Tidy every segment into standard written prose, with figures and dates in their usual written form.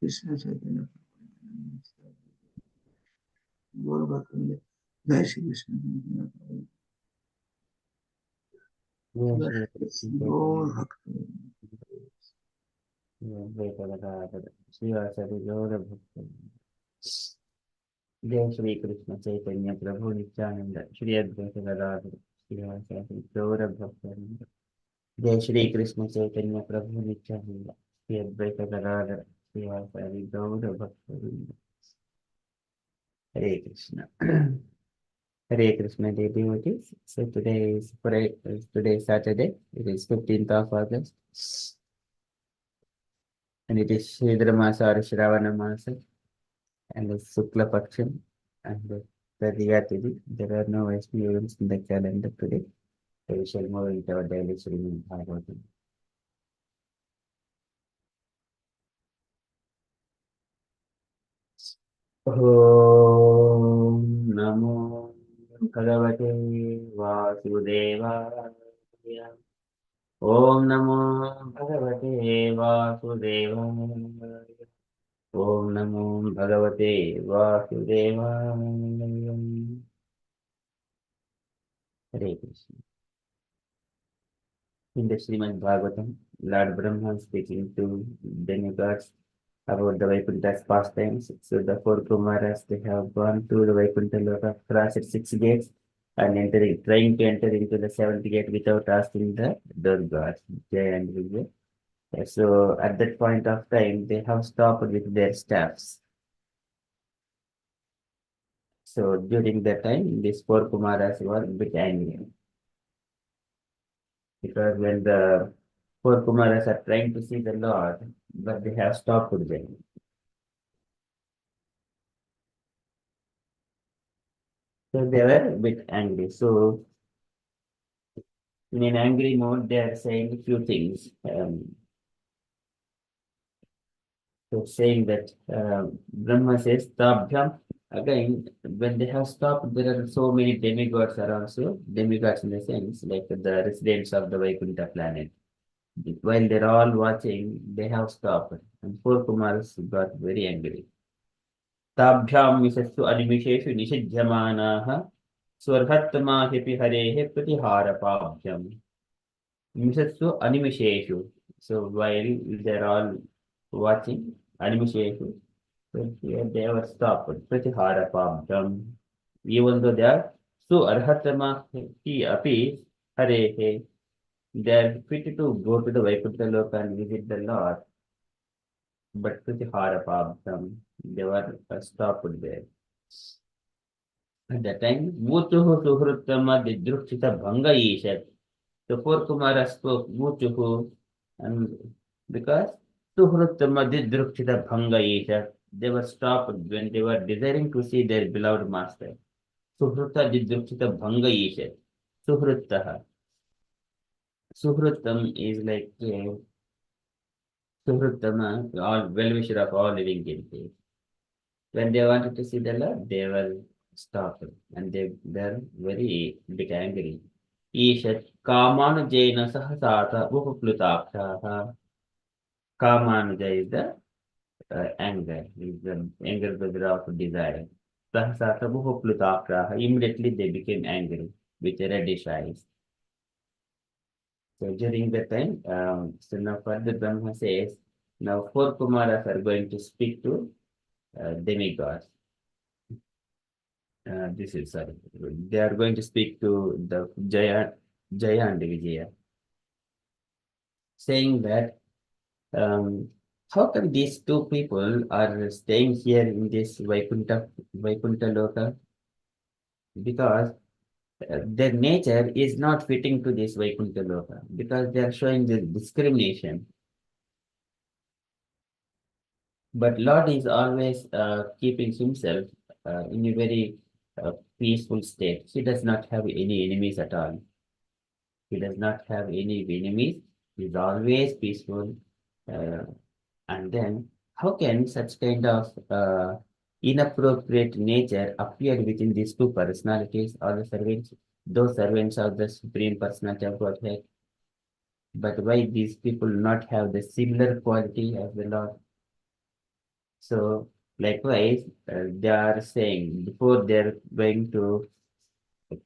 Krishna Chaitanya Gaur Bhakti Jai Shri Krishna Gaur Bhakti जय श्री कृष्ण चैतन्य प्रभु नित्यानंद श्री अद्वैत गदाधर श्रीवासादि गौर भक्तवृंद जय श्री कृष्ण चैतन्य प्रभु नित्यानंद श्री अद्वैत गदाधर श्रीवासादि गौर भक्तवृंद हरे कृष्ण हरे Krishna dear devotees. So today is Saturday. It is 15th of August and it is Shridhar Masa or Shravana Masa and the Sukla Paksham and the Tadiya Tithi. There are no Vaishnav events in the calendar today. So we shall move into our daily Srimad Bhagavatam. Om Namo Bhagavate Vasudevaya. Om Namo Bhagavate Vasudevaya. Om Namo Bhagavate Vasudevaya. Hare Krishna. In the Srimad Bhagavatam, Lord Brahma is speaking to demigods about the Vaikuntha's pastimes. So the four Kumaras, they have gone to the Vaikuntha Loka, crossed 6 gates, and trying to enter into the seventh gate without asking the door gods, Jay and Vijay. So at that point of time, they have stopped with their staffs. So during that time, these four Kumaras were a bit angry. Because when the four Kumaras are trying to see the Lord, but they have stopped them. So they were a bit angry. So in an angry mode, they are saying a few things. So saying that Brahma says, Tabhyam. Again, when they have stopped, there are so many demigods around. So demigods in the sense like the residents of the Vaikuntha planet. While they're all watching, they have stopped. And four Kumars got very angry. ताभ्यां विशस्तु अनिमिषेषु निषिध्यमानाः स्वर्गत्तमा ह्यपि हरेः प्रतिहारपाभ्यम् विशस्तु अनिमिषेषु. So while they're all watching animisheshu, so here they were stopped प्रतिहारपाभ्यम्. Even though they are so arhatama he api harehe, they are fit to go to the Vaikuntha Loka and visit the Lord, but प्रतिहारपाभ्यम्, they were stopped there. At that time, Mutuhu Suhruttama Didruksita Bhanga Ishat. The four Kumara spoke Mutuhu, and because Suhruttama Didruksita Bhanga Ishat, they were stopped when they were desiring to see their beloved master. Suhrutta Didruksita Bhanga Ishat. Suhruttaha. Suhruttam is like Suhruttama, all well-wisher of all living entities. When they wanted to see the Lord, they were stopped and they were very bit angry. Ishat Kamanujena Sahasata Upaplutakshah. Kamanuja is the anger, is the anger brother of desire. Sahasata Upaplutakshah. Immediately they became angry with reddish eyes. So during that time, so now further Brahma says, now four Kumaras are going to speak to demigods. This is sorry. They are going to speak to the Jaya and Vijaya, saying that how come these two people are staying here in this Vaikuntha Loka? Because their nature is not fitting to this Vaikuntha Loka, because they are showing this discrimination. But Lord is always keeping himself in a very peaceful state. He does not have any enemies at all. He does not have any enemies. He's always peaceful. Uh, and then, how can such kind of inappropriate nature appear within these two personalities or the servants, those servants of the Supreme Personality of Godhead? But why these people not have the similar quality as the Lord? So likewise, they are saying before they're going to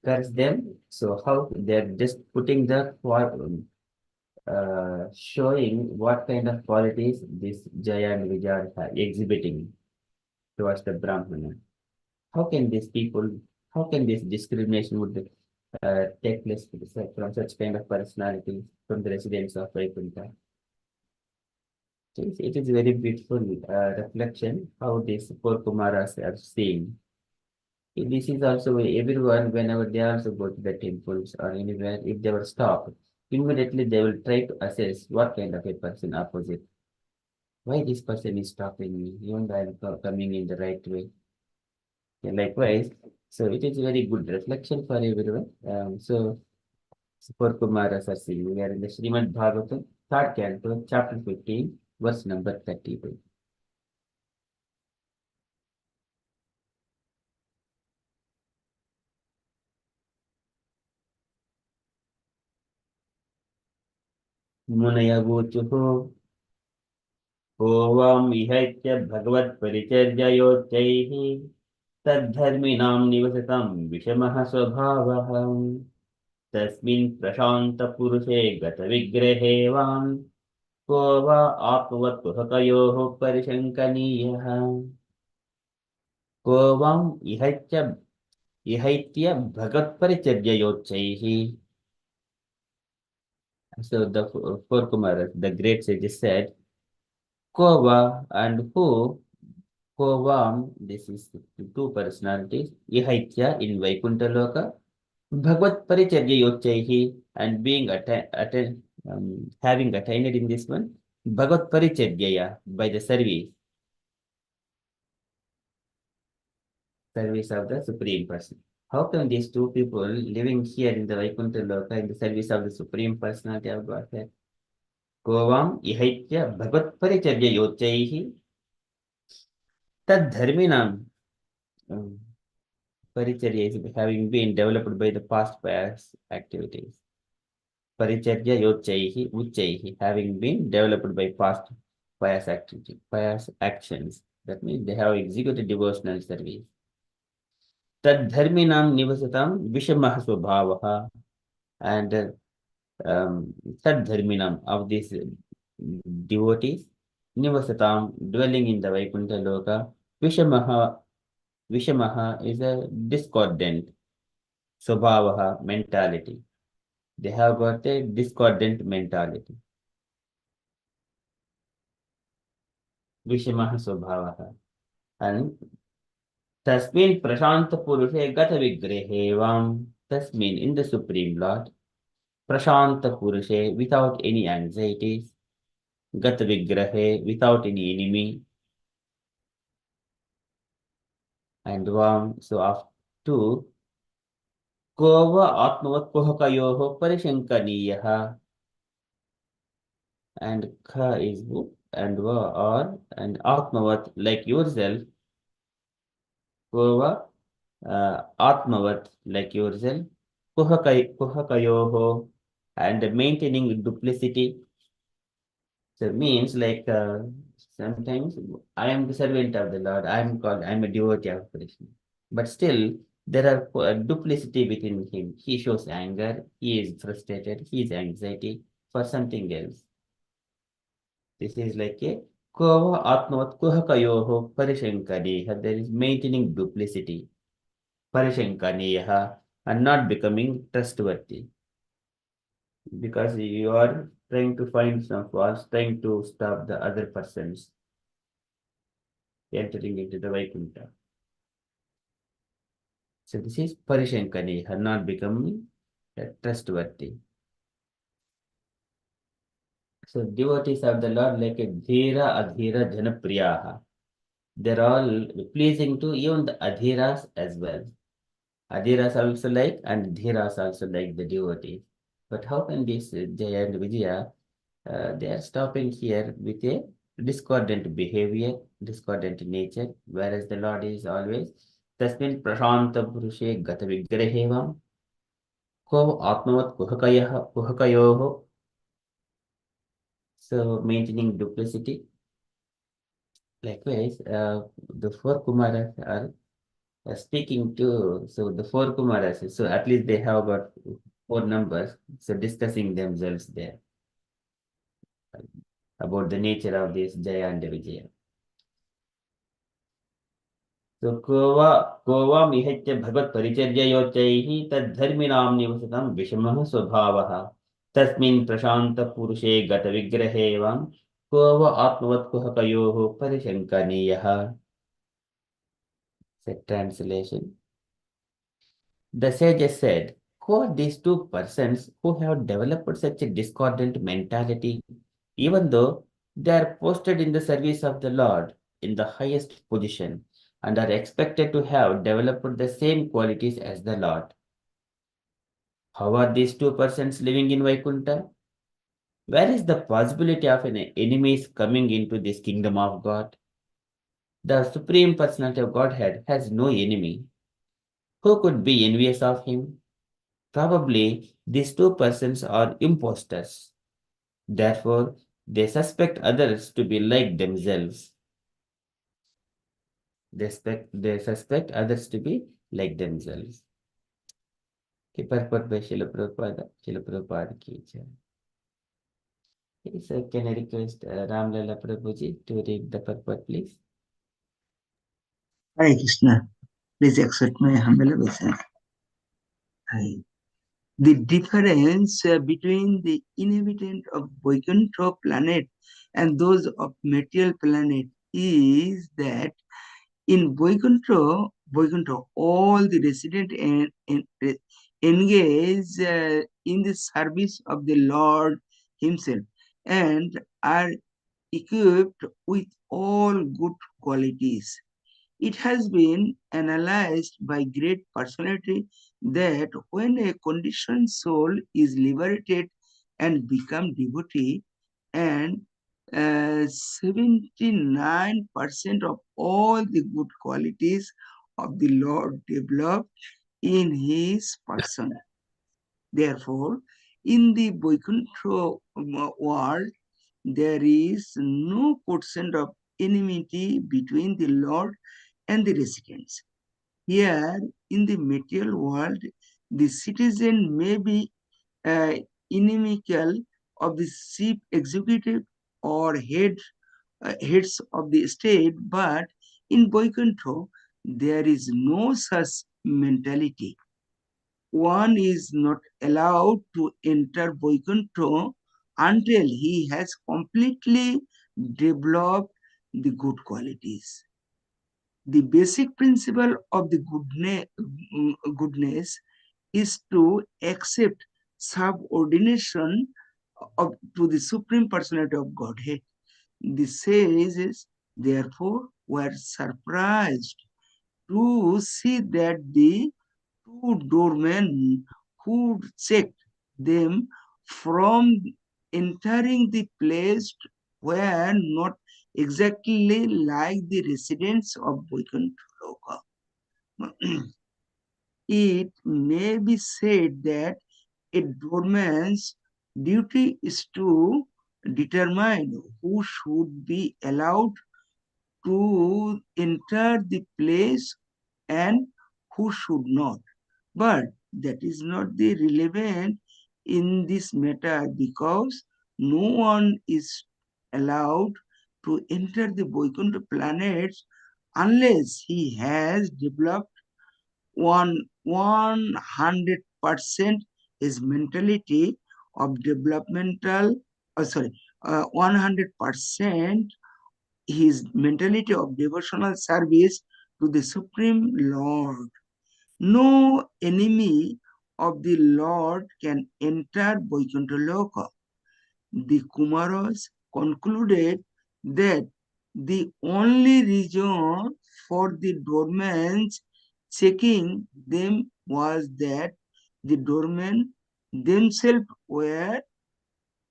curse them. So how they're just putting the showing what kind of qualities this Jaya and Vijay are exhibiting towards the Brahmana. How can these people, how can this discrimination would take place from such kind of personalities from the residents of Vaikuntha? It is very beautiful reflection how these four Kumaras are seeing. This is also everyone, whenever they also go to the temples or anywhere, if they were stopped, immediately they will try to assess what kind of a person opposite. Why this person is stopping me, even though I am coming in the right way. And likewise, so it is a very good reflection for everyone. For Kumaras are saying, we are in the Srimad Bhagavatam, third canto, chapter 15, verse number 32. Munaya को वां विहत्य भगवत्परिचर्ययोच्चैः तद्धर्मिणां निवसतं विषमः स्वभावः तस्मिन् प्रशान्तपुरुषे गतविग्रहे वां को वा आत्मवत्कुहकयोः परिशङ्कनीयः को वां इहैत्य भगवत्परिचर्ययोच्चैः. So the four Kumaras, the great sages said, Kova and who. Kovam, this is two personalities, Ihaitya in Vaikuntha Loka, Bhagavad Paricharya Yochaihi, and being having attained in this one, Bhagavad Paricharya by the service of the Supreme Person. How come these two people living here in the Vaikuntha Loka in the service of the Supreme Personality of Godhead? Kovam Ihaitya Bhagavad Paricharya Yochaihi, Tad Dharminam. Paricharya is having been developed by the past activities. Paricharya yochaihi, uchaihi, having been developed by past pious activity, pious actions. That means they have executed devotional service. Tad dharminam nivasatam vishamah swabhavaha, and tad dharminam of these devotees nivasatam dwelling in the Vaikuntha Loka. Vishamaha is a discordant swabhavaha mentality. They have got a discordant mentality. Vishamaha swabhavaha. And tasmin prashanta purushe gata vigrehevam. Tasmin in the Supreme Lord. Prashanta purushe without any anxieties. Gata vigrahe without any enemy. And vam, so after two. Kova atmavat kohakayoho parishankaniyaha. And ka is who? And va or and atmavat like yourself. Kova Atmavat, like yourself, Kuhakayoho, and maintaining duplicity. So means like sometimes I am the servant of the Lord, I am a devotee of Krishna. But still, there are duplicity within him. He shows anger, he is frustrated, he is anxiety for something else. This is like a Kova Atmavat Kuhakayoho Parishankari. There is maintaining duplicity. Parishankaniyaha, and not becoming trustworthy because you are trying to find some faults, trying to stop the other persons entering into the Vaikuntha. So this is Parishankaniyaha, not becoming trustworthy. So devotees of the Lord like a Dhira, Adhira, Janapriyaha. They're all pleasing to even the Adhiras as well. Adhiras also like and Dhiras also like the devotees. But how can this Jaya and Vijaya, they are stopping here with a discordant behavior, discordant nature, whereas the Lord is always Tasmin Prashanta Purushe Gata Vigrahevam Ko Atmavat Kuhakayoho. So maintaining duplicity, Likewise, the four Kumaras are speaking to, so the four Kumaras, so at least they have got four numbers, so discussing themselves there about the nature of this Jaya and Vijaya. So कोवा मिहत्य भगवत परिचर्ययोच्चैः तद्धर्मिणां निवसतं विषमः स्वभावः तस्मिन् प्रशान्त पुरुषे गत विग्रहे वां CoV आत्मवत् कुहकयोः परिशङ्कनीयः. Said translation. The sages said, who are these two persons who have developed such a discordant mentality, even though they are posted in the service of the Lord in the highest position and are expected to have developed the same qualities as the Lord? How are these two persons living in Vaikuntha? Where is the possibility of an enemies coming into this kingdom of God? The Supreme Personality of Godhead has no enemy. Who could be envious of him? Probably these two persons are impostors. Therefore, they suspect others to be like themselves. They suspect others to be like themselves. Purport by Srila Prabhupada. Srila Prabhupada ki jai. Okay, so can I request Ramlala Prabhuji to read the purport, please? Hare Krishna. Please accept my humble obeisance. Hare. The difference between the inhabitant of Vaikuntha planet and those of material planet is that in Vaikuntha, all the resident engage in the service of the Lord Himself and are equipped with all good qualities. It has been analyzed by great personality that when a conditioned soul is liberated and become devotee, and 79% of all the good qualities of the Lord develop in his person. Therefore, in the Vaikuntha world, there is no percent of enmity between the Lord and the residents. Here, in the material world, the citizen may be inimical of the chief executive or heads of the state, but in Vaikuntha, there is no such mentality. One is not allowed to enter Vaikuntha until he has completely developed the good qualities. The basic principle of the goodness is to accept subordination to the Supreme Personality of Godhead. The sages, therefore, were surprised to see that the two doormen who checked them from entering the place were not exactly like the residents of Vaikuntha Loka. It may be said that a doorman's duty is to determine who should be allowed to enter the place and who should not. But that is not the relevant in this matter because no one is allowed to enter the Vaikuntha planets unless he has developed 100% his mentality of developmental, 100% his mentality of devotional service to the Supreme Lord. No enemy of the Lord can enter Vaikuntha Loka. The Kumaras concluded that the only reason for the doormans checking them was that the doormen themselves were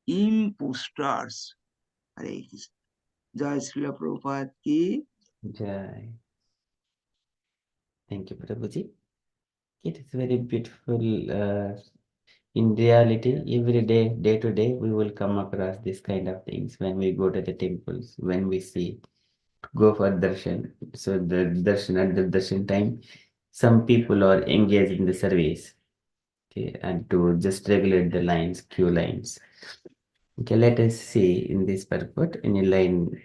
impostors. Hare Krishna. Jai Srila Prabhupada ki. Jai. Thank you, Prabhuji. It is very beautiful. In reality, every day, day to day, we will come across this kind of things when we go to the temples, when we see go for darshan. So the darshan at the darshan time, some people are engaged in the service, okay, and to just regulate the lines, queue lines. Okay, let us see in this purport in a line.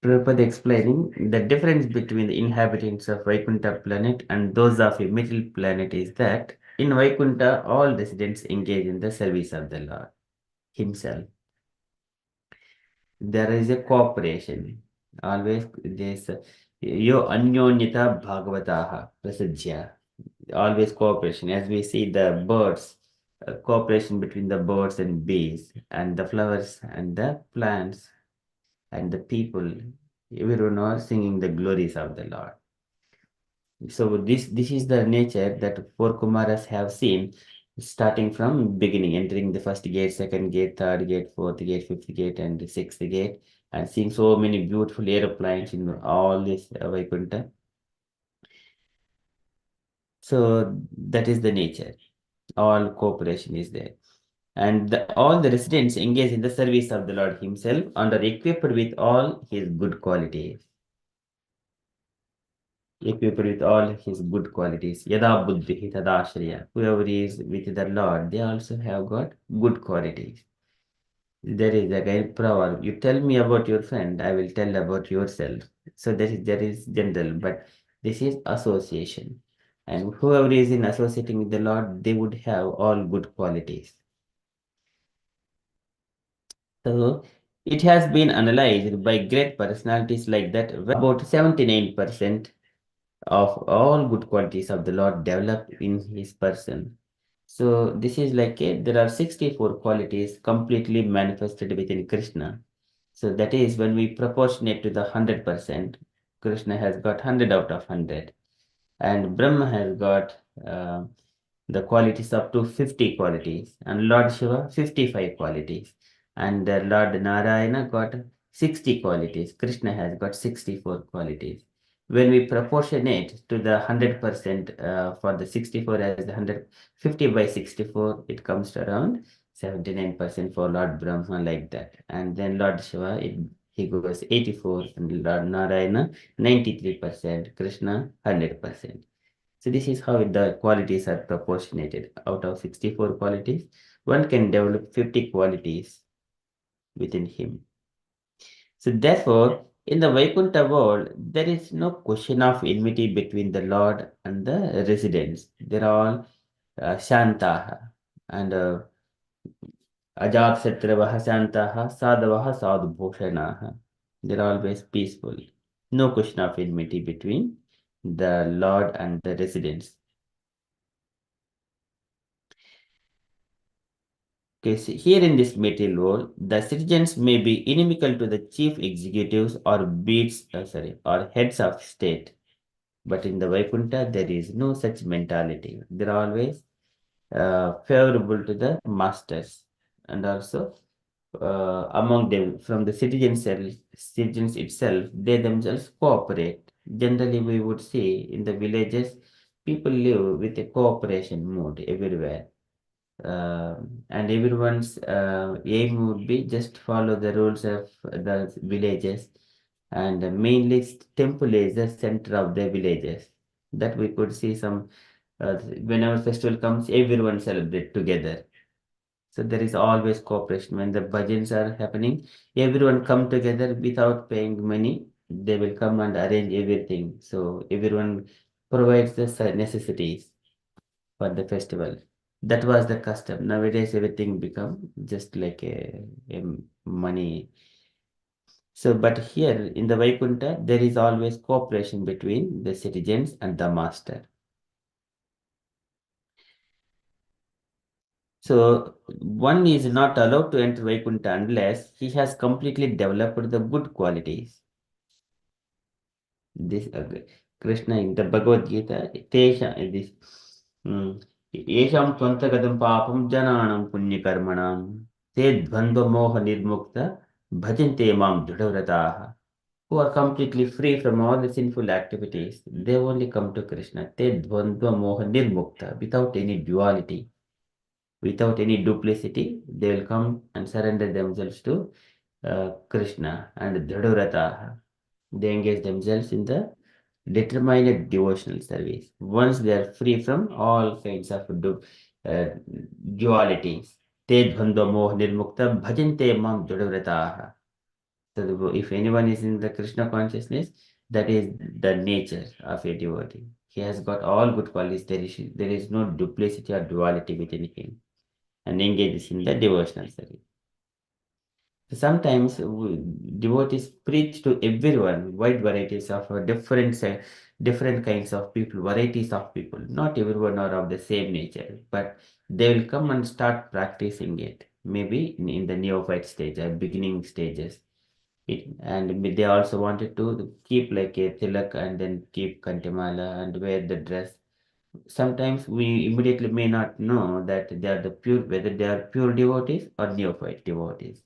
Prabhupada explaining the difference between the inhabitants of Vaikuntha planet and those of a middle planet is that in Vaikuntha, all residents engage in the service of the Lord Himself. There is a cooperation. Always this yo anyonyata bhagavataha prasadhya. Always cooperation. As we see the birds, cooperation between the birds and bees, and the flowers and the plants and the people. Everyone are singing the glories of the Lord. So this is the nature that four Kumaras have seen, starting from beginning, entering the first gate, second gate, third gate, fourth gate, fifth gate, and the sixth gate, and seeing so many beautiful aeroplanes in all this Vaikuntha. So that is the nature. All cooperation is there. And all the residents engage in the service of the Lord Himself and are equipped with all His good qualities. Equipped with all His good qualities. Yada buddhi tada shriya. Whoever is with the Lord, they also have got good qualities. There is again proverb. You tell me about your friend, I will tell about yourself. So that is general, but this is association. And whoever is in associating with the Lord, they would have all good qualities. So it has been analyzed by great personalities like that. About 79% of all good qualities of the Lord developed in His person. So this is like there are 64 qualities completely manifested within Krishna. So that is when we proportionate to the 100%, Krishna has got 100 out of 100, and Brahma has got uh, the qualities up to 50 qualities, and Lord Shiva 55 qualities, and Lord Narayana got 60 qualities. Krishna has got 64 qualities. When we proportionate to the 100% for the 64 as the 150 by 64, it comes to around 79% for Lord Brahma, like that. And then Lord Shiva, he goes 84, and Lord Narayana 93%, Krishna 100%. So this is how the qualities are proportionated. Out of 64 qualities, one can develop 50 qualities within him. So therefore, in the Vaikuntha world, there is no question of enmity between the Lord and the residents. They're all Shantaha and Ajatsatravaha Shantaha Sadavaha Sadhubhushanaha. They're always peaceful. No question of enmity between the Lord and the residents. Okay, so here in this material world, the citizens may be inimical to the chief executives or or heads of state. But in the Vaikuntha, there is no such mentality. They're always favorable to the masters, and also among them, from the citizens itself, they themselves cooperate. Generally, we would see in the villages, people live with a cooperation mood everywhere, uh, and everyone's aim would be just follow the rules of the villages, and mainly temple is the center of the villages. That we could see some whenever festival comes, everyone celebrate together. So there is always cooperation. When the bhajans are happening, everyone come together without paying money. They will come and arrange everything. So everyone provides the necessities for the festival. That was the custom. Nowadays, everything become just like a money. So, but here in the Vaikuntha, there is always cooperation between the citizens and the master. So, one is not allowed to enter Vaikuntha unless he has completely developed the good qualities. This Krishna in the Bhagavad Gita, this येषां त्वन्तगतं पापं जनानां पुण्यकर्मणां ते द्वन्द्वमोह निर्मुक्ता bhajante mam dృఢవ్రతాः, who are completely free from all the sinful activities. They only come to Krishna. Te dvandva moha nirmukta, without any duality, without any duplicity. They will come and surrender themselves to Krishna and Dhruvrataha. They engage themselves in the determined devotional service. Once they are free from all kinds of uh, dualities, te dvandva moh nirmukta bhajante mam Dhruvrataha. So if anyone is in the Krishna consciousness, that is the nature of a devotee. He has got all good qualities. There is no duplicity or duality within him, and engages in the devotional service. Sometimes devotees preach to everyone, wide varieties of different kinds of people, varieties of people. Not everyone are of the same nature, but they will come and start practicing it. Maybe in the neophyte stage or beginning stages. And they also wanted to keep like a tilak and then keep kantimala and wear the dress. Sometimes we immediately may not know that they are the pure, whether they are pure devotees or neophyte devotees.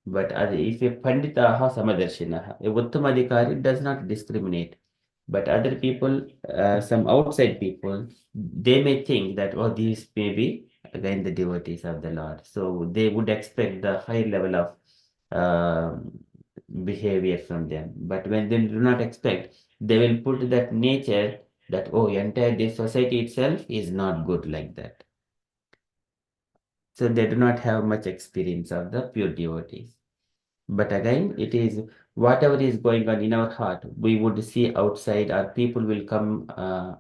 But if a Panditaha Samadarshinaha, a Uttamadhikari does not discriminate. But other people, some outside people, they may think that, oh, these may be again the devotees of the Lord. So they would expect the high level of uh, behavior from them. But when they do not expect, they will put that nature that, oh, entire this society itself is not good like that. So they do not have much experience of the pure devotees. But again, it is whatever is going on in our heart, we would see outside, or people will come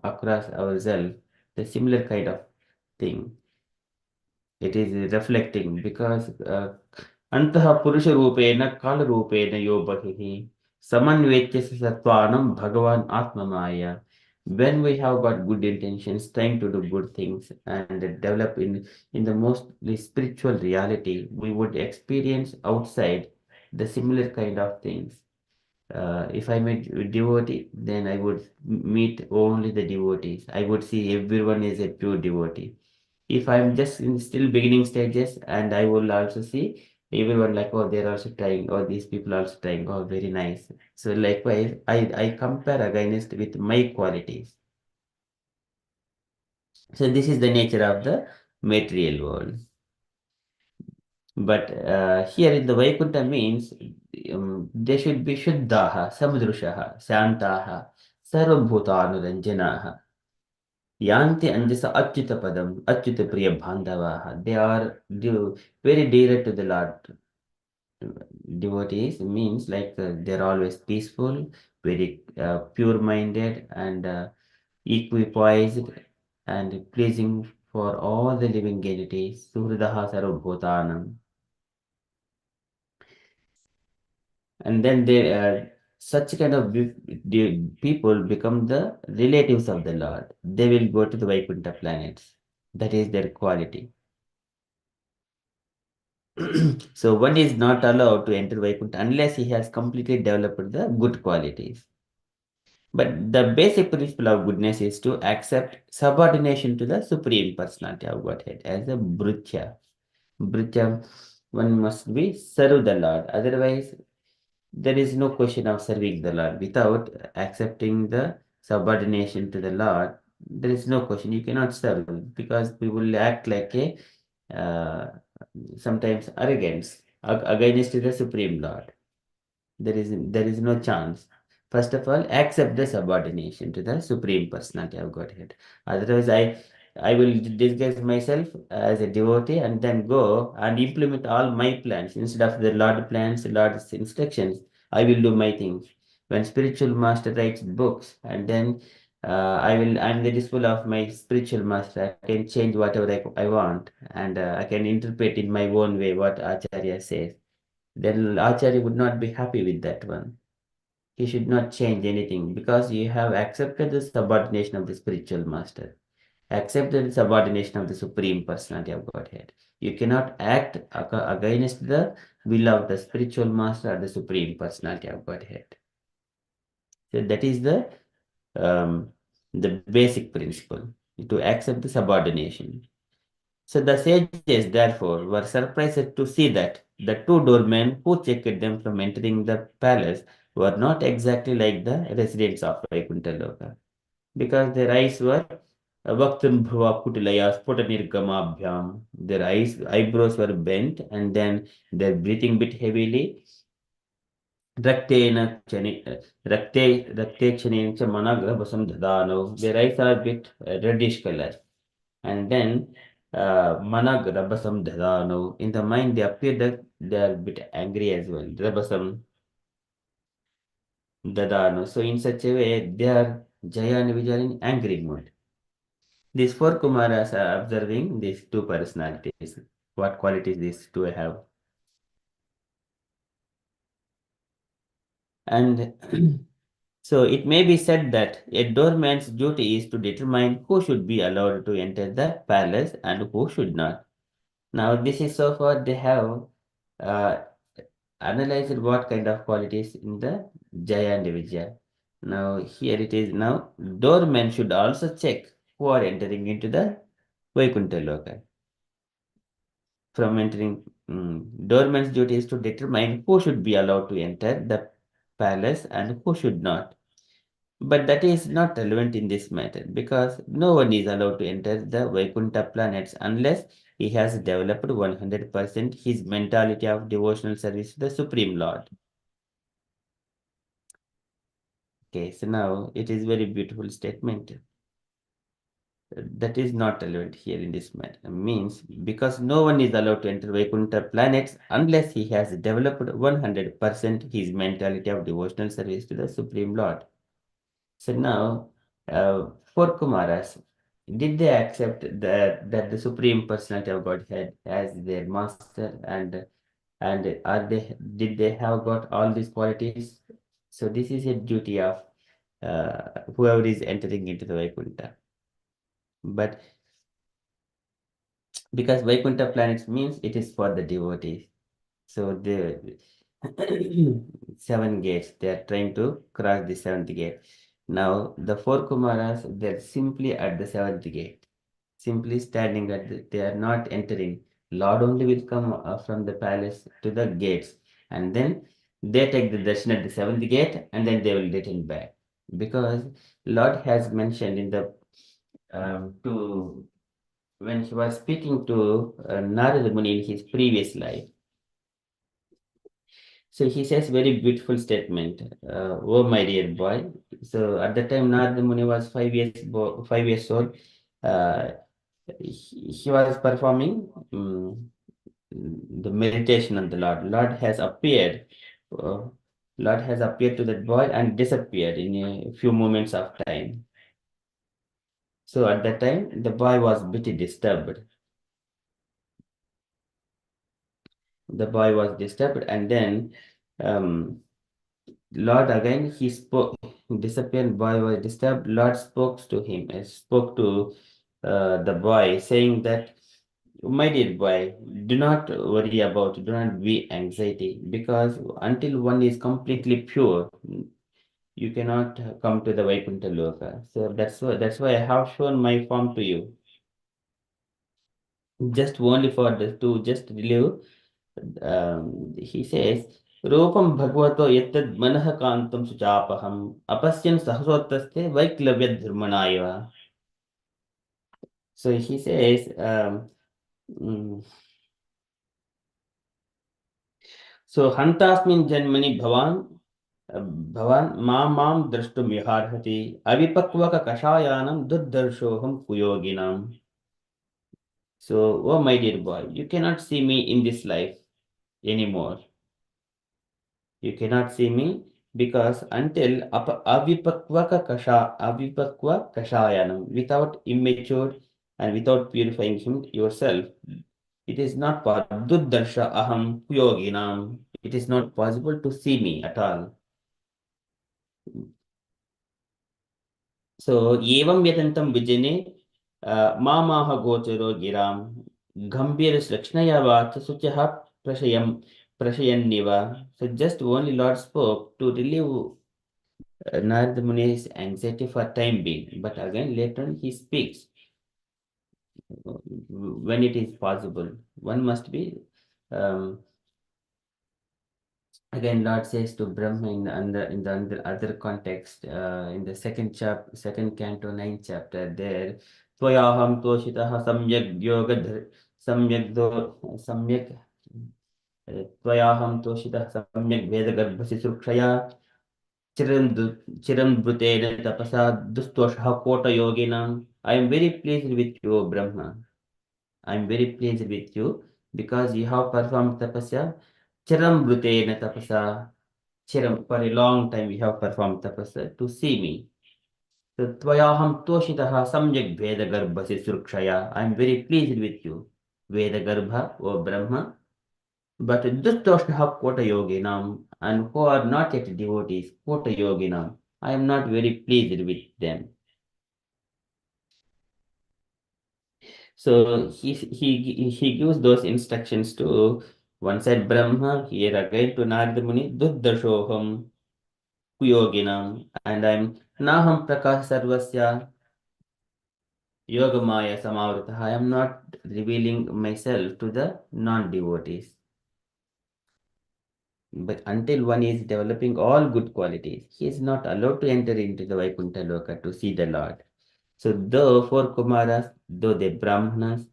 across ourselves, the similar kind of thing. It is reflecting because Antaha Purusha Rupena Kala Rupena Yobahihi Samanvetya Satwanam Bhagavan Atma Maya. When we have got good intentions, trying to do good things and develop in the mostly spiritual reality, we would experience outside the similar kind of things. If I met a devotee, then I would meet only the devotees. I would see everyone is a pure devotee. If I'm just in still beginning stages, and I will also see everyone like, oh, they're also trying, or these people are also trying, oh, very nice. So likewise, I compare against with my qualities. So this is the nature of the material world. But here in the Vaikuntha means they should be Shuddhaha, Samdrushaha, Santaha, Sarvabhutanuranjanaha. Yanti Anjasa Achyuta Padam, Achyuta Priya Bandhavaha. They are very dear to the Lord. Devotees means like they're always peaceful, very pure-minded, and equipoised, and pleasing for all the living entities. Suhridaha Sarvabhutanam. And then such kind of people become the relatives of the Lord. They will go to the Vaikuntha planets. That is their quality. So one is not allowed to enter Vaikuntha unless he has completely developed the good qualities. But the basic principle of goodness is to accept subordination to the Supreme Personality of Godhead as a Brutya. Brutya, one must be serve the Lord. Otherwise, there is no question of serving the Lord. Without accepting the subordination to the Lord, there is no question. You cannot serve because we will act like a uh, sometimes arrogance against the Supreme Lord. There is no chance. First of all, accept the subordination to the Supreme Personality of Godhead. Otherwise, I will disguise myself as a devotee and then go and implement all my plans instead of the Lord plans, Lord's instructions. I will do my things. When spiritual master writes books, and then I'm the disciple of my spiritual master. I can change whatever I want, and I can interpret in my own way what Acharya says. Then Acharya would not be happy with that one. He should not change anything because you have accepted the subordination of the spiritual master, accepted the subordination of the Supreme Personality of Godhead. You cannot act against the will of the spiritual master or the Supreme Personality of Godhead. So that is the basic principle to accept the subordination. So the sages, therefore, were surprised to see that the two doormen who checked them from entering the palace were not exactly like the residents of Vaikuntha Loka, because their eyes were Vaktam bhava kutilaya spotanirgamabhyam. Their eyebrows were bent, and then they're breathing bit heavily. Raktena chani, rakte chanin cha managrabasam dadano. Their eyes are a bit reddish color. And then managrabasam dadano. In the mind, they appear that they are a bit angry as well. Rabasam dadano. So in such a way, they are Jaya and Vijay in angry mood. These four Kumaras are observing these two personalities. What qualities these two have. And so it may be said that a doorman's duty is to determine who should be allowed to enter the palace and who should not. Now, this is so far they have uh, analyzed what kind of qualities in the Jaya and Vijaya. Now, here it is now, doormen should also check who are entering into the Vaikuntha Loka. From entering, doorman's duty is to determine who should be allowed to enter the palace and who should not. But that is not relevant in this matter because no one is allowed to enter the Vaikuntha planets unless he has developed 100% his mentality of devotional service to the Supreme Lord. Okay, so now it is very beautiful statement. That is not relevant here in this matter. Means because no one is allowed to enter Vaikuntha planets unless he has developed 100% his mentality of devotional service to the Supreme Lord. So now, for Kumaras, did they accept that the Supreme Personality of Godhead as their master and are they did they have got all these qualities? So this is a duty of whoever is entering into the Vaikuntha. But because Vaikuntha planets means it is for the devotees. So the seven gates, they are trying to cross the seventh gate. Now the four Kumaras, they're simply at the seventh gate, simply standing at they are not entering. Lord only will come from the palace to the gates, and then they take the darshan at the seventh gate, and then they will return back. Because Lord has mentioned in the to when he was speaking to Narada Muni in his previous life. So he says very beautiful statement. Oh my dear boy. So at the time Narada Muni was 5 years old. Uh, he was performing the meditation on the Lord. Uh, Lord has appeared to that boy and disappeared in a few moments of time. So at that time the boy was a bit disturbed. The boy was disturbed, and then um, Lord again he spoke. Disappeared boy was disturbed. Lord spoke to him. Spoke to the boy, saying that, my dear boy, do not worry about. Do not be anxiety, because until one is completely pure, you cannot come to the Vaikuntha Loka. So that's why I have shown my form to you, just only for the to just relieve. He says, Rupam Bhagavato yatad manah kantam suchapaham apasyan sahasottaste vaiklavya dharmanaiva. So he says, mm, so hantasmin janmani bhavan mam drashtum yaharhati avipakvaka kashayanam duddarshoham kuyoginam. So, oh my dear boy, you cannot see me in this life anymore. You cannot see me because until avipakva kashayanam, without immature and without purifying him yourself, it is not duddharsha aham yoginam. It is not possible to see me at all. So evam yatantam vijane mamaha gocharo giram gambhir lakshnaya vat suchaha prashayanniva. So just only Lord spoke to relieve Narada Muni's anxiety for time being, but again later on he speaks when it is possible. One must be again. Lord says to Brahma in the other context in the second canto, ninth chapter. There, त्वयाहं तोषितः सम्यक् त्वयाहं तोषितः सम्यक् वेदगर्भशिशुक्षया चिरं भृतेन तपसा दुस्तोषः कोटयोगिनाम्. I am very pleased with you, O Brahma. I am very pleased with you because you have performed tapasya. Chiram brutena tapasa. Chiram, for a long time you have performed tapasya to see me. So tvayaham toshitaha samyak veda garbhasi surkshaya. I am very pleased with you. Veda garbha, O Brahma. But dustoshnaha kota yoginam, and who are not yet devotees, kota yoginam, I am not very pleased with them. So he gives those instructions to one side Brahma, here again to Narada Muni, Duddashoham Kuyoginam, and I'm Naham Prakash Sarvasya Yogamaya Samavrita. I am not revealing myself to the non-devotees. But until one is developing all good qualities, he is not allowed to enter into the Vaikuntha Loka to see the Lord. So though for Kumaras, though they Brahmanas,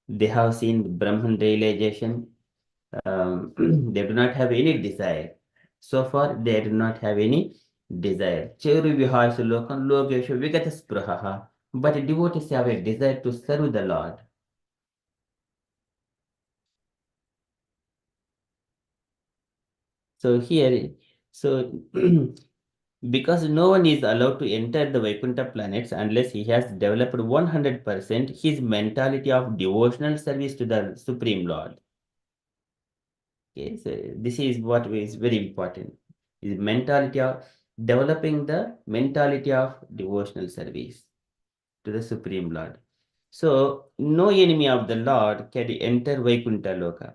they have seen Brahman realization, they do not have any desire. So far, they do not have any desire. Cheru vihāsu lokam logeshu vigata spruhaha. But devotees have a desire to serve the Lord. So here, so because no one is allowed to enter the Vaikuntha planets unless he has developed 100% his mentality of devotional service to the Supreme Lord. Okay, so this is what is very important. Is mentality of developing the mentality of devotional service to the Supreme Lord. So no enemy of the Lord can enter Vaikuntha Loka.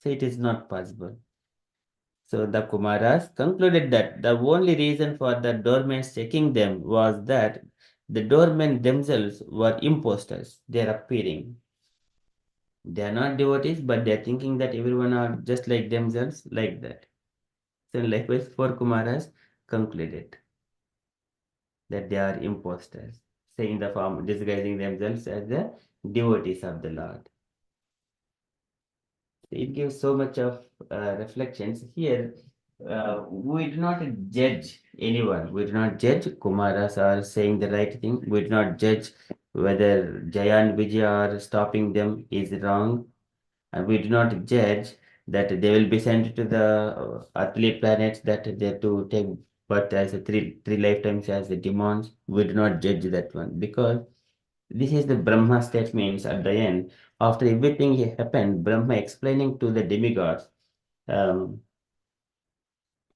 So it is not possible. So the Kumaras concluded that the only reason for the doormen checking them was that the doormen themselves were impostors. They are appearing. They are not devotees, but they are thinking that everyone are just like themselves, like that. So likewise, four Kumaras concluded that they are impostors, saying the form, disguising themselves as the devotees of the Lord. It gives so much of reflections here. We do not judge anyone. We do not judge Kumaras are saying the right thing. We do not judge whether Jaya and Vijay are stopping them is wrong. And we do not judge that they will be sent to the earthly planets that they have to take birth as a three lifetimes as the demons. We do not judge that one because this is the Brahma statements at the end. After everything happened, Brahma explaining to the demigods, um,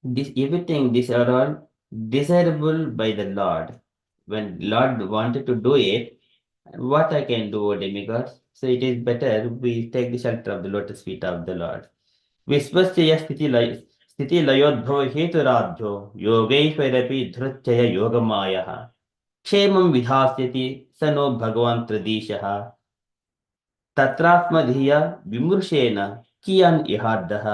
this everything these are all desirable by the Lord. When Lord wanted to do it, what I can do, O demigods? So it is better we take the shelter of the lotus feet of the Lord. विश्वस्य स्थितिलयोद्भव हेतुराब्धो योगैश्वरपि धृत्यय योगमायः क्षेमं विधास्यति स no भगवान् प्रदीशः तत्रात्मधिया विमृशेन कियान् इहार्दः.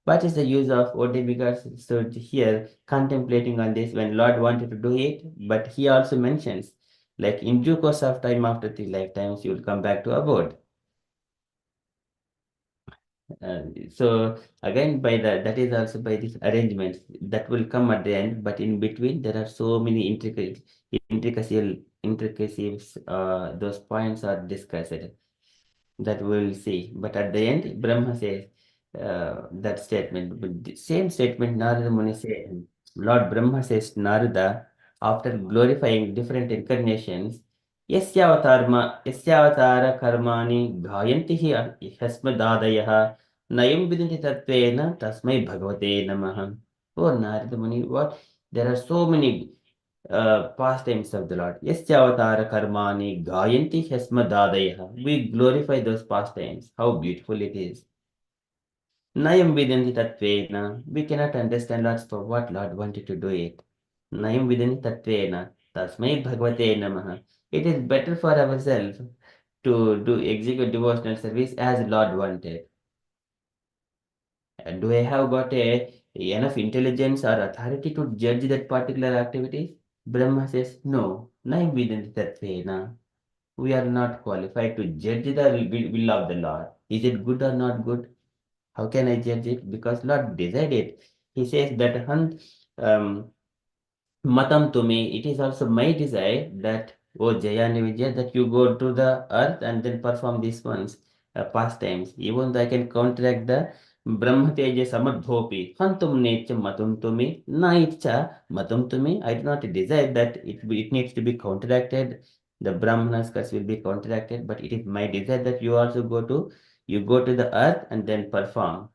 What is the use of OD? Because so here contemplating on this when Lord wanted to do it, but he also mentions like in due course of time after 3 lifetimes you will come back to abode. So again, by that is also by these arrangements that will come at the end, but in between there are so many intricacies. Those points are discussed that we will see. But at the end, Brahma says that statement. But the same statement Narada Muni said. Lord Brahma says to Narada after glorifying different incarnations. यस्यावतार कर्माणि गायन्ति हि ह्यस्मदादयः नयं विदन्ति तत्त्वेन तस्मै भगवते नमः. Oh Narada Muni, what? There are so many pastimes of the Lord. Yasyavatara karmani gayanti hyasmadadayah. We glorify those pastimes. How beautiful it is. Nayam vidanti tatvena. We cannot understand Lord's for what Lord wanted to do it. Nayam vidanti tatvena. Tasmai bhagavate namaha. It is better for ourselves to do execute devotional service as Lord wanted. Do I have got enough intelligence or authority to judge that particular activity? Brahma says, no, nai vidanti tatvena. We are not qualified to judge the will of the Lord. Is it good or not good? How can I judge it? Because Lord decided. He says that um, Matam to me, it is also my desire that, oh Jayani Vijay, that you go to the earth and then perform these ones, pastimes. Even though I can counteract the Brahma Teja Samadhopi, Hantum Necha Matum to me, Naicha Matum to me. I do not desire that it needs to be counteracted. The Brahmanas curse will be counteracted, but it is my desire that you go to the earth and then perform.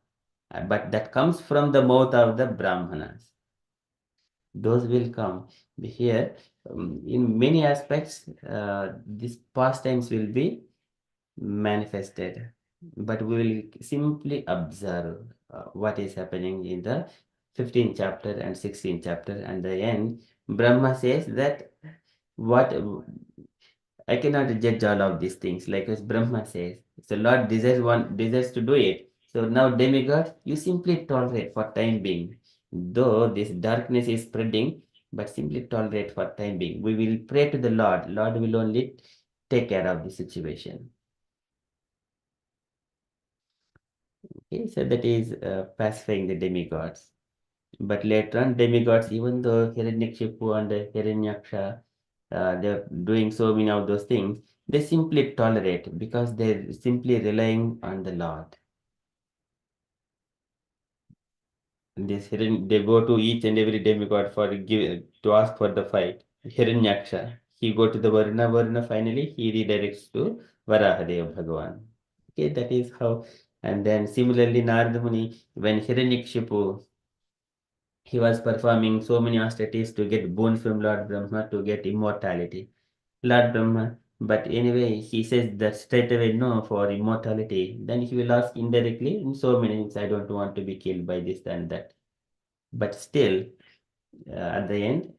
But that comes from the mouth of the Brahmanas. Those will come here. In many aspects, these pastimes will be manifested, but we will simply observe what is happening in the 15th chapter and 16th chapter. And the end, Brahma says that what I cannot judge all of these things, like as Brahma says. So Lord desires to do it. So now demigod, you simply tolerate for time being. Though this darkness is spreading, but simply tolerate for time being. We will pray to the Lord. Lord will only take care of the situation. Okay, so that is pacifying the demigods. But later on, demigods, even though Hiranyakshipu and Hiranyaksha, they're doing so many of those things, they simply tolerate because they're simply relying on the Lord. They go to each and every demigod to ask for the fight. Hiranyaksha, he go to the Varuna, finally he redirects to Varahadev Bhagavan. Okay, that is how. And then similarly, Narada Muni, when Hiranyakshipu, he was performing so many austerities to get boon from Lord Brahma to get immortality. Lord Brahma, but anyway, he says that straight away no for immortality. Then he will ask indirectly in so many things, I don't want to be killed by this and that. But still, at the end,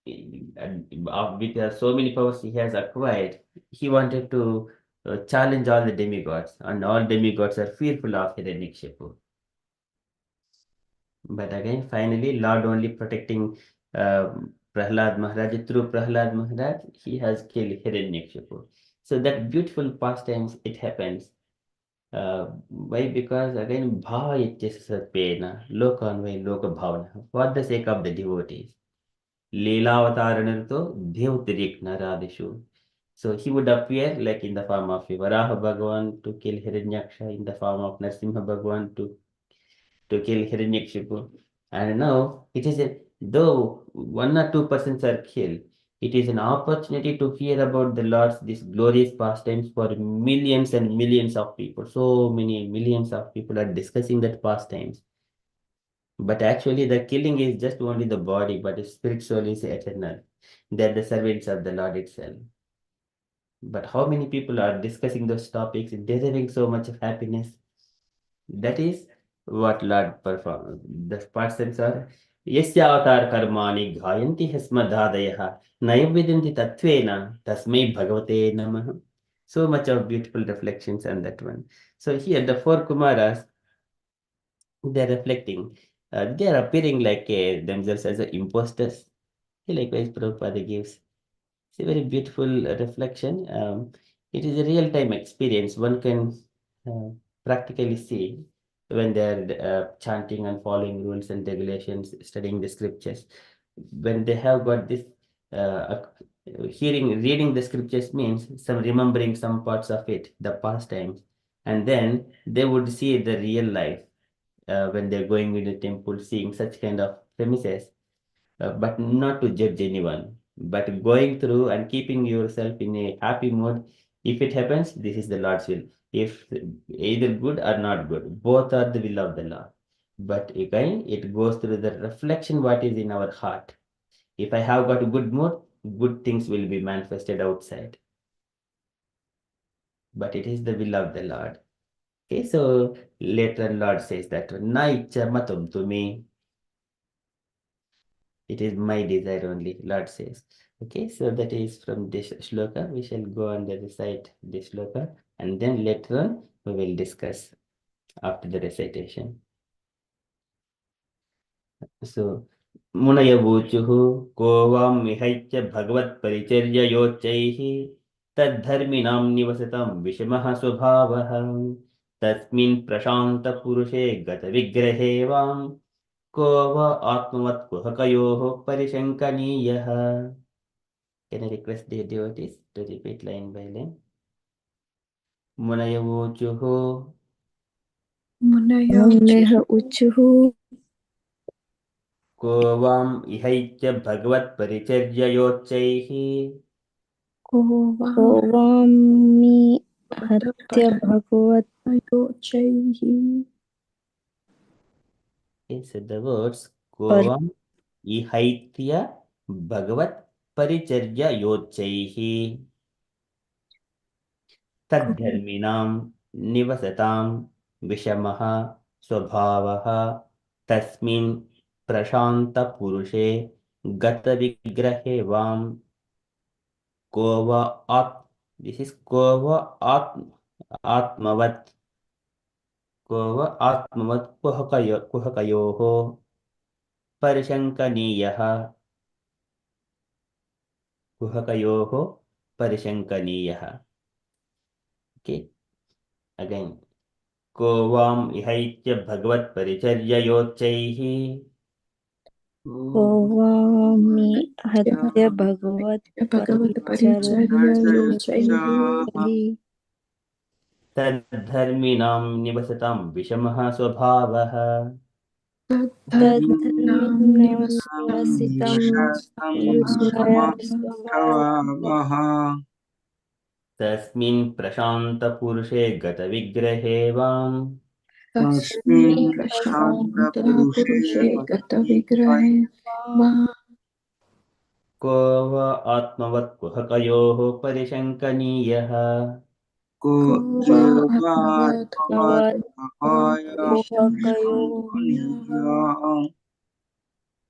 with so many powers he has acquired, he wanted to challenge all the demigods, and all demigods are fearful of Hiranyakshipu. But again, finally, Lord only protecting Prahlad Maharaj. Through Prahlad Maharaj, he has killed Hiranyakshipu. So that beautiful pastimes, it happens. Why? Because again, bhava ityasapena, lokanvai loka bhavana, for the sake of the devotees. Leelavataranato devtirik naradishu. So he would appear like in the form of Varaha Bhagavan to kill Hiranyaksha, in the form of Narsimha Bhagavan to kill Hiranyakshipu. And now it is though 1 or 2% are killed, it is an opportunity to hear about the Lord's these glorious pastimes for millions and millions of people. So many millions of people are discussing that pastimes. But actually, the killing is just only the body, but the spirit soul is eternal. They're the servants of the Lord itself. But how many people are discussing those topics, deserving so much of happiness? That is what Lord performs. The persons are Yasya avatar karmani ghayanti hasmadhadayah nayabhidanti tatvena tasmai bhagavate namah. So much of beautiful reflections on that one. So here the four Kumaras, they're reflecting. They are appearing like themselves as imposters. Likewise, Prabhupada gives. It's a very beautiful reflection. It is a real-time experience. One can uh, practically see when they're chanting and following rules and regulations, studying the scriptures. When they have got this reading the scriptures means some remembering some parts of it, the past times, and then they would see the real life when they're going into the temple, seeing such kind of premises, but not to judge anyone, but going through and keeping yourself in a happy mood. If it happens, this is the Lord's will. If either good or not good, both are the will of the Lord. But again, it goes through the reflection what is in our heart. If I have got a good mood, good things will be manifested outside. But it is the will of the Lord. Okay, so later Lord says that Naicha matum to me. It is my desire only, Lord says. Okay, so that is from this shloka. We shall go and recite this shloka, and then later on we will discuss after the recitation. So मुनयवूचुः को वां विहैत्य भगवत्परिचर्ययोच्चैः तद्धर्मिणां निवसतां विषमः स्वभावः तस्मिन् प्रशान्तपुरुषे गतविग्रहे वां को वा आत्मवत्कुहकयोः परिशङ्कनीयः. Can I request the devotees to repeat line by line? मुनयवूचुः मुनयः उचुः को वां इहैत्य भगवत्परिचर्ययोच्चैः को वामि हत्य भगवत्योच्चैः said the words को वां इहैत्य भगवत्परिचर्ययोच्चैः तद्धर्मिणां निवसतां विषमः स्वभावः तस्मिन् प्रशान्तपुरुषे गतविग्रहे वां को वा this is को वा आत्मवत् को वा आत्मवत् कुहकयोः परिशङ्कनीयः कुहकयोः परिशङ्कनीयः. Okay, again. को वां इहैत्य भगवत्परिचर्ययोच्चैः को वामि हत्य भगवत्परिचर्ययोच्चैः तद्धर्मिणां निवसतां विषमः स्वभावः तद्धर्मिणां निवसितं विषमः स्वभावः तस्मिन् प्रशान्तपुरुषे गतविग्रहे वां तस्मिन् प्रशान्तपुरुषे गतविग्रहे को वा आत्मवत्कुहकयोः परिशङ्कनीयः को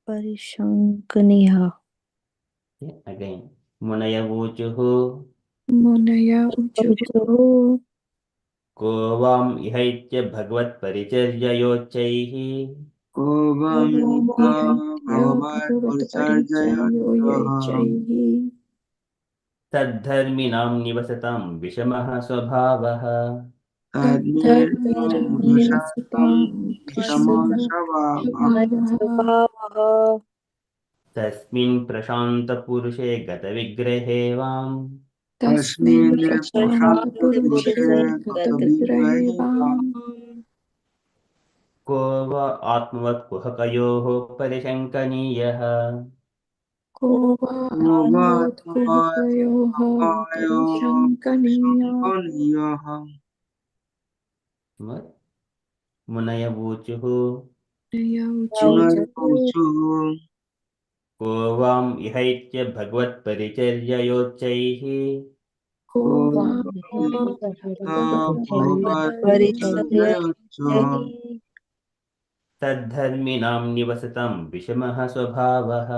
परिशङ्कनीयः. अगेन् मुनयवूचुः मुनय उचुः को वां इहैत्य भगवत्परिचर्ययोच्चैः को भगवत्परिचर्ययोच्चैः तद्धर्मिणां निवसतां विषमः स्वभावः तद्धर्मिणं स्वभावः तस्मिन् प्रशान्तपुरुषे गतविग्रहे वां तस्मिन् प्रशान्तपुरुषे गतविग्रहे को वा आत्मवत्कुहकयोः परिशङ्कनीयः को वात्मवत्कुहकयोः परिशङ्कनीयः. मुनयवूचुः को वां इहैत्य भगवत्परिचर्ययोच्चैः को भगवत्परिचर्ययोच्चैः तद्धर्मिणां निवसतां विषमः स्वभावः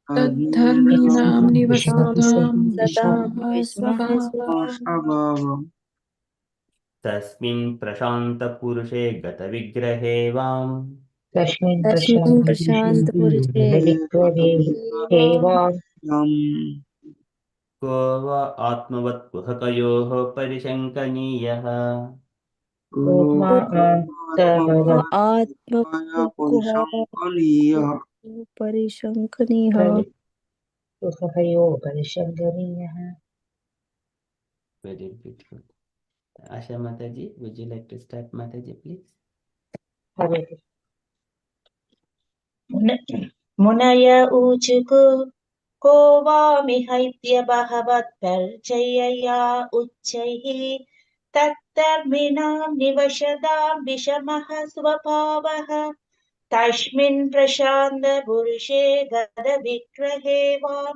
तद्धर्मिणां निवसतां विषमः स्वभावः तस्मिन् प्रशान्तपुरुषे गतविग्रहे वां तस्मिन् प्रशान्तपुरुषे को वा आत्मवत्कुहकयोः परिशङ्कनीयः आत्मकुहकयोः परिशङ्कनीयः. Very beautiful. Asha Mataji, would you like to start, Mataji, please? मुनय ऊचुः को वामिहैत्य भगवत्परिचर्यया उच्चैः तद्धर्मिणां निवसतां विषमः स्वभावः तस्मिन् प्रशान्तपुरुषे गतविग्रहे वां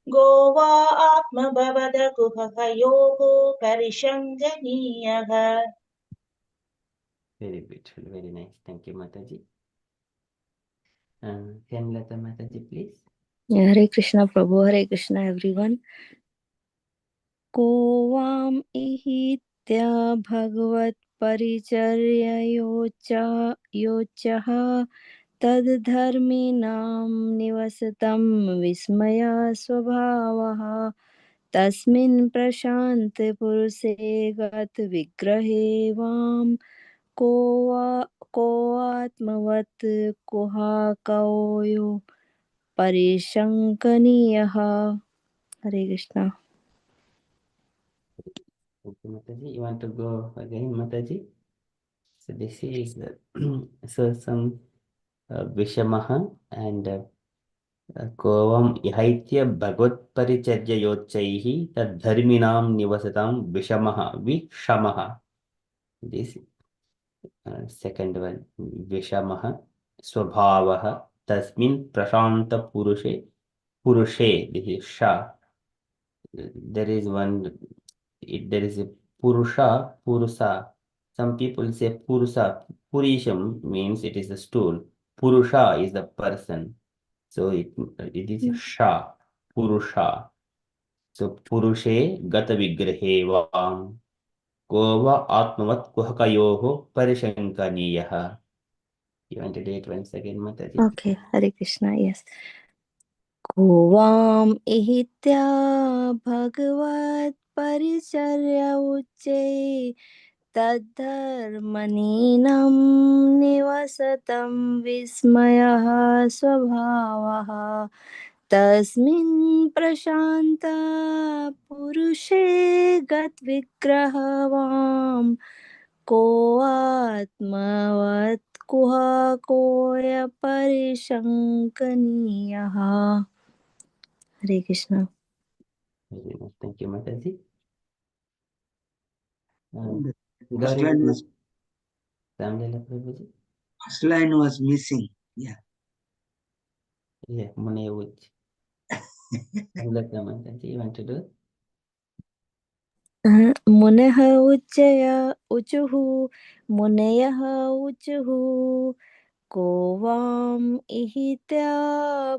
गो वा आत्मभवदकुहकयोः परिशङ्कनीयः. Very beautiful, very nice. Thank you, Mataji. Hemlata Mataji, please. Hare Krishna Prabhu, Hare Krishna everyone. को वाम इहित्य भगवत् परिचर्ययोच्चः तद्धर्मिणां निवसतं विस्मया स्वभावः तस्मिन् प्रशान्त पुरुषे गत विग्रहे वां को आत्मवत् कुहाकयो परिशङ्कनीयः। Hare Krishna. Okay, Mataji, you want to go again, Mataji? So this is so some Vishamaha and Kovam Ihaitya Bhagavad Paricharya Yochaihi Tadharminam Nivasatam Vishamaha Vishamaha. This second one Vishamaha Swabhavaha Tasmin Prashanta Purushe. This is Sha. There is one. There is a Purusa. Some people say Purusa. Purisham means it is a stool. Purusha is the person. So it is Sha. Purusha. So Purushe Gata Vigrehe Vam. Kova Atmavat Kuhakayoho Parishankaniyaha. You want to do it once again, Mataji? Okay, Hare Krishna. Yes. को वाम इहित्या भगवत परिचर्या उच्चे तद्धर्मणीनं निवसतं विस्मयः स्वभावः तस्मिन् प्रशान्त पुरुषे गतविग्रहवां को आत्मवत् कुहकोय परिशङ्कनीयः। Hare Krishna. Very much. Thank you, Mataji. The first Gauri line was, Ramlila Prabhuji. first line was missing. Yeah. Yeah, Munaya Uch. Ramlila Mataji, you want to do? मुनः उचुः मुनयः उचुः को वाम इहित्या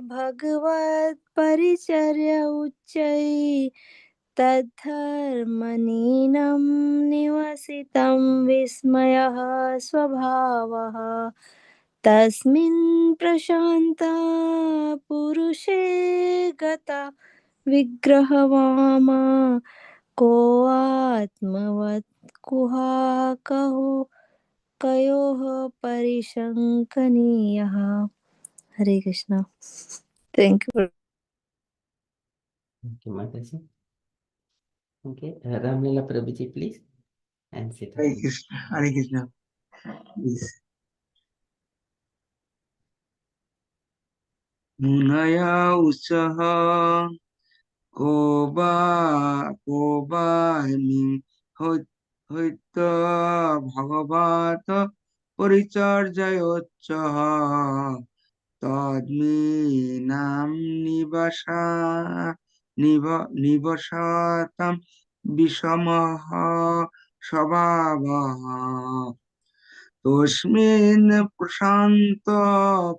भगवत् परिचर्या उच्चैः तद्धर्मणीनं निवसितं विस्मयः स्वभावः तस्मिन् प्रशान्ता पुरुषे गता विग्रहवामा को आत्मवत् कुहाकहो कयोः परिशङ्कनीयः। Hare Krishna. Thank you. Thank you, Mataji. Okay, Ramlila Prabhuji, please. And Sita. Hare Krishna. Hare Krishna. Please. Munaya usaha koba হইত ভগবত পরিচর্যায়োচ্চহ তদ্মীনাম নিবসতাম বিষমঃ স্বভাবः তস্মিन् প্রশান্ত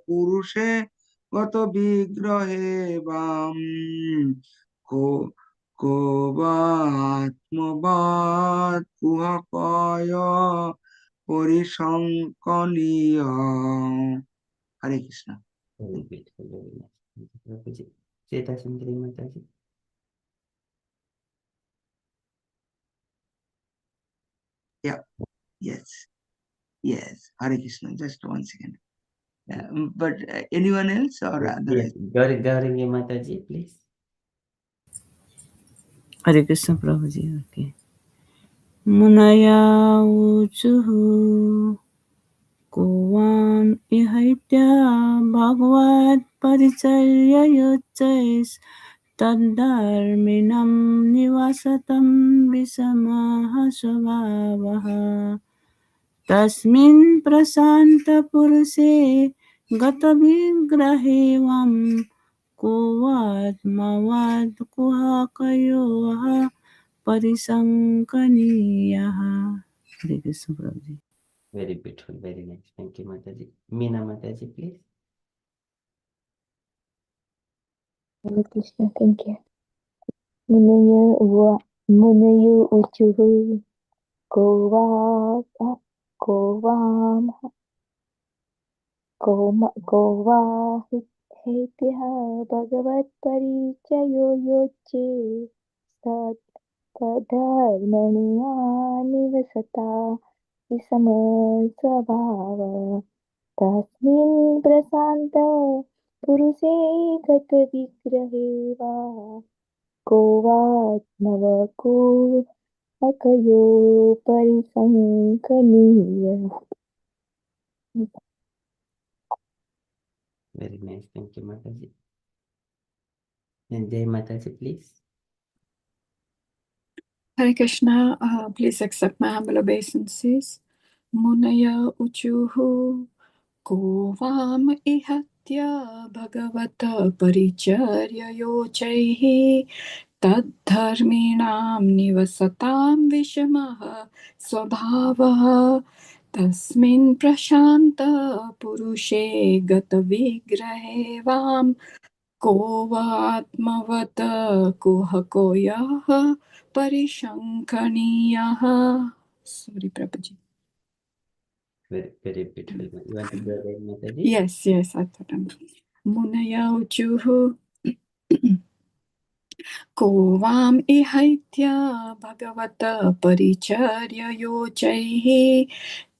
পুরুষে গত বিগ্রহে বাম কোবাত্মবাদ কুহকয় পরিসংকনীয়। হরে Krishna. Very beautiful, very nice. Thank you, Prabhuji. Sita Sundari Mataji. Yeah. Yes. Yes. Hare Krishna. Just 1 second. But anyone else or Yes, otherwise? Gauri Mataji, please. Hare Krishna Prabhuji. Okay. Munaya uchuhu kovam ihaitya bhagavad paricharya yochais tadharminam nivasatam visamaha svabhaha tasmin prasanta puruse gatavigrahevam कोवात्मवाद कुहकयोः परिसंकनीयः। Hare Krishna Prabhu ji. Very beautiful, very nice. Thank you, Mataji. Meena Mataji, please. Hare Krishna. Thank you. मुनयो उचुः को वा को वा हेत्यः भगवत्परिचयो योच्ये तद्धर्मणिया निवसता विषमस्वभाव तस्मिन् प्रशान्त पुरुषे गतविग्रहे वा को वात्मवको अकयो परिसङ्कनीय. Very nice. Thank you, Mataji. And Jai Mataji, please. Hare Krishna, please accept my humble obeisances. Munaya uchuhu kovam ihatya bhagavata paricharya yochaihi tadharminam nivasatam vishamaha swabhavaha tasmin prashanta purushe gata vigrahe vam को वात्मवत कुहको यः परिशङ्कनीयः. Sorry, Prabhuji. Very, very beautiful. You want to go ahead, Mataji? Yes, I thought I'm. Munaya uchuhu को वाम इहैत्य भगवत परिचर्य योचैः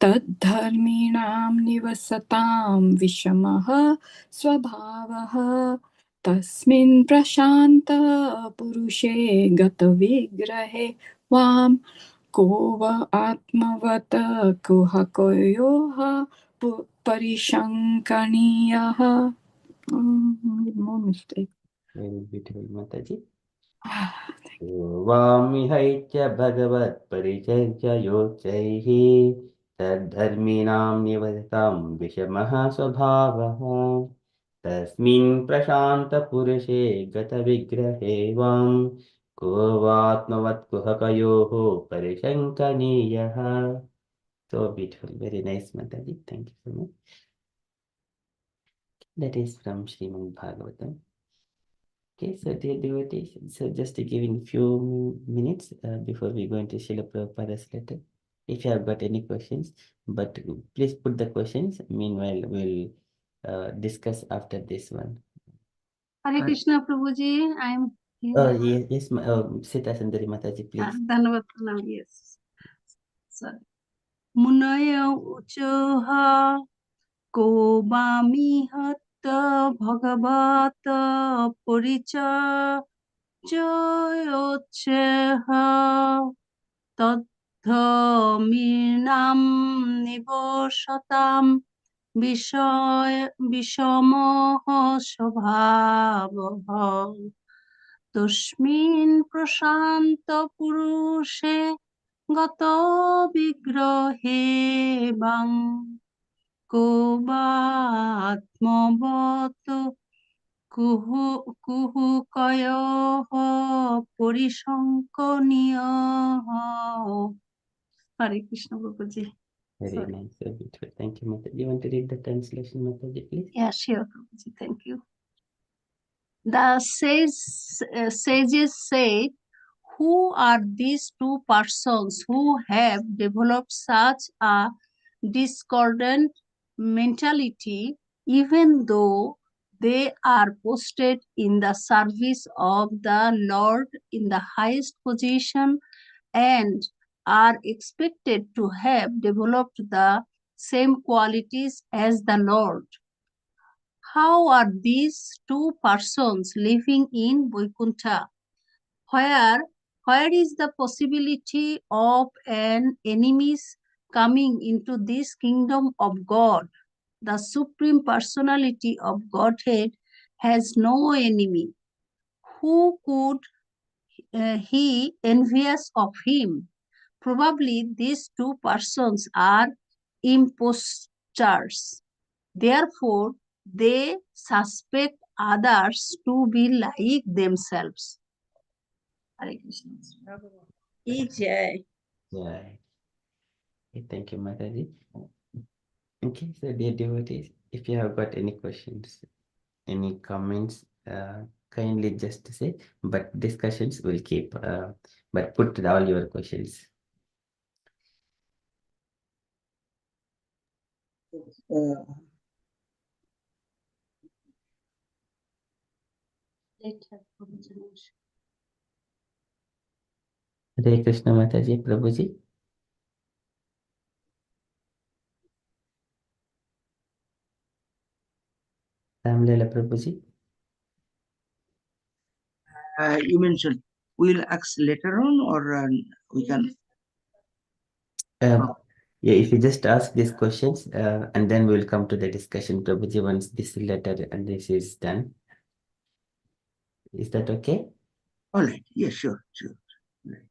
तद्धर्मिणां निवसतां विषमः स्वभावः तस्मिन् प्रशान्त पुरुषे गतविग्रहे वाम को व आत्मवत कुहकयोः परिशङ्कनीयः. More mistake. Very beautiful, Mataji. वामिहैत्य भगवत्परिचर्य योच्चैः तद्धर्मिणां निवसतां विषमः स्वभावः तस्मिन् प्रशान्तपुरुषे गतविग्रहे वां को वात्मवत्कुहकयोः परिशङ्कनीयः. So beautiful, very nice, Mataji. Thank you so much. That is from Srimad Bhagavatam. Okay, so dear devotees, so just to give in few minutes before we go into Srila Prabhupada's letter, if you have got any questions, but please put the questions. Meanwhile, we'll discuss after this one. Hare Krishna Prabhuji, I am here. Yes, Sita Sundari Mataji, please. Dhanavad Pranam, yes. Sorry. Munaya uchaha ko bami hatta bhagavata poricha joyocheha tatthaminam nivosatam বিষমः স্বভাবः তস্মিन् প্রশান্ত পুরুষে গত বিগ্রহে বাং কো বাত্মবত কুহুকয়ঃ পরিসংকনীয়ঃ. Hare Krishna Prabhuji. Very nice, so beautiful. Thank you, Mataji. You want to read the translation, Mataji, please? Yeah, sure, Prabhuji. Thank you. The sages say, who are these two persons who have developed such a discordant mentality, even though they are posted in the service of the Lord in the highest position and are expected to have developed the same qualities as the Lord? How are these two persons living in Vaikuntha? Where is the possibility of an enemy's coming into this kingdom of God? The Supreme Personality of Godhead has no enemy. Who could he envious of him? Probably these two persons are impostors. Therefore, they suspect others to be like themselves. Hare Krishna. Jai. Yeah. Okay, thank you, Mataji. Okay, so dear devotees, if you have got any questions, any comments, kindly just say, but discussions will keep, but put all your questions. Hare Krishna Mataji, Prabhuji. Ramlela Prabhuji. You mentioned we'll ask later on, or we can. Yeah, if you just ask these questions, and then we will come to the discussion, Prabhuji, once this letter and this is done. Is that okay? All right. Yeah, sure. Right.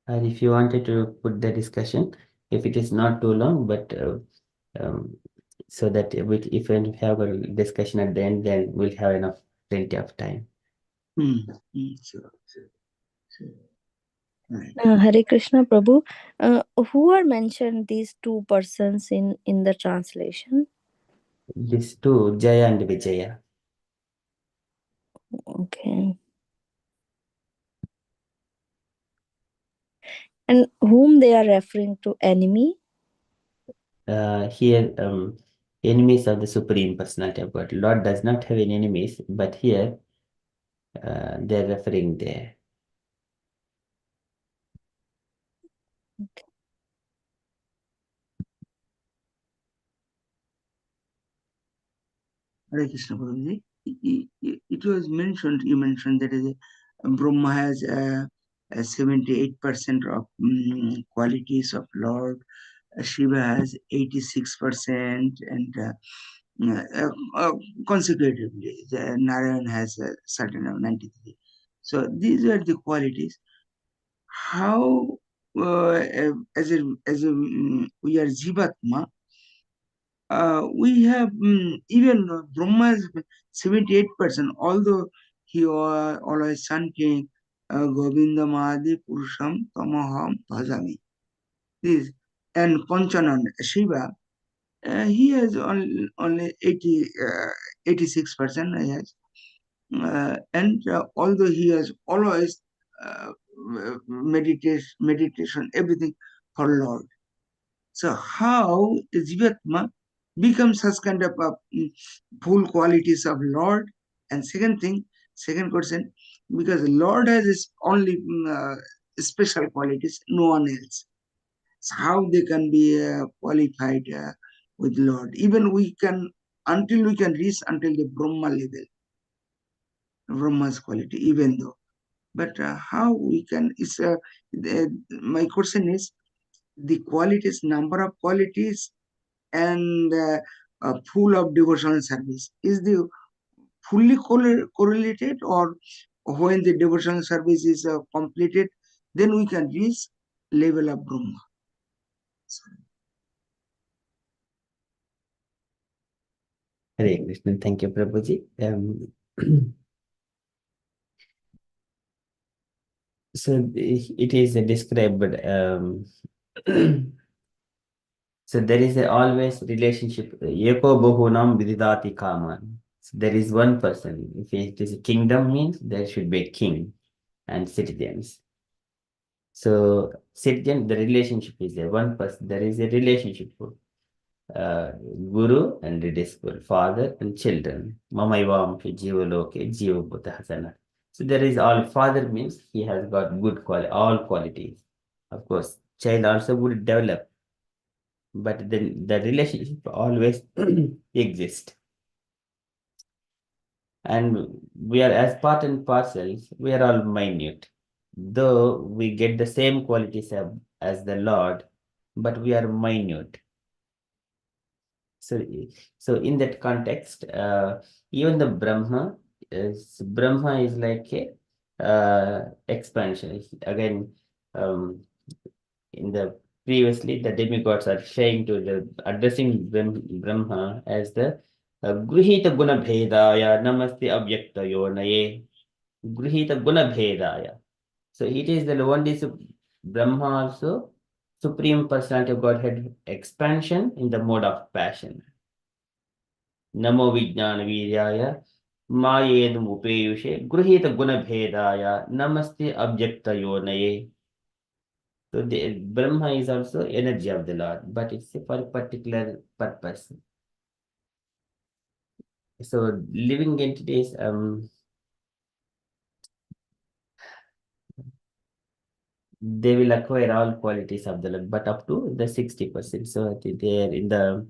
Or if you wanted to put the discussion, if it is not too long, but so that if we have a discussion at the end, then we'll have enough plenty of time. Sure. Right. Hare Krishna Prabhu, who are mentioned these two persons in the translation? These two, Jaya and Vijaya. Okay. And whom they are referring to? Enemy? Here, enemies of the Supreme Personality of God. Lord does not have any enemies, but here they're referring there. Hare Krishna Prabhuji. It was mentioned, you mentioned that Brahma has 78% of qualities of Lord. Shiva has 86%, and consecutively, Narayan has a certain of 93. So these are the qualities. How, we are Jivatma, we have even Brahma is 78%, although he always chanting Govinda Mahadi Purusham Tamaham Bhajami. This and Panchanan Shiva, he has only 86%. He has, and although he has always meditation, everything for Lord. So how Jivatma becomes such kind of full qualities of Lord? And second thing, second question, because Lord has his only special qualities, no one else. So how they can be qualified with Lord? Even we can, until we can reach until the Brahma level, Brahma's quality, even though. But how we can, my question is, the qualities, number of qualities, and full of devotional service, is the fully correlated, or when the devotional service is completed, then we can reach level of Brahma. Hare Krishna. Thank you, Prabhuji. So it is described, so there is always relationship. Yeko Bahunam Vididati Kaman. So there is one person. If it is a kingdom, means there should be a king and citizens. So citizen, the relationship is there. One person, there is a relationship for Guru and the disciple, father and children. Mamaivam Jiva Loke, Jiva Bhuta Hasana. So there is all, father means he has got good quality, all qualities. Of course, child also would develop, but then the relationship always exists. And we are, as part and parcels, we are all minute. Though we get the same qualities as the Lord, but we are minute. So in that context, even the Brahma is like a expansion. Again, in the previously, the demigods are saying to the addressing Brahma as the Grihita Guna Bhedaya Namaste Abhyakta Yonaye. Grihita Guna Bhedaya. So it is the one is Brahma also, Supreme Personality of Godhead expansion in the mode of passion. Namo Vijnana Viryaya Mayedum Upeyushe Gruhita Guna Bhedaya Namaste Abhyakta Yonaye. So the Brahma is also energy of the Lord, but it's for a particular purpose. So living entities, they will acquire all qualities of the Lord, but up to the 60%. So I think they are in the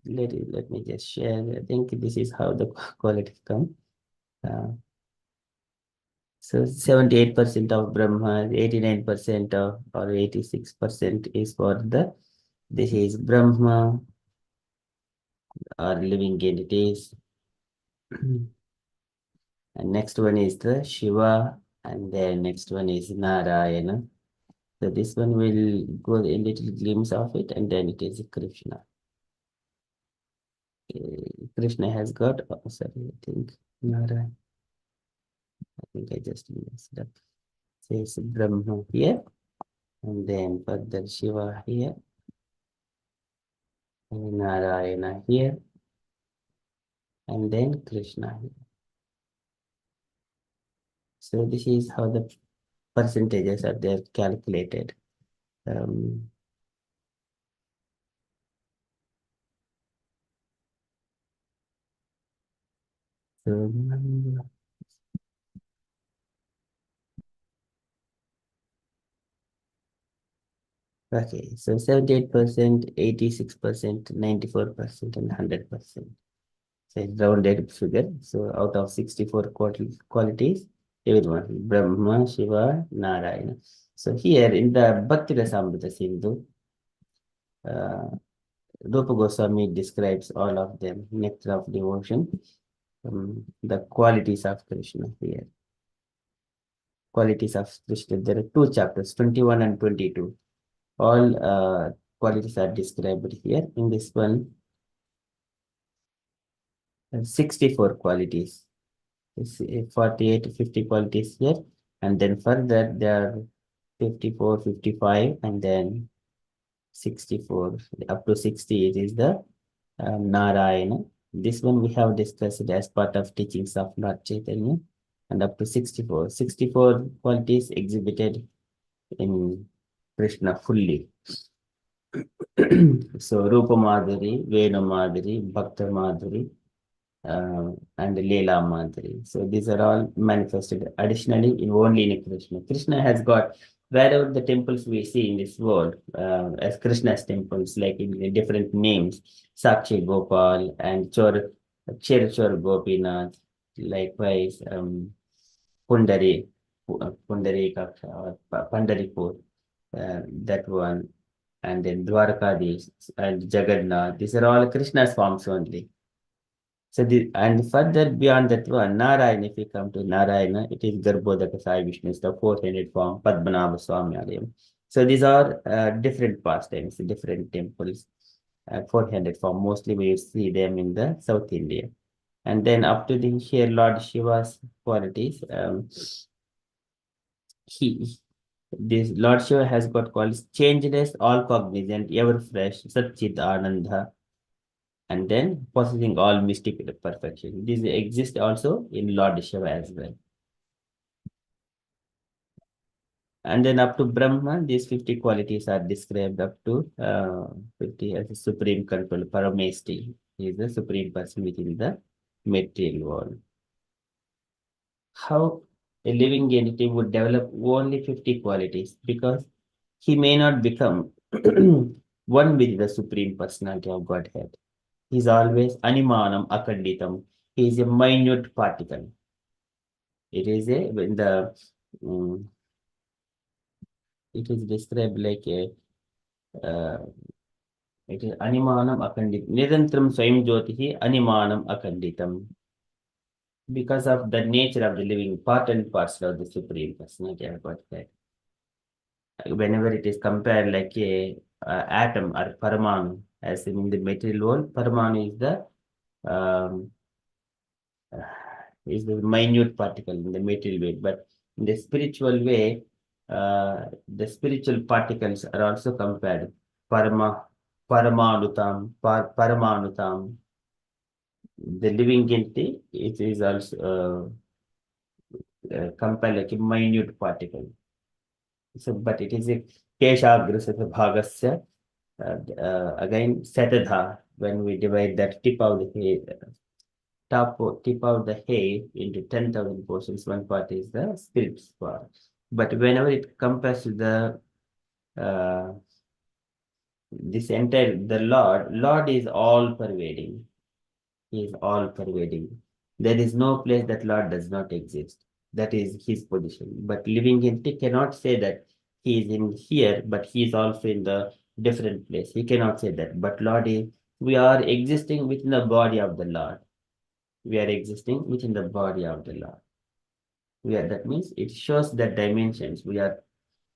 let me just share. I think this is how the quality come. So 78% of Brahma, 89% of or 86% is for this is Brahma or living entities. And next one is the Shiva, and then next one is Narayana. So this one will go a little glimpse of it, and then it is Krishna. Krishna has got, oh, sorry, I think Narayana. I think I just messed up. Says Brahma here, and then further Shiva here, and Narayana here, and then Krishna here. So this is how the percentages are there calculated. So okay, so 78%, 86%, 94%, and 100%. So it's rounded figure. So out of 64 qualities, everyone, Brahma, Shiva, Narayana. So here in the Bhakti Rasamrita Sindhu, Rupa Goswami describes all of them, nectar of devotion, the qualities of Krishna here. Qualities of Krishna. There are two chapters, 21 and 22. All qualities are described here. In this one, 64 qualities. 48 to 50 qualities here. And then further, there are 54, 55, and then 64. Up to 60, it is the Narayana. This one we have discussed as part of teachings of Lord Chaitanya. And up to 64. 64 qualities exhibited in Krishna fully. So Rupa Madhuri, Venu Madhuri, Bhakta Madhuri, and Leela Madhuri. So these are all manifested additionally in only in Krishna. Krishna has got wherever the temples we see in this world as Krishna's temples, like in different names, Sakshi Gopal and Chirchor Gopinath, likewise Pundari, Pundarikaksha or Pandaripur, that one, and then Dwarkadish and Jagannath. These are all Krishna's forms only. So and further beyond that one, Narayana, if you come to Narayana, it is Garbhodaka Sai Vishnu, the 400 form, Padmanabha Swami Alayam. So these are different pastimes, different temples, 400 form. Mostly we see them in the South India. And then up to the here Lord Shiva's qualities, this Lord Shiva has got qualities changeless, all cognizant, ever fresh, Satchit Ananda, and then possessing all mystic perfection. These exist also in Lord Shiva as well. And then up to Brahma, these 50 qualities are described up to 50 as a supreme control, Paramesti. He is the supreme person within the material world. How a living entity would develop only 50 qualities? Because he may not become one with the supreme personality of Godhead. He is always animanam akanditam. He is a minute particle. It is it is described like a it is animanam akanditam. Nirantram swayam jyotihi animanam akanditam. Because of the nature of the living part and parcel of the supreme personality of Godhead. Whenever it is compared like a atom or paramanu, as in the material world, paramanu um, is the minute particle in the material way, but in the spiritual way, the spiritual particles are also compared. Paramanutam. The living entity, it is also compared like a minute particle. So, but it is a Keshagrasata Bhagasya. Again, Satadha, when we divide that tip of the head, tip out the hay into 10,000 portions. One part is the spirit's part. But whenever it compares to the this entire the Lord is all pervading. He is all pervading. There is no place that Lord does not exist. That is his position. But living entity cannot say that he is in here, but he is also in the different place. He cannot say that. But Lord is, we are existing within the body of the Lord. We are existing within the body of the Lord. That means it shows the dimensions. We are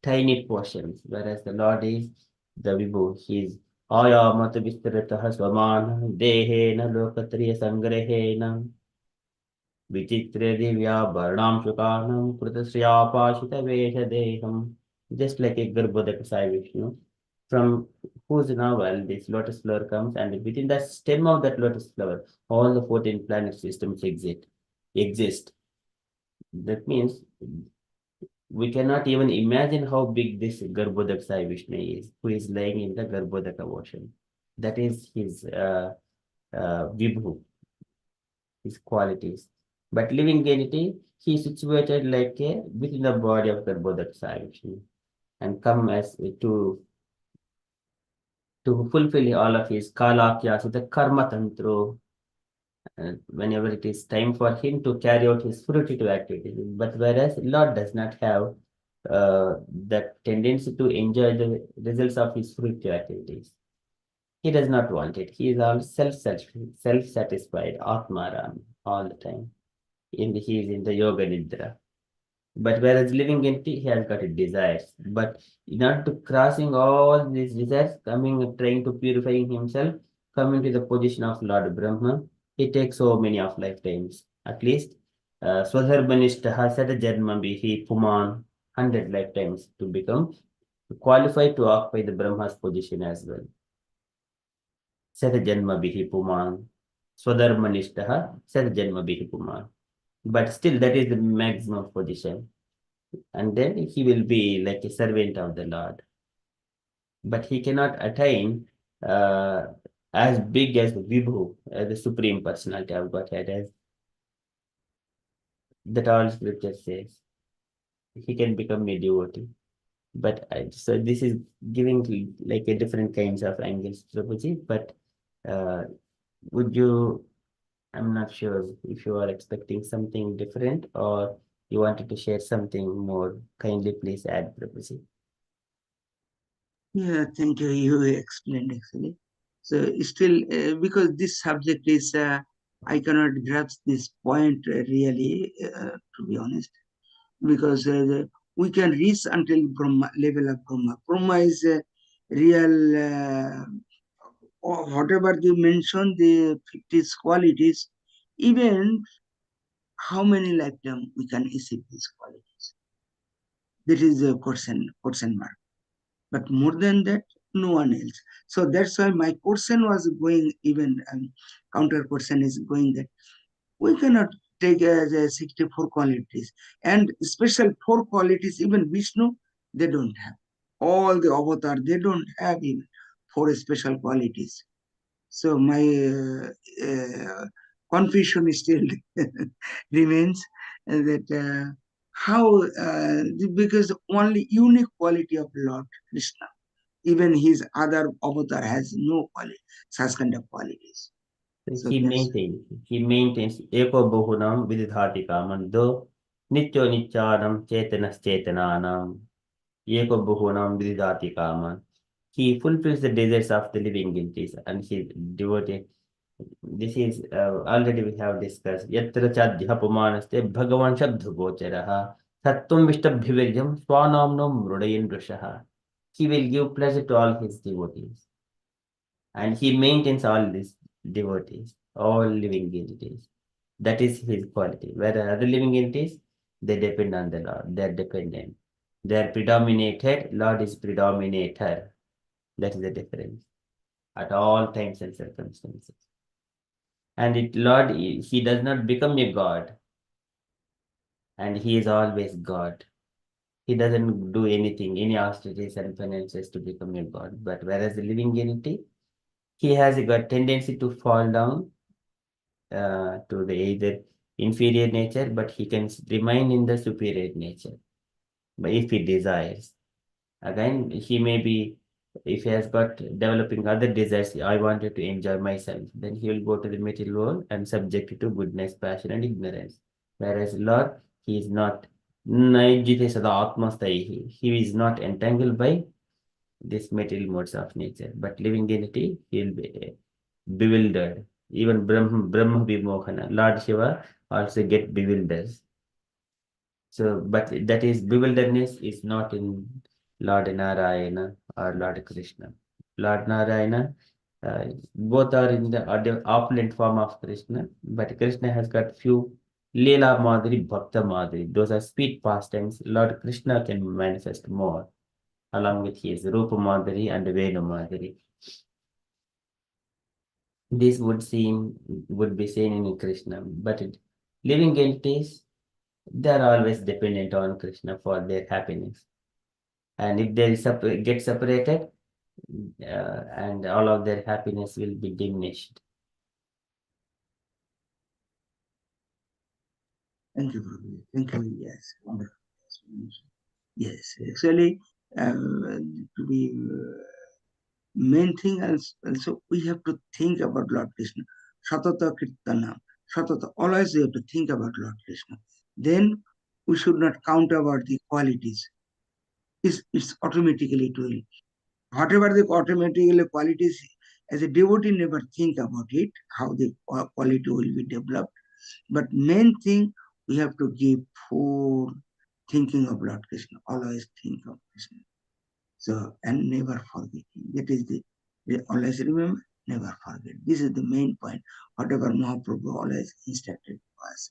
tiny portions, whereas the Lord is the Vibhu. He is Ayamata Vistarataha Swaman Dehena Lokatriya Sangrahena Vichitra Divya Varnam Shukanam Krutasriya Pashita Vesha Deham. Just like a Garbhodaka Sai Vishnu, from whose novel this lotus flower comes, and within the stem of that lotus flower, all the 14 planet systems exist. That means we cannot even imagine how big this Garbhodak Sai Vishnu is, who is lying in the Garbhodaka ocean. That is his Vibhu, his qualities. But living entity, he is situated like a within the body of Garbhodak Sai Vishnu and come as to fulfill all of his kalakya, so the karma tantro, whenever it is time for him to carry out his fruitive activities. But whereas Lord does not have that tendency to enjoy the results of his fruitive activities. He does not want it. He is all self-satisfied, Atmaram, all the time. He is in the yoga nidra. But whereas living entity, he has got desires. But in order to crossing all these desires, trying to purifying himself, coming to the position of Lord Brahma, it takes so many of lifetimes. At least Swadharmanishtaha Satajanmabihi Puman, 100 lifetimes to become qualified to occupy the Brahma's position as well. Satajanmabihi Puman, Swadharmanishtaha Satajanmabihi Puman. But still, that is the maximum position. And then he will be like a servant of the Lord. But he cannot attain as big as the Vibhu, as the Supreme Personality of Godhead, as that all scripture says. He can become a devotee. But so this is giving like a different kinds of angles, Prabhuji. But would you, I'm not sure if you are expecting something different or you wanted to share something more. Kindly please add, Prabhuji. Yeah, thank you. You explained actually. So still, because this subject is, I cannot grasp this point really, to be honest, because we can reach until Brahma level of Brahma. Brahma is a real, or whatever you mentioned, the 50 qualities, even how many lifetime we can achieve these qualities. That is a question mark. But more than that, no one else. So that's why my question was going, even counter question is going that we cannot take as 64 qualities and special 4 qualities. Even Vishnu, they don't have. All the avatar, they don't have even 4 special qualities. So my confusion still remains that how, because only unique quality of Lord Krishna, even his other avatar has no quality, such kind of qualities. So He that's maintains Eko Bahunam Vidhati Kamando Nityo Nityanam Chetanas Chetananam Eko Bahunam Vidhati Kaman. He fulfills the desires of the living entities and he devoted. This is already we have discussed. Yatra Chadhya Pumanaste Bhagavan Shabdha Gocharaha Sattvam Vishtabhiviryam Swanamnam Mrudayin Rushaha. He will give pleasure to all his devotees. And he maintains all these devotees, all living entities. That is his quality. Where other living entities, they depend on the Lord. They are dependent. They are predominated. Lord is predominator. That is the difference at all times and circumstances. And Lord, he does not become a God. And he is always God. He doesn't do anything, any austerities and penances to become a God. But whereas the living entity, he has got tendency to fall down to the either inferior nature, but he can remain in the superior nature, but if he desires. Again, he may be, if he has got developing other desires, I wanted to enjoy myself, then he will go to the material world and subject it to goodness, passion, and ignorance. Whereas Lord, he is not, he is not entangled by this material modes of nature, but living entity, he will be bewildered. Even Brahma Vimohana, Lord Shiva also get bewildered. So, but that is bewilderness is not in Lord Narayana or Lord Krishna. Lord Narayana, both are in the opulent form of Krishna, but Krishna has got few Leela Madhuri, Bhakta Madhuri. Those are speed pastimes. Lord Krishna can manifest more, along with his Rupa Madhuri and Venu Madhuri. This would be seen in Krishna, but living entities, they are always dependent on Krishna for their happiness. And if they get separated, and all of their happiness will be diminished. Thank you, Prabhu. Thank you. Yes, wonderful explanation. Yes, actually, to be main thing also we have to think about Lord Krishna. Satata Kirtana. Satata. Always we have to think about Lord Krishna. Then we should not count about the qualities. It's automatically it will. Whatever the automatically qualities, as a devotee never think about it, how the quality will be developed. But main thing we have to give for thinking of Lord Krishna. Always think of Krishna. So, and never forget him. That is always remember, never forget. This is the main point. Whatever Mahaprabhu always instructed us.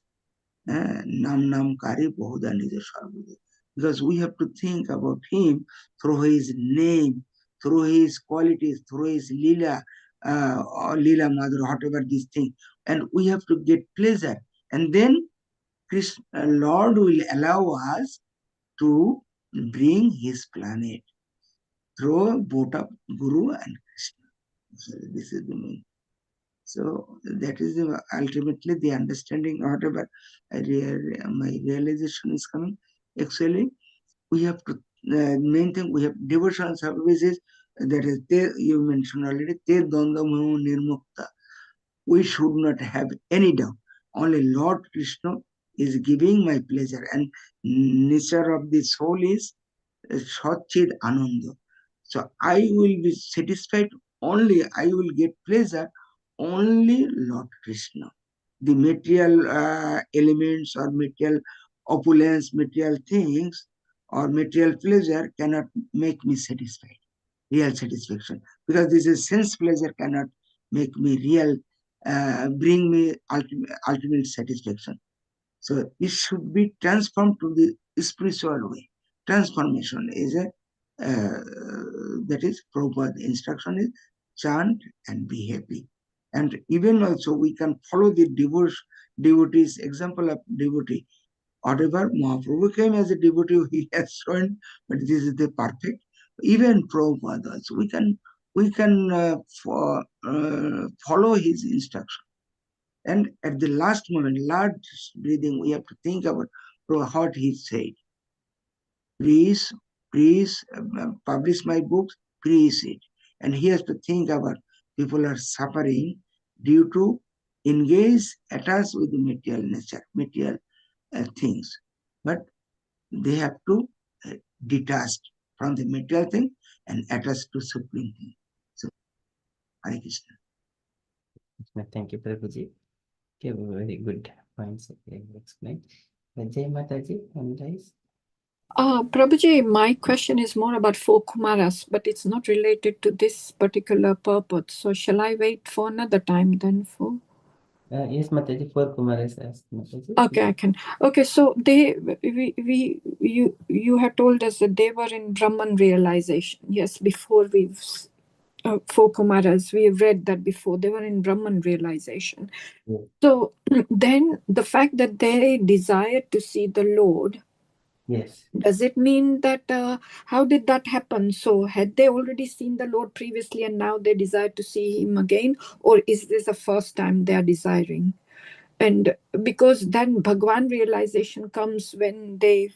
Nam Nam Kari Bahuda Nija Sarvade. Because we have to think about him through his name, through his qualities, through his lila, or lila mother, whatever this thing. And we have to get pleasure. And then Krishna, Lord will allow us to bring his planet through both of Guru and Krishna. So this is the main. So that is ultimately the understanding. Whatever my realization is coming. Actually, we have to main thing we have devotional services. That is, you mentioned already. Te Dandamahu Nirmukta. We should not have any doubt. Only Lord Krishna is giving my pleasure, and nature of the soul is Satchid Ananda. So I will be satisfied only, I will get pleasure only Lord Krishna. The material elements or material opulence, material things or material pleasure cannot make me satisfied, real satisfaction. Because this is sense pleasure cannot make me real, bring me ultimate satisfaction. So it should be transformed to the spiritual way. Transformation is that is proper. The instruction is chant and be happy. And even also we can follow the devotees, example of devotee. Whatever Mahaprabhu came as a devotee, he has shown, but this is the perfect. Even Prabhupada also, we can follow his instruction. And at the last moment, last breathing, we have to think about what he said. Please, please publish my books, please it. And he has to think about people are suffering due to engage, attached with the material nature, material things. But they have to detach from the material thing and attach to supreme thing. So, Hare Krishna. Thank you, Prabhuji. Okay, very good points explained. Jai Mataji, and guys. Prabhuji, my question is more about four Kumaras, but it's not related to this particular purpose. So shall I wait for another time then for? Yes, Mataji, four Kumaras asked Mataji. Okay, I can. Okay, so you had told us that they were in Brahman realization. Yes, before we've four Kumaras, we have read that before they were in Brahman realization. Yes. So then the fact that they desired to see the Lord. Yes. Does it mean that how did that happen? So had they already seen the Lord previously and now they desire to see him again, or is this the first time they are desiring? And because then Bhagwan realization comes when they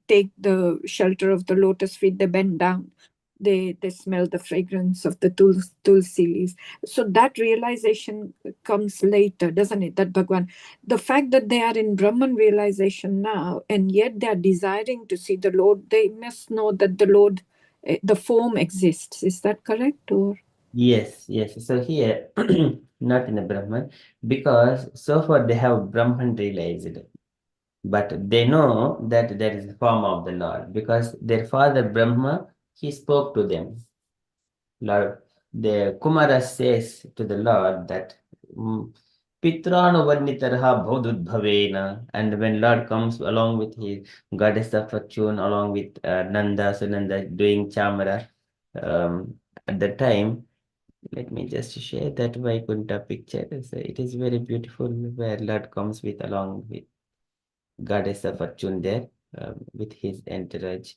take the shelter of the lotus feet, they bend down, they smell the fragrance of the tulsi leaves. So that realization comes later, doesn't it? That Bhagwan, the fact that they are in Brahman realization now, and yet they are desiring to see the Lord, they must know that the Lord, the form exists. Is that correct? Or Yes, yes. So here, not in the Brahman, because so far they have Brahman realized, but they know that there is a form of the Lord, because their father Brahma, he spoke to them. Lord, the Kumara says to the Lord that Pitranu Varnitarha Bhavena, and when Lord comes along with his goddess of fortune, along with Nanda, Sunanda doing Chamara, at the time, let me just share that Vaikuntha picture. So it is very beautiful where Lord comes with along with goddess of fortune there with his entourage.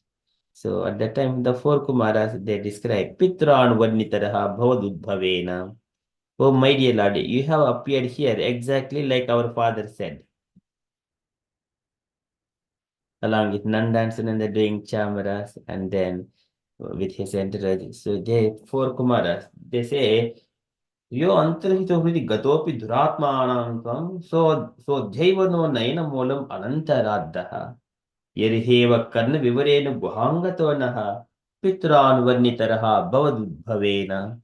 So at that time, the four Kumaras, they describe Pitran Varnitaraha Bhavadudbhavena. Oh, my dear Lord, you have appeared here exactly like our father said, along with Nanda and Sunanda doing chamaras and then with his entourage. So they four Kumaras, they say, Yo antarhito hridi gatopi duratmanantam so jayvano nayana moolam anantaraddaha. Yerheva karna vivarena guhangatonaha pitran varnitaraha bhavadudbhavena.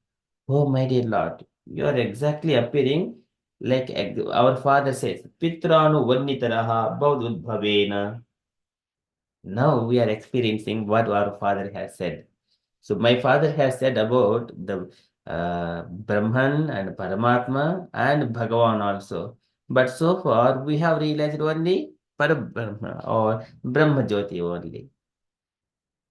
Oh, my dear Lord, you are exactly appearing like our father says, Pitranu Varnitaraha Bhavadudbhavena. Now we are experiencing what our father has said. So my father has said about the Brahman and Paramatma and Bhagavan also. But so far we have realized only Parabrahma or Brahma Jyoti only.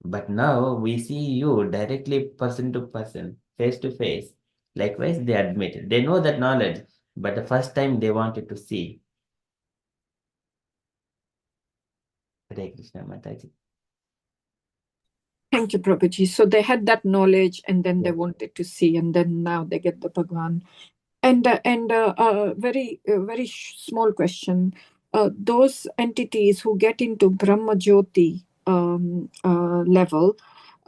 But now we see you directly person to person, face to face. Likewise, they admit. They know that knowledge, but the first time they wanted to see. Hare Krishna Mataji. thank you, Prabhuji. So they had that knowledge, and then they Yes. wanted to see, and then now they get the Bhagwan. And very small question. Those entities who get into Brahma Jyoti level,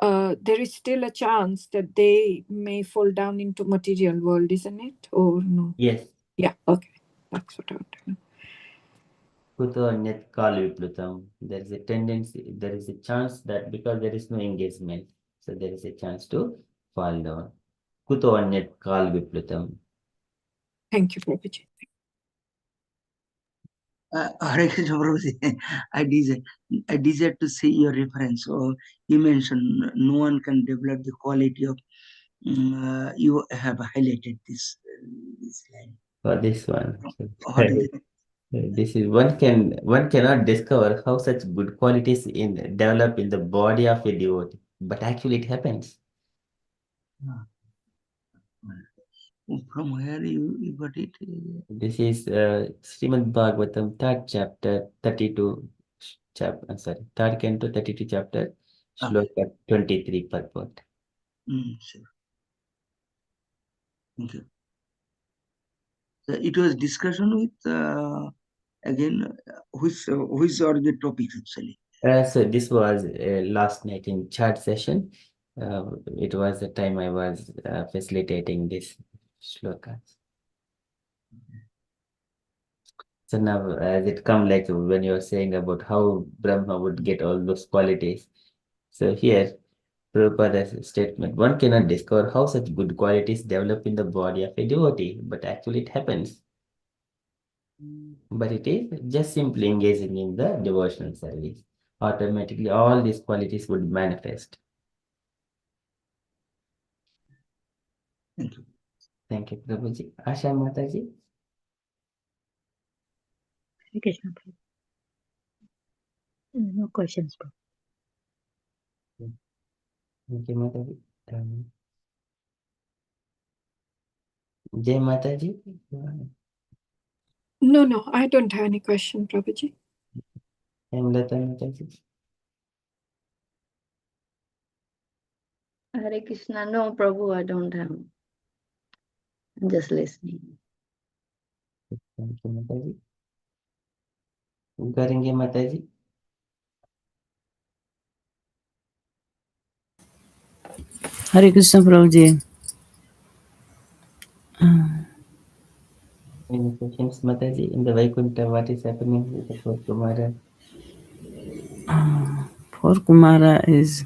there is still a chance that they may fall down into material world, isn't it? Or no? Yes. Yeah. Okay. That's what I want to know. Kuto anyat kal viplutam. There is a tendency, there is a chance that because there is no engagement, so there is a chance to fall down. Kuto anyat kal viplutam. Thank you, Prabhuji. Hare Krishna Prabhuji, I desire to see your reference. So you mentioned no one can develop the quality of. You have highlighted this line. For this one. What is it? This is one cannot discover how such good qualities in develop in the body of a devotee, but actually it happens. From where you got it? This is Srimad Bhagavatam, third chapter, 32 chapter. Sorry, third canto, 32 chapter, Okay. shloka 23 purport. Sure. Thank you. So it was discussion with again which are the topics actually. So this was last night in chat session. It was the time I was facilitating this shloka. So now, as it come like when you're saying about how Brahma would get all those qualities. So here, Prabhupada's statement, one cannot discover how such good qualities develop in the body of a devotee, but actually it happens. But it is just simply engaging in the devotional service. Automatically, all these qualities would manifest. Thank you. Thank you, Prabhuji. Asha Mataji. Hare Krishna. Prabhu. No questions, Prabhu. Thank you, Mataji. Jai Mataji. No, I don't have any question, Prabhuji. Hemlata Mataji. Hare Krishna. No, Prabhu, I don't have. I'm just listening. Thank you, Mataji. करेंगे Mataji. Hare Krishna Prabhuji. Any questions, Mataji? In the Vaikuntha, what is happening with the four Kumara? Four Kumara is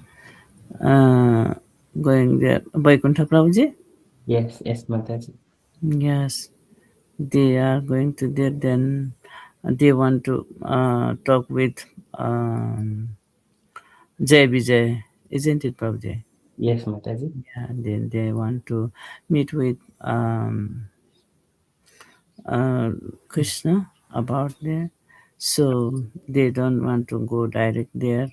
going there. Vaikuntha Prabhuji? Yes, yes, Mataji. Yes. They are going to there, then they want to talk with Jai Vijay, isn't it, Prabhuji? Yes, Mataji. Yeah, then they want to meet with Krishna about there. So they don't want to go direct there.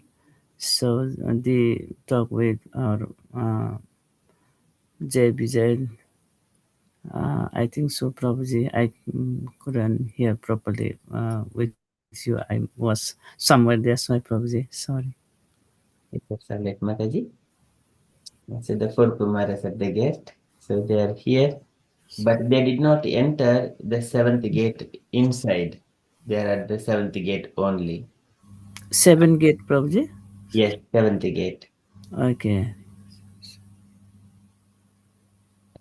So they talk with Jai Vijay. I think so, Prabhuji. I couldn't hear properly with you. I was somewhere. That's why, Prabhuji. Sorry. It was like Mataji. So the four Kumaras at the gate. So they are here, but they did not enter the seventh gate inside. They are at the seventh gate only. 7 gate, Prabhuji. Yes, seventh gate. Okay.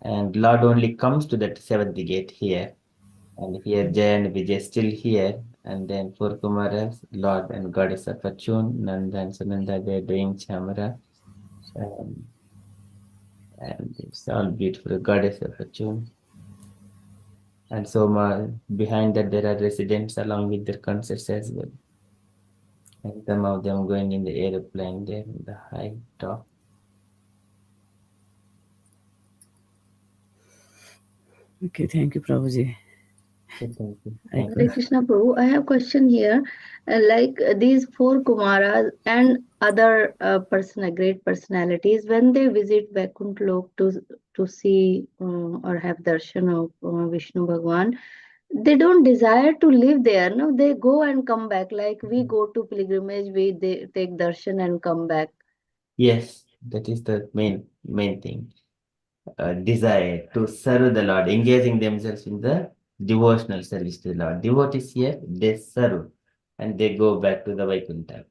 And Lord only comes to that seventh gate here. And here Jay and Vijay still here. And then four Kumaras, Lord and Goddess of Fortune, Nanda and Sunanda, they're doing Chamara. And it's all beautiful, Goddess of Fortune. And so behind that there are residents along with their concerts as well. And some of them going in the airplane there in the high top. Okay, thank you, Prabhuji. So thank you. I Thank Hare you. Krishna Prabhu, I have question here. These four Kumaras and other great personalities, when they visit Vaikuntha Lok to see or have darshan of Vishnu Bhagwan, they don't desire to live there. No, they go and come back. Like we go to pilgrimage, they take darshan and come back. Yes, that is the main thing. Desire to serve the Lord, engaging themselves in the devotional service to the Lord. Devotees here, they serve and they go back to the Vaikuntha.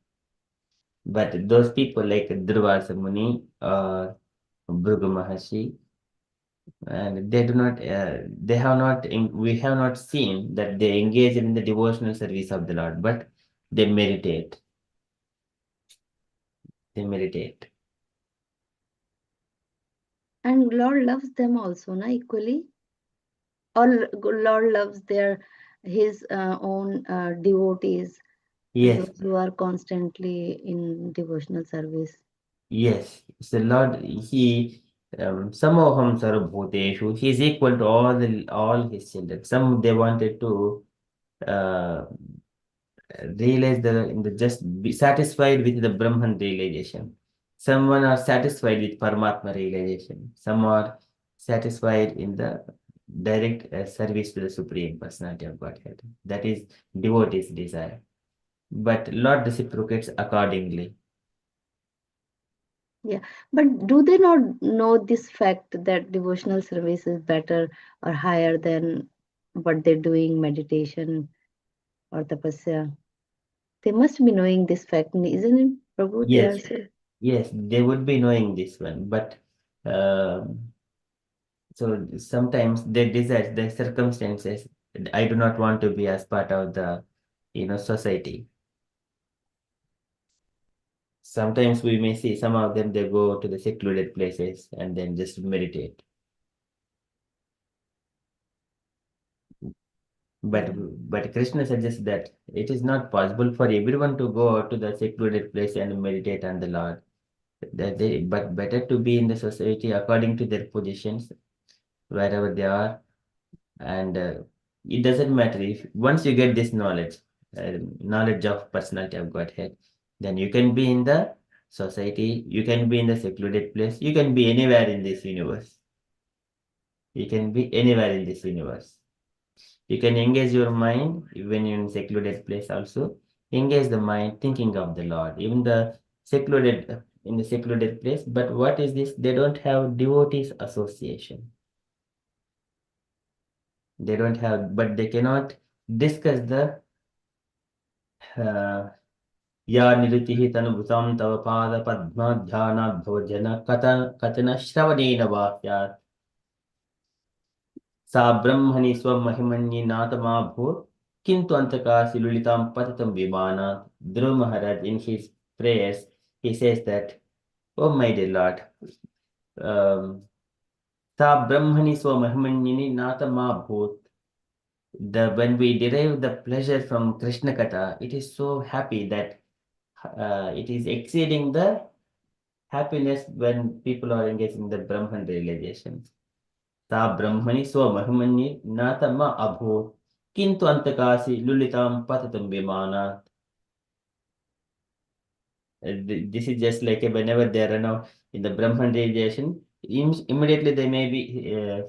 But those people like Durvasa Muni or Bhrigu Maharshi, and they do not, they have not, we have not seen that they engage in the devotional service of the Lord, but they meditate. They meditate. And Lord loves them also, na, equally. Or Lord loves his own devotees, Yes, those who are constantly in devotional service. yes. So Lord, He Samoham Sarvabhuteshu, He is equal to all His children. Some they wanted to uh, realize just be satisfied with the Brahman realization. Someone are satisfied with Paramatma realization. Some are satisfied in the direct service to the Supreme Personality of Godhead. That is devotee's desire. But Lord reciprocates accordingly. Yeah, but do they not know this fact that devotional service is better or higher than what they're doing, meditation or tapasya? They must be knowing this fact, isn't it, Prabhu? They are Yes, saying. yes, they would be knowing this one, but so sometimes they desire the circumstances. I do not want to be as part of the society. Sometimes we may see some of them they go to the secluded places and then just meditate. But Krishna suggests that it is not possible for everyone to go to the secluded place and meditate on the Lord. But better to be in the society according to their positions, wherever they are. And it doesn't matter if once you get this knowledge of personality of Godhead, then you can be in the society, you can be in the secluded place, you can be anywhere in this universe. You can be anywhere in this universe. You can engage your mind when you're in secluded place also. Engage the mind thinking of the Lord. Even the secluded in the secluded place. But what is this? They don't have devotees association. They don't have, but they cannot discuss the या निरुतिः तनुभृतां तव पादपद्मध्यानाद्भवजन कथनश्रवणेन वा स्यात् सा ब्रह्मणि स्वमहिमन्यि नातमाभूत् किन्तु अन्तकासि लुलितां पतितं विमानात्. Dhruv Maharaj in his prayers he says that, oh my dear Lord, सा ब्रह्मणि स्वमहिमन्यि नातमाभूत्. When we derive the pleasure from Krishna Katha, it is so happy that it is exceeding the happiness when people are engaging in the Brahman realization. Ta Brahmani Swamahimani Natama Abhu Kintu Antakasi Lulitam Patatam Vimana. This is just like whenever they are now in the Brahman realization, immediately they may be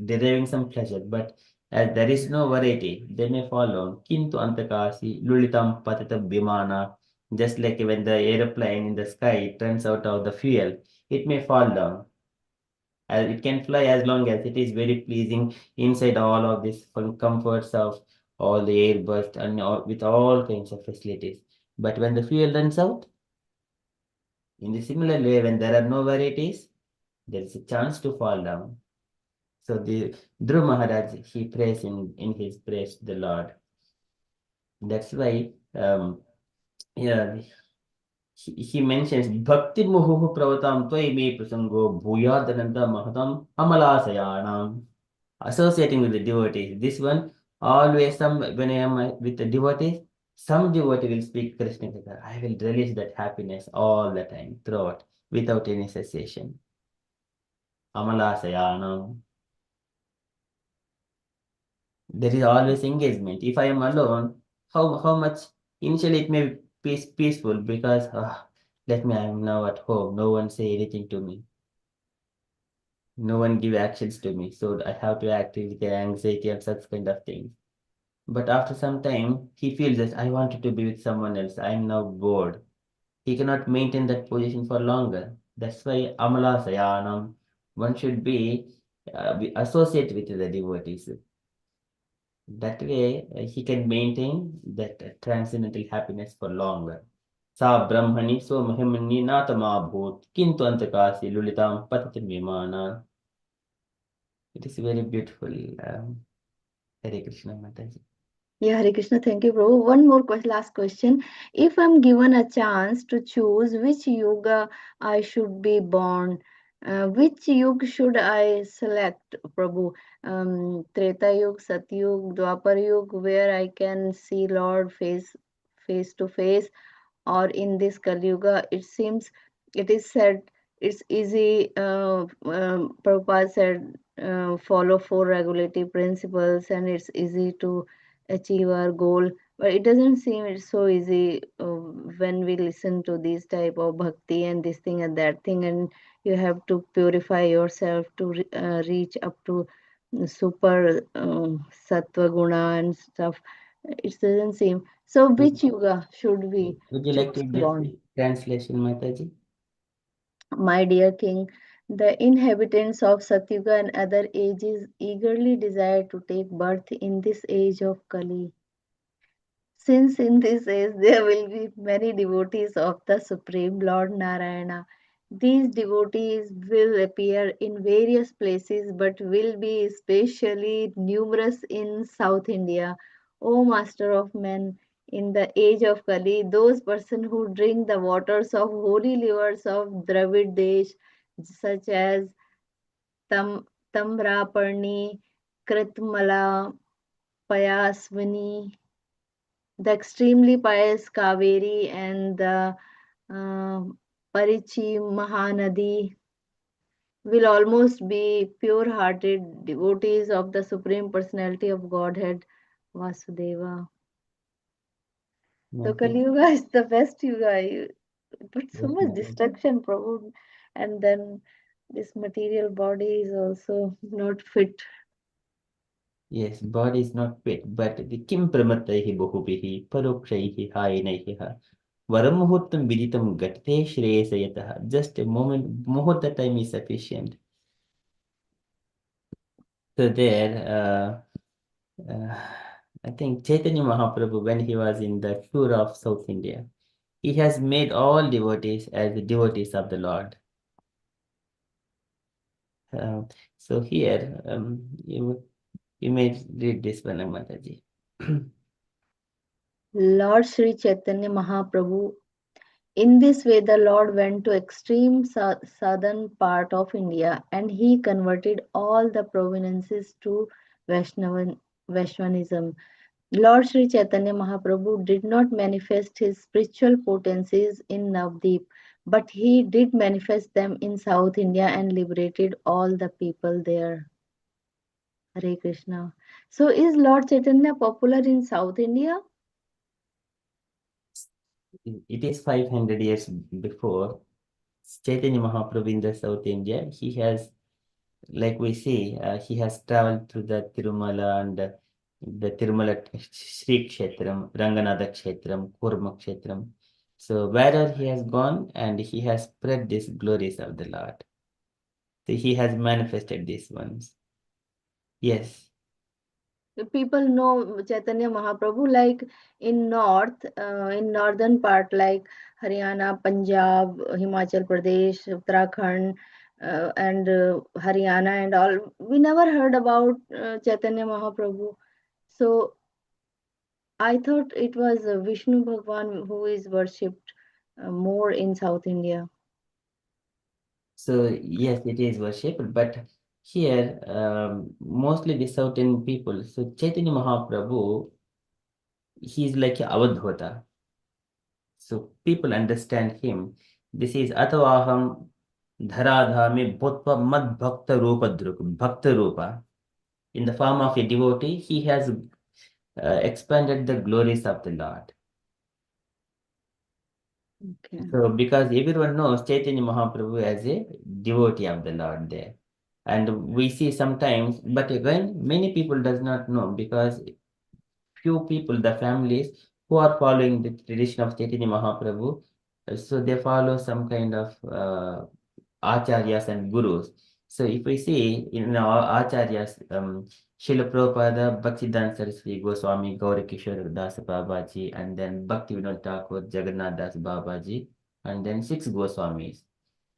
deriving some pleasure, but as there is no variety, they may fall down. Kintu Antakasi Lulitam Patatam Vimana. Just like when the aeroplane in the sky turns out of the fuel, it may fall down. It can fly as long as it is very pleasing inside all of these comforts of all the airburst and with all kinds of facilities. But when the fuel runs out, in the similar way, when there are no varieties, there is a chance to fall down. So the Dhruv Maharaj, he prays in his praise to the Lord. That's why yeah, he mentions Bhakti Muhu Pravatam Tvai Me Prasango Bhuyadananda Mahatam Amalasayanam. Associating with the devotees. This one, always when I am with the devotees, some devotee will speak Krishna Katha. I will relish that happiness all the time, throughout, without any cessation. Amalasayanam. There is always engagement. If I am alone, how much initially it may be peaceful because I am now at home. No one say anything to me. No one give actions to me. So I have to act with the anxiety and such kind of things. But after some time, he feels that I wanted to be with someone else. I am now bored. He cannot maintain that position for longer. That's why Amala Sayanam, one should be associated with the devotees. That way, he can maintain that transcendental happiness for longer. Sa Brahmani so Mahimani Natama Bhut Kintu Antakasi Lulitam Patitam Vimana. It is very beautiful. Hare Krishna Mataji. Yeah, Hare Krishna, thank you, Prabhu. One more question, last question. If I'm given a chance to choose which yoga I should be born, which yuga should I select, Prabhu? Treta Yuga, Satyug, Dwapar Yuga, where I can see Lord face to face, or in this Kali Yuga, it seems it is said it's easy. Prabhupada said, follow four regulative principles, and it's easy to achieve our goal. But it doesn't seem it's so easy when we listen to this type of bhakti and this thing and that thing, and you have to purify yourself to reach up to super sattva guna and stuff. It doesn't seem. So which yoga should we Would you like choose to to give born? the translation, Mataji? My dear king, the inhabitants of Satyuga and other ages eagerly desire to take birth in this age of Kali. Since in this age there will be many devotees of the Supreme Lord Narayana, these devotees will appear in various places but will be especially numerous in South India. O Master of Men, in the age of Kali, those persons who drink the waters of holy rivers of Dravid Desh, such as Tamraparni, Kritmala, Payasvini, the extremely pious Kaveri, and the uh, Parichi Mahanadi will almost be pure hearted devotees of the Supreme Personality of Godhead, Vasudeva. So Kali Mataji. Yuga is the best Yuga, but so Yes, much Mataji. destruction, Prabhu, and then this material body is also not fit. Yes, body is not fit, but the kim pramataihi bahubihi parokshaihi hainaihi varamuhurtam viditam gatte shreyasayatah. Just a moment, muhurta time is sufficient. So there, I think Chaitanya Mahaprabhu, when he was in the tour of South India, he has made all devotees as the devotees of the Lord. Uh, so here, you may read this one, Mataji. Lord Sri Chaitanya Mahaprabhu. In this way, the Lord went to extreme southern part of India and he converted all the provinces to Vaishnavism. Lord Sri Chaitanya Mahaprabhu did not manifest his spiritual potencies in Navdeep, but he did manifest them in South India and liberated all the people there. Hare Krishna. So, is Lord Chaitanya popular in South India? It is 500 years before Chaitanya Mahaprabhu in the South India. He has, like we see, he has traveled through the Tirumala and the Tirumala Sri Kshetram, Ranganatha Kshetram, Kurma Kshetram. So wherever he has gone and he has spread these glories of the Lord. So he has manifested these ones. Yes. People know Chaitanya Mahaprabhu like in northern part like Haryana, Punjab, Himachal Pradesh, Uttarakhand, and Haryana and all. We never heard about Chaitanya Mahaprabhu. So I thought it was Vishnu Bhagwan who is worshipped more in South India. So yes, it is worshipped, but here mostly the Southern people. So Chaitanya Mahaprabhu, he is like Avadhota. So people understand him. This is Atavaham Dharadhami Bhutva Mad Bhakta Rupa Druk, Bhakta Rupa. In the form of a devotee, he has expanded the glories of the Lord. Okay. So because everyone knows Chaitanya Mahaprabhu as a devotee of the Lord there. And we see sometimes, but again, many people does not know because few people, the families who are following the tradition of Chaitanya Mahaprabhu, so they follow some kind of acharyas and gurus. So if we see in our acharyas, Srila Prabhupada, Bhaktivedanta Saraswati Goswami, Gaura Kishore Das Babaji, and then Bhaktivinoda Thakur, Jagannath Das Babaji, and then six Goswamis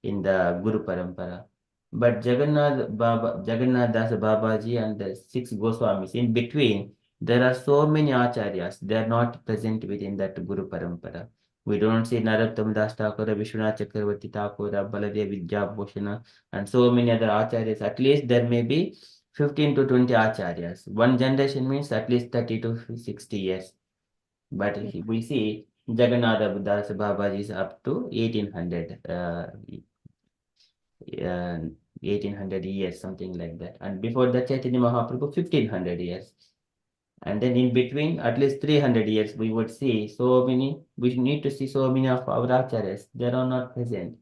in the Guru Parampara. But Jagannath Das Babaji and the six Goswamis, in between, there are so many acharyas, they are not present within that Guru Parampara. We don't see Narottam Das Thakur, Vishwanath Chakravarti Thakur, Baladev Vidyabhushana, and so many other acharyas. At least there may be 15 to 20 acharyas. One generation means at least 30 to 60 years. But we see Jagannath Das Babaji is up to 1800. 1800 years, something like that. And before that, Chaitanya Mahaprabhu, 1500 years. And then in between, at least 300 years, we would see so many, we need to see so many of our acharyas. They are not present.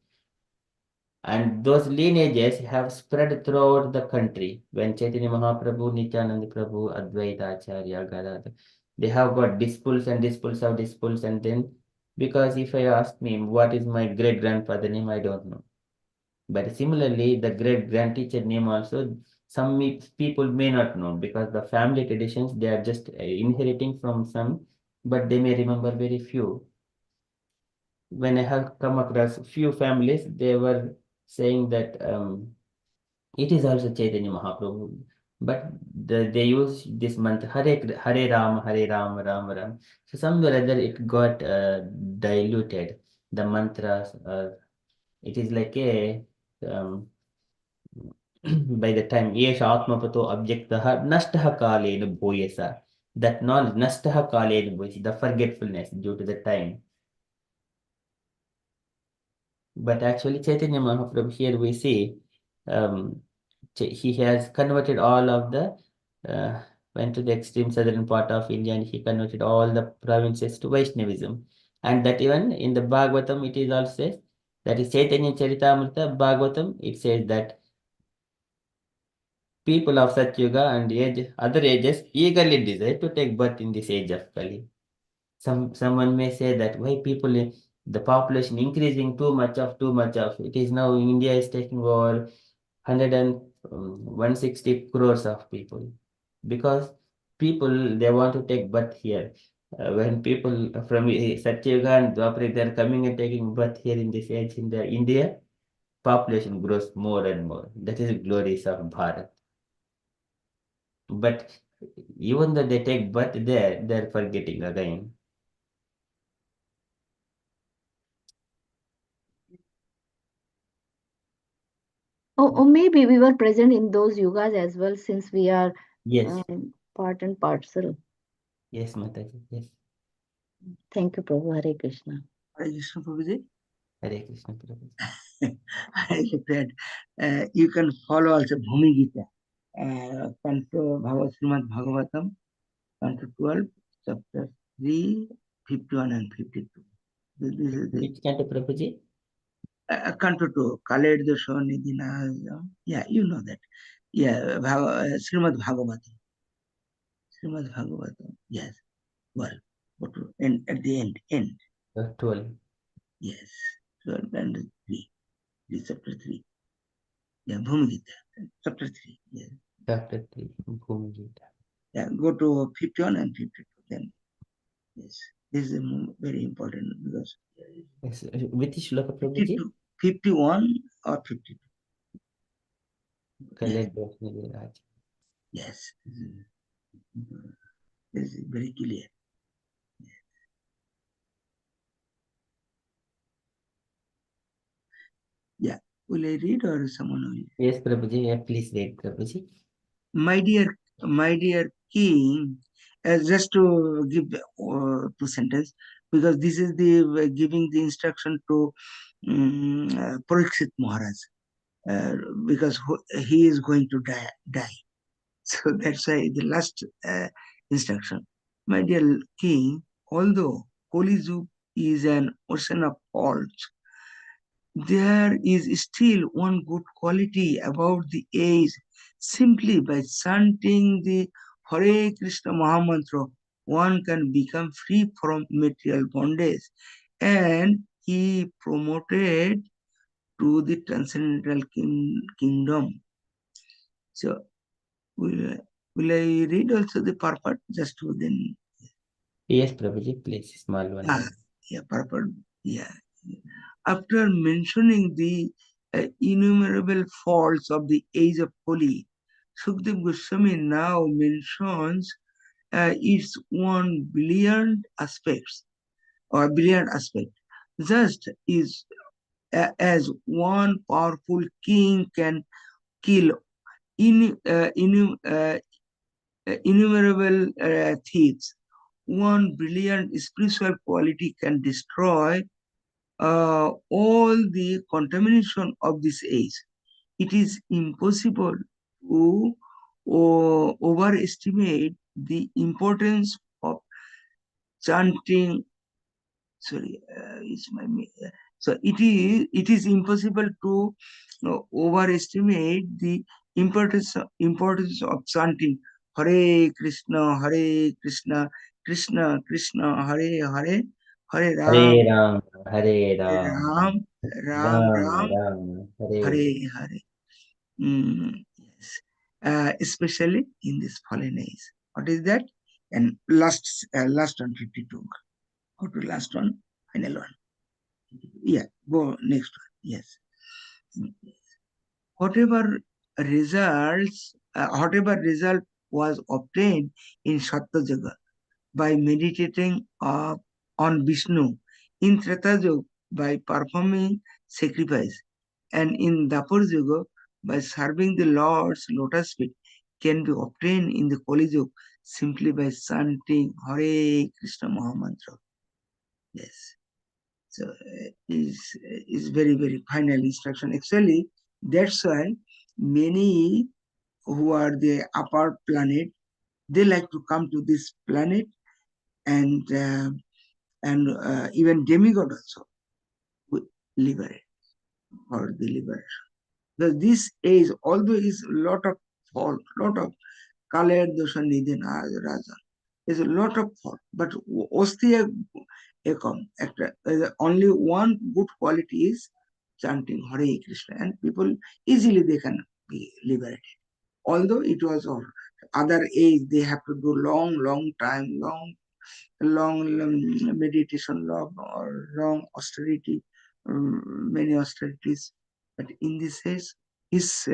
And those lineages have spread throughout the country. When Chaitanya Mahaprabhu, Nityananda Prabhu, Advaita Acharya, Gadadhar, they have got disciples and disciples of disciples. And then, because if I ask me, what is my great grandfather name, I don't know. But similarly, the great grandteacher name also, some people may not know because the family traditions, they are just inheriting from some, but they may remember very few. When I have come across few families, they were saying that it is also Chaitanya Mahaprabhu, but they use this mantra Hare Ram, Hare Ram, Ram Ram. So somewhere or other it got diluted. The mantras, it is like a by the time Yesh Atmapato Abjektaha Nashtaha Kalena Boyasa. That knowledge, Nashtaha Kalena Boyasa, the forgetfulness due to the time. But actually, Chaitanya Mahaprabhu, here we see he has converted all of the, went to the extreme southern part of India and he converted all the provinces to Vaishnavism. And that even in the Bhagavatam, it is also says, that is Chaitanya Charitamrita Bhagavatam, it says that people of Satyuga and other ages eagerly desire to take birth in this age of Kali. Someone may say that why people, the population increasing too much of. It is now India is taking over 160 crores of people because people, they want to take birth here. When people from Satyuga and Dwapara, they are coming and taking birth here in this age in the India, population grows more and more. That is glories of Bharat. But even though they take birth there, they're forgetting again. Or maybe we were present in those yugas as well, since we are Yes, part and parcel. yes, Mataji, yes. Thank you, Prabhu. Hare Krishna. Hare Krishna Prabhuji. Hare Krishna Prabhu. I said, you can follow also Bhumi Gita, Canto Srimad Bhagavatam, Canto 12, chapter 3, 51 and 52. This is the Which kind of Prabhuji? Canto 2, Kaled Dosha Nidina. Yeah, you know that. Yeah, Srimad Bhagavatam. Srimad Bhagavatam. Yes. Well, and at the end. 12. Yes. 12 and 3. This chapter 3. Yeah, Bhumi Gita. Chapter 3. Yes. Chapter 3, Bhumi Gita. Yeah, go to 51 and 52. Then, yes. This is very important because Yes. Which shloka Prabhuji? 51 or 52. Kaled Dosha Raj. Yes. This is very clear. Yeah. Will I read or someone will? Yes, Prabhuji. Yeah, please read, Prabhuji. My dear king, just to give two sentence, because this is the giving the instruction to Parikshit Maharaj, because he is going to die. So that's why the last instruction. My dear king, although Kali Yuga is an ocean of faults, there is still one good quality about the age. Simply by chanting the Hare Krishna Mahamantra, one can become free from material bondage. And he promoted to the transcendental kingdom. So, will I read also the purport just to then? Yes, Prabhuji, please. Small one. Yeah, purport. Yeah. After mentioning the innumerable faults of the age of Kali, Sukdev Goswami now mentions its one brilliant aspect. Just is as one powerful king can kill innumerable thieves, one brilliant spiritual quality can destroy all the contamination of this age. It is impossible to overestimate the importance of chanting. Sorry, it's my. So it is impossible to overestimate the importance of chanting Hare Krishna, Krishna Krishna, Hare, Hare Hare Ram, Ram, Hare Hare Ram, Ram, Ram Ram Ram, Ram, Hare. Hare Hare. Yes. Especially in this fallen age. What is that? And last one 52. Go to last one, final one. Yeah, go next one. Yes. Whatever whatever result was obtained in Sattva by meditating on Vishnu, in Treta Yuga by performing sacrifice, and in Dapur Yuga by serving the Lord's lotus feet, can be obtained in the Kali Yuga simply by chanting Hare Krishna Mahamantra. Yes. So is very final instruction. Actually, that's why many who are the upper planet, they like to come to this planet, and even demigod also will liberate or the liberation. Because this age, although is a lot of fault, lot of Kaler Dosha Nidin Raja, is a lot of fault, but Ostia Ekam, only one good quality is chanting Hare Krishna, and people easily they can be liberated. Although it was other age, they have to do long time, long meditation, long or long austerity, many austerities. But in this case, is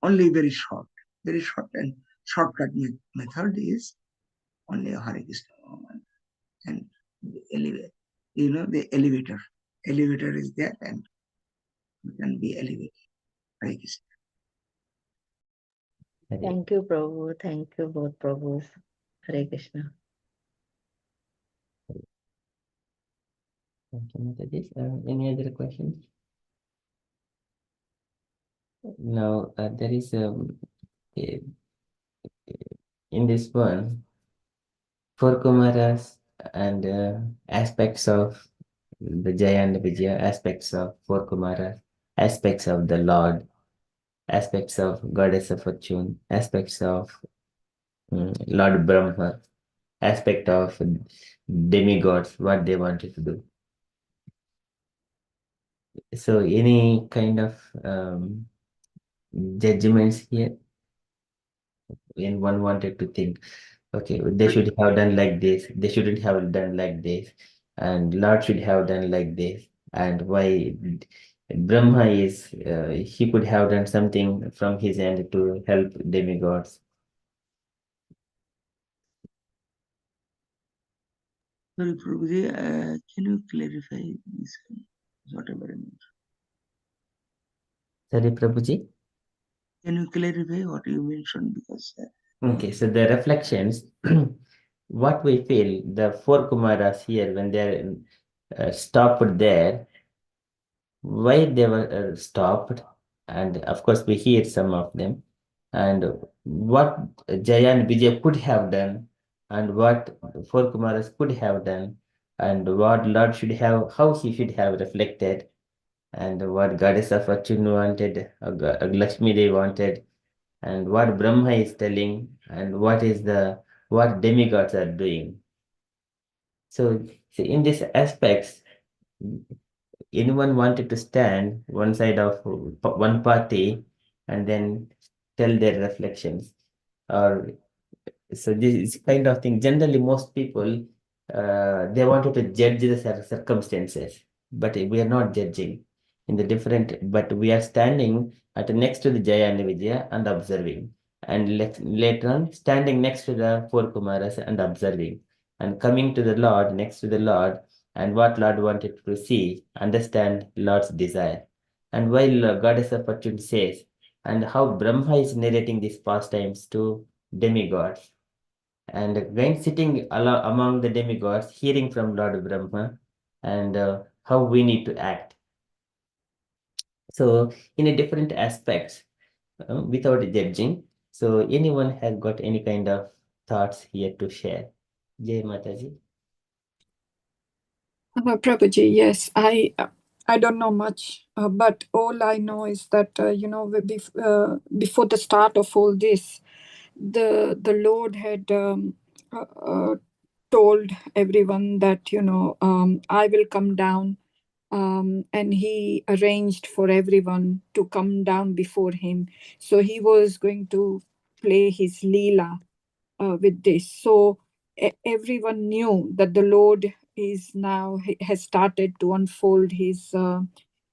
only very short, and shortcut method is only a Hare Krishna and the elevator. The elevator is there, and you can be elevated. Hare Krishna. Thank you, Prabhu. Thank you, both Prabhus. Hare Krishna. Thank you, Mataji. Any other questions? Now, there is in this one, 4 Kumaras and aspects of the Jaya and Vijaya, aspects of 4 Kumaras, aspects of the Lord, aspects of Goddess of Fortune, aspects of Lord Brahma, aspect of demigods, what they wanted to do. So any kind of judgments here, when one wanted to think, okay, they should have done like this, they shouldn't have done like this, and Lord should have done like this, and why Brahma is, he could have done something from his end to help demigods. Sorry, Prabhuji, can you clarify this? Whatever I mean. Sorry, Prabhuji? Can you clarify what you mentioned? Because Okay, so the reflections, what we feel, the 4 Kumaras here, when they're stopped there, why they were stopped, and of course we hear some of them, and what Jaya and Vijay could have done, and what 4 Kumaras could have done, and what Lord should have, how he should have reflected, and what Goddess of Fortune wanted, Lakshmi Devi wanted, and what Brahma is telling, and what demigods are doing. So in these aspects, anyone wanted to stand one side of one party and then tell their reflections, or so this is kind of thing. Generally, most people they wanted to judge the circumstances, but we are not judging in the different. But we are standing at next to the Jaya and Vijaya and observing, and later on standing next to the 4 Kumaras and observing, and coming to the Lord, next to the Lord, and what Lord wanted to see, understand Lord's desire, and while Goddess of Fortune says, and how Brahma is narrating these pastimes to demigods, and when sitting among the demigods, hearing from Lord Brahma, and how we need to act. So, in a different aspects, without judging. So, anyone has got any kind of thoughts here to share? Jai Mataji. Prabhuji, yes, I don't know much, but all I know is that before the start of all this, the Lord had told everyone that I will come down, and he arranged for everyone to come down before him. So he was going to play his Leela with this. So everyone knew that the Lord is now has started to unfold his the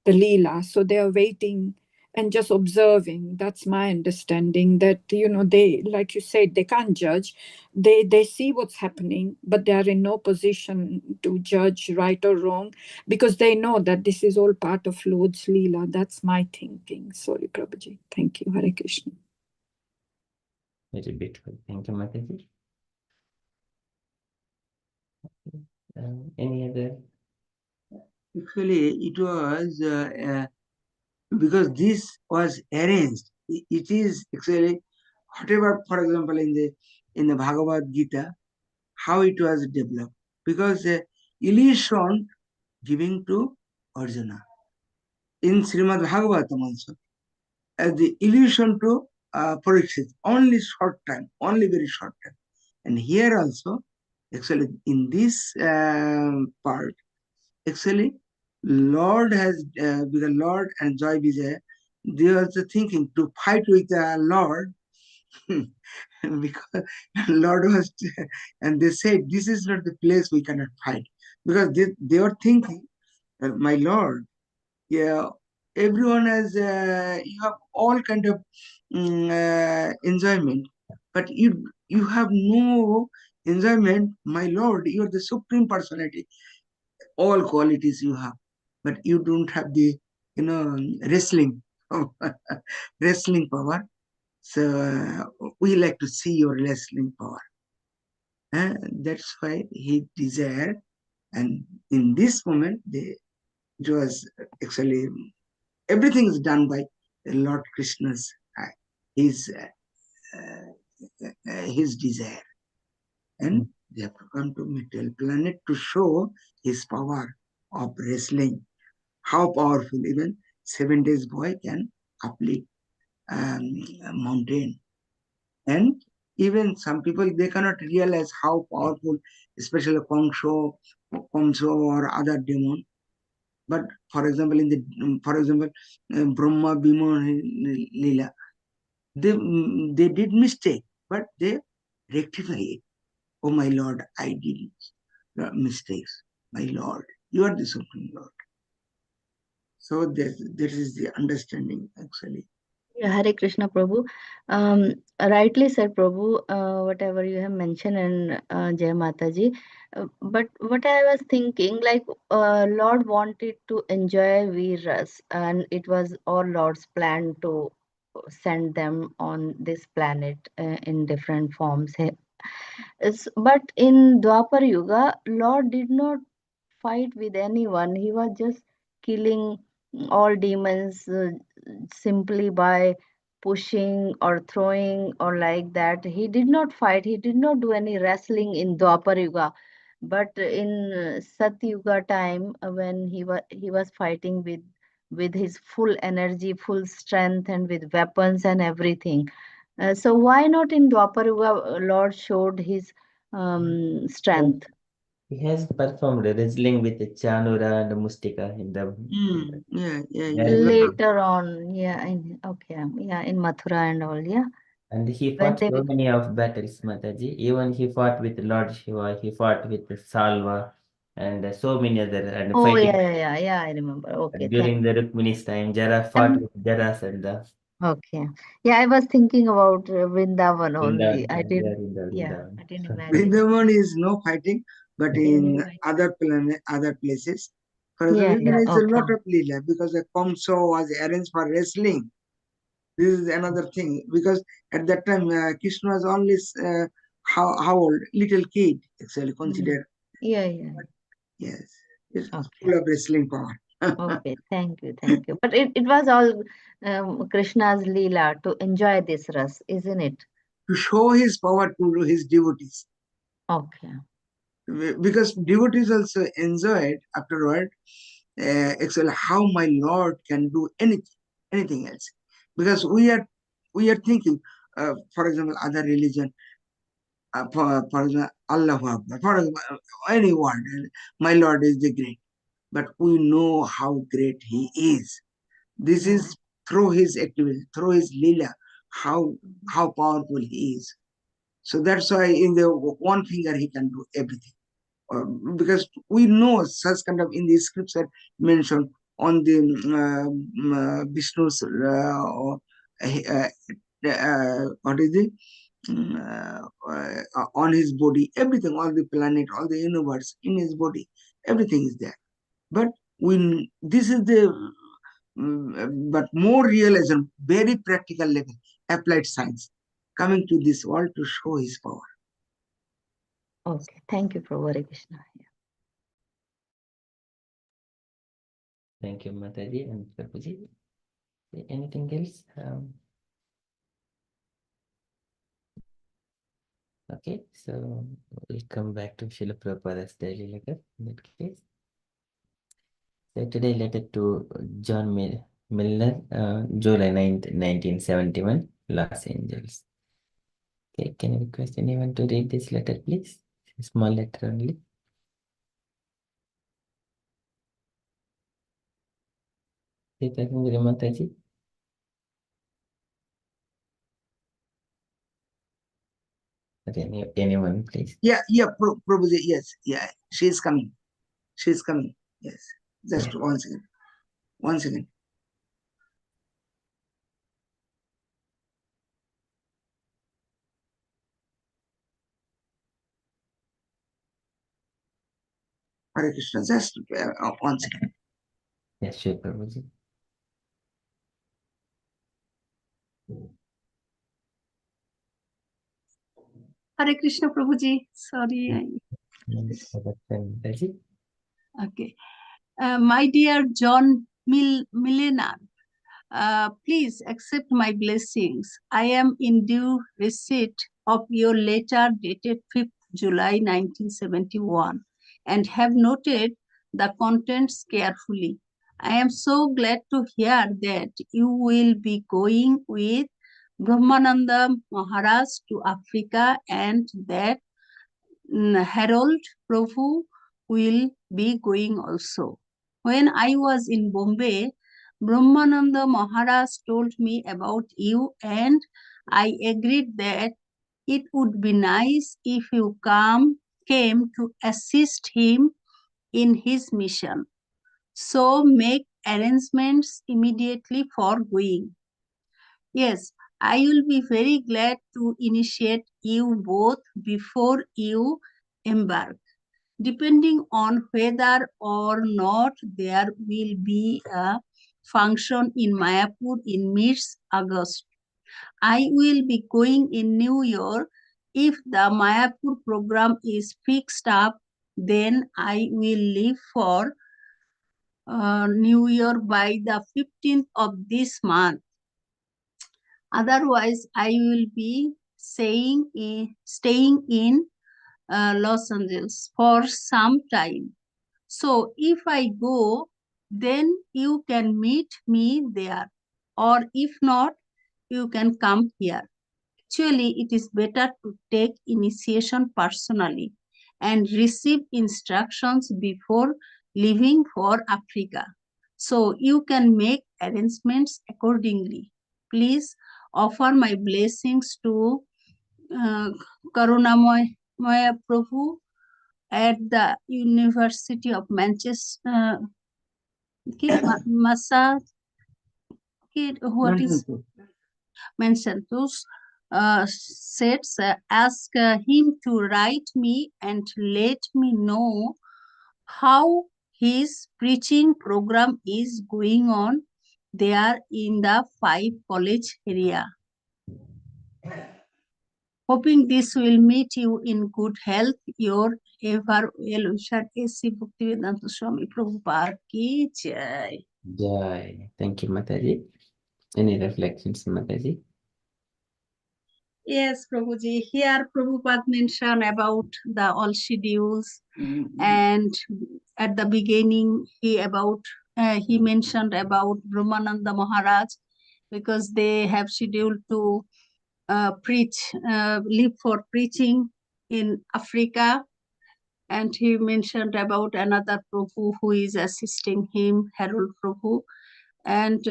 Leela. So they are waiting and just observing. That's my understanding. That they, like you said, they can't judge. They see what's happening, but they are in no position to judge right or wrong, because they know that this is all part of Lord's Leela. That's my thinking. Sorry, Prabhuji. Thank you. Hare Krishna. Very beautiful. Thank you, Mataji. Any other? actually, it was because this was arranged. It is actually whatever, for example, in the Bhagavad Gita, how it was developed. Because illusion giving to Arjuna in Srimad Bhagavatam also, as the illusion to Parikshit, only short time, only very short time. And here also, actually, in this part, actually, Lord has, with the Lord and Joy Vijay, they are also thinking to fight with the Lord. because Lord was, and they said, this is not the place we cannot fight. Because they were thinking, my Lord, yeah, everyone has, you have all kind of enjoyment, but you have no enjoyment, my Lord. You are the supreme personality, all qualities you have, but you don't have the, wrestling, wrestling power. So we like to see your wrestling power. That's why he desired, and in this moment, it was actually everything is done by Lord Krishna's, his his desire, and they have to come to material planet to show his power of wrestling. How powerful even 7 days boy can uplift a mountain. And even some people, they cannot realize how powerful, especially Kamso or other demon. But for example, Brahma Bhima Lila, they did mistake, but they rectify it. Oh my Lord, I did mistakes. My Lord, you are the Supreme Lord. So that is the understanding actually. Yeah, Hare Krishna, Prabhu. Rightly said, Prabhu, whatever you have mentioned, and Jai Mataji. But what I was thinking, like, Lord wanted to enjoy Veeras, and it was all Lord's plan to send them on this planet in different forms. But in Dwapar Yuga, Lord did not fight with anyone. He was just killing all demons simply by pushing or throwing or like that. He did not fight. He did not do any wrestling in Dwapar Yuga. But in Sat Yuga time, when he was fighting with his full energy, full strength, and with weapons and everything. So why not in Dwapar Yuga, Lord showed his strength? He has performed wrestling with the Chanura and Mustika in the Yeah. Later on, yeah, in Mathura and all, yeah. And he When fought they so many of battles, Mataji. Even he fought with Lord Shiva, he fought with Salva, and so many other, and Oh, fighting yeah, I remember. Okay, thank during the Rukmini's time. Jara fought you. with Jarasandha. Okay. Yeah, I was thinking about Vrindavan only. Vrindavan, yeah, Vrindavan. I didn't imagine. Vrindavan is no fighting, but in other planet, other places. For example, Yeah, there is a okay. lot of Leela because the Kamso was arranged for wrestling. This is another thing because at that time Krishna was only how old? Little kid, actually considered. Yeah. Yes, it's Okay. full of wrestling power. Okay, thank you. But it was all Krishna's Leela to enjoy this ras, isn't it? To show his power to his devotees. Okay. Because devotees also enjoyed afterward, actually how my Lord can do anything else. Because we are thinking, for example, other religion, for example, Allahu Akbar, for example, any word, my Lord is the great. But we know how great He is. This Yeah. is through His activity, through His lila, how powerful He is. So that's why in the one finger He can do everything. Because we know such kind of in the scripture mentioned on the Vishnu's what is it? On his body, everything, all the planet, all the universe in his body, everything is there. But this is the but more realism, very practical level, applied science, coming to this world to show his power. Okay. Thank you, Prabhu. Hare Krishna. Thank you, Mataji and Prabhuji. Anything else? Okay, so we'll come back to Srila Prabhupada's daily letter in that case. So today letter to John Milner, July 9th, 1971, Los Angeles. Okay, can I request anyone to read this letter, please? Small letter only. Mataji. But anyone, please. Yeah, Prabhuji, yes, yeah, she is coming. She is coming. Yes, just Yeah. 1 second. 1 second. Hare Krishna, just 1 second. Yes, sure, Prabhuji. Hare Krishna Prabhuji. Sorry. Mataji. Okay. My dear John Milena, please accept my blessings. I am in due receipt of your letter dated 5th July 1971 and have noted the contents carefully. I am so glad to hear that you will be going with Brahmananda Maharaj to Africa and that Harold Prabhu will be going also. When I was in Bombay, Brahmananda Maharaj told me about you and I agreed that it would be nice if you came to assist him in his mission. So make arrangements immediately for going. Yes, I will be very glad to initiate you both before you embark. Depending on whether or not there will be a function in Mayapur in mid-August. I will be going in New York. If the Mayapur program is fixed up, then I will leave for New York by the 15th of this month. Otherwise, I will be staying in Los Angeles for some time. So if I go, then you can meet me there. Or if not, you can come here. Actually, it is better to take initiation personally and receive instructions before leaving for Africa. So you can make arrangements accordingly. Please offer my blessings to Karunamaya Prabhu at the University of Manchester. What is mentioned? Says, ask him to write me and let me know how his preaching program is going on there in the 5 college area. Hoping this will meet you in good health. Your ever well-wisher A.C. Bhaktivedanta Swami Prabhupada ki jai. Jai. Thank you, Mataji. Any reflections, Mataji? Yes, Prabhuji. Here Prabhupada mentioned about the all schedules, and at the beginning he mentioned about Brahmananda Maharaj, because they have scheduled to live for preaching in Africa. And he mentioned about another Prabhu who is assisting him, Harold Prabhu. And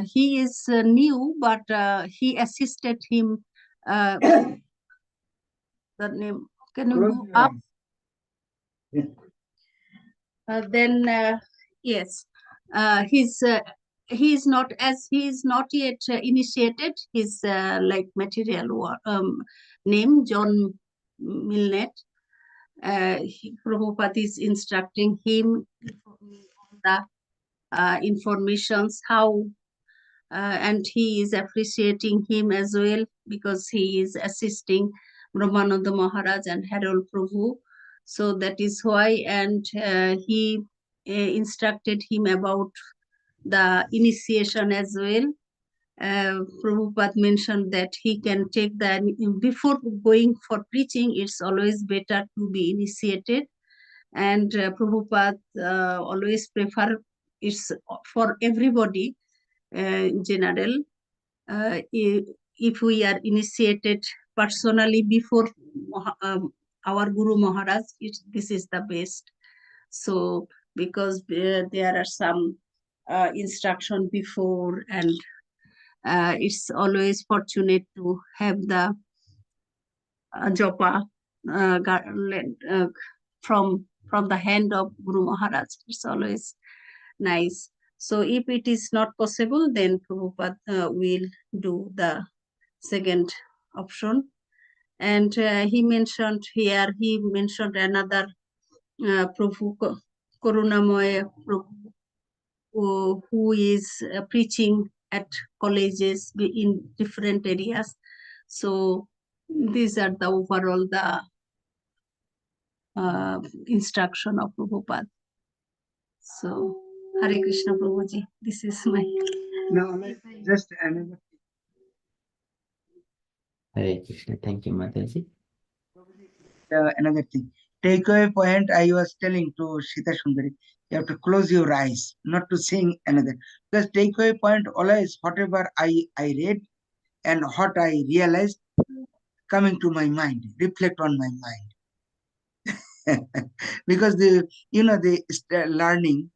he is new, but he assisted him. The name, can you go up? Then yes, he is not yet initiated his like material name, John Milnet. Prabhupada is instructing him on the informations how, and he is appreciating him as well because he is assisting Brahmananda Maharaj and Harold Prabhu. So that is why, and he instructed him about the initiation as well. Prabhupada mentioned that he can take before going for preaching, it's always better to be initiated. And Prabhupada always prefer it's for everybody in general. If we are initiated personally before our Guru Maharaj, this is the best. So because there are some instruction before, and it's always fortunate to have the japa from the hand of Guru Maharaj. It's always nice. So if it is not possible, then Prabhupada will do the second option. And he mentioned another Prabhu Karunamoy Prabhu who is preaching at colleges in different areas. So these are the overall the instruction of Prabhupada. So Hare Krishna Prabhuji, this is my. No, just another. Hare Krishna. Thank you, Mataji. Another thing. Takeaway point I was telling to Sita Sundari, you have to close your eyes, not to sing another. Because takeaway point always whatever I read and what I realized coming to my mind, reflect on my mind. Because the learning,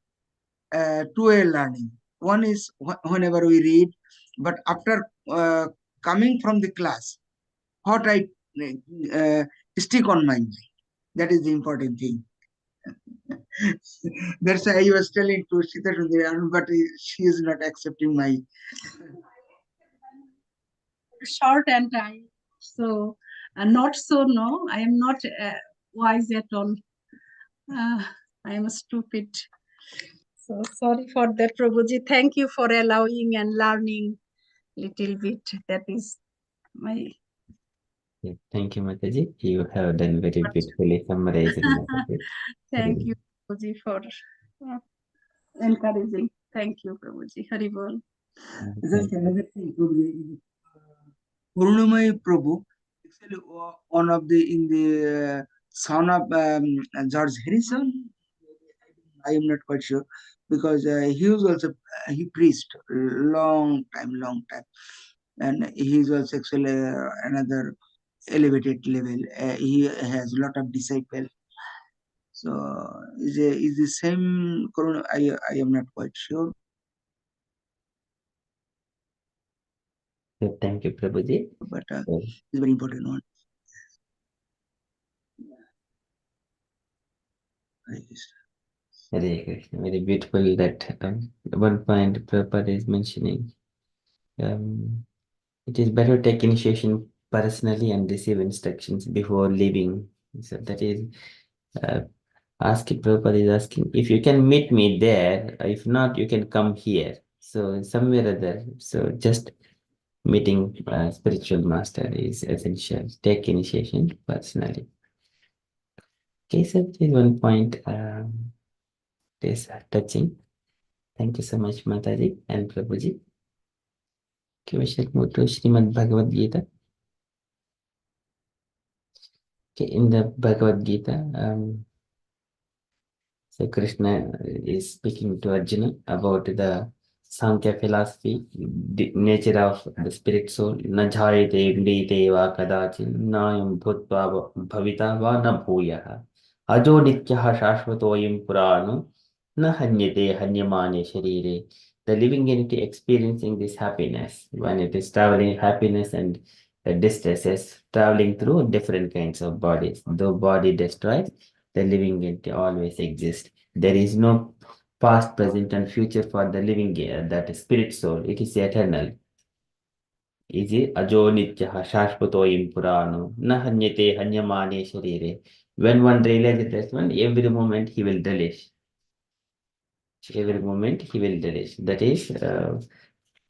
two-way learning. One is whenever we read, but after coming from the class, what I stick on my mind. That is the important thing. That's why I was telling to Sita Sundari, but she is not accepting my. Short and I, so not so. No, I am not wise at all. I am stupid. So sorry for that, Prabhuji. Thank you for allowing and learning little bit. That is my. Yeah, thank you, Mataji. You have done very beautifully summarizing Mataji. Thank you, Prabhuji, for encouraging. Thank you, Prabhuji. Hari Bol. Just another thing, Prabhuji. Purnamai Prabhu, actually one of the in the son of George Harrison. I am not quite sure because he was also he preached long time, and he is also actually another elevated level. He has a lot of disciples. So is the same Corona? I am not quite sure. Thank you, Prabhuji. But it's a very important one. Hare Krishna. Very beautiful that one point Prabhupada is mentioning. It is better to take initiation personally and receive instructions before leaving. So that is asking, Prabhupada is asking, if you can meet me there, if not, you can come here. So somewhere or other. So just meeting spiritual master is essential. Take initiation personally. Okay, so there is one point is touching. Thank you so much, Mataji and Prabhuji. Okay, we shall move to Srimad Bhagavad Gita. Okay, in the Bhagavad Gita, so Krishna is speaking to Arjuna about the Sankhya philosophy, the nature of the spirit soul. Na jhayate mrite va kadachin nayam bhutva bhavita va na bhuyah. Ajo nityah shashvatoyam purano na hanyate hanyamane sharire. The living entity experiencing this happiness when it is traveling happiness and distresses, traveling through different kinds of bodies. Though body destroys, the living entity always exists. There is no past, present, and future for the living, that is spirit soul. It is eternal. Iji ajo nityaha shashvatoyim purano na hanyate hanyamane sharire. When one realizes this one, every moment he will relish. Every moment he will relish. That is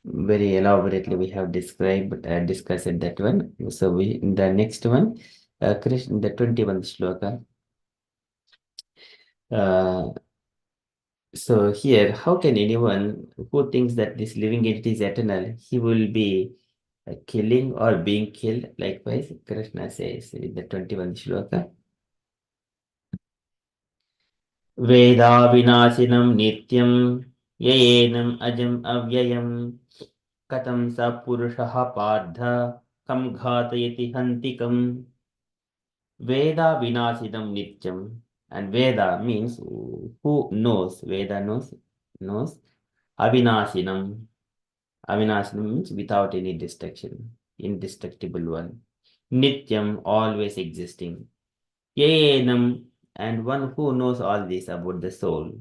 very elaborately we have described, discussed that one. So we in the next one, Krishna, the 21st shloka. So here, how can anyone who thinks that this living entity is eternal, he will be killing or being killed? Likewise, Krishna says in the 21st shloka, Veda vinashinam nityam yayenam ajam avyayam katam sa purushaha pardha kam ghatayati hantikam. Veda vinashinam nityam. And Veda means who knows. Veda knows. Avinashinam. Avinashinam means without any destruction, indestructible one. Nityam, always existing. Yenam, and one who knows all this about the soul.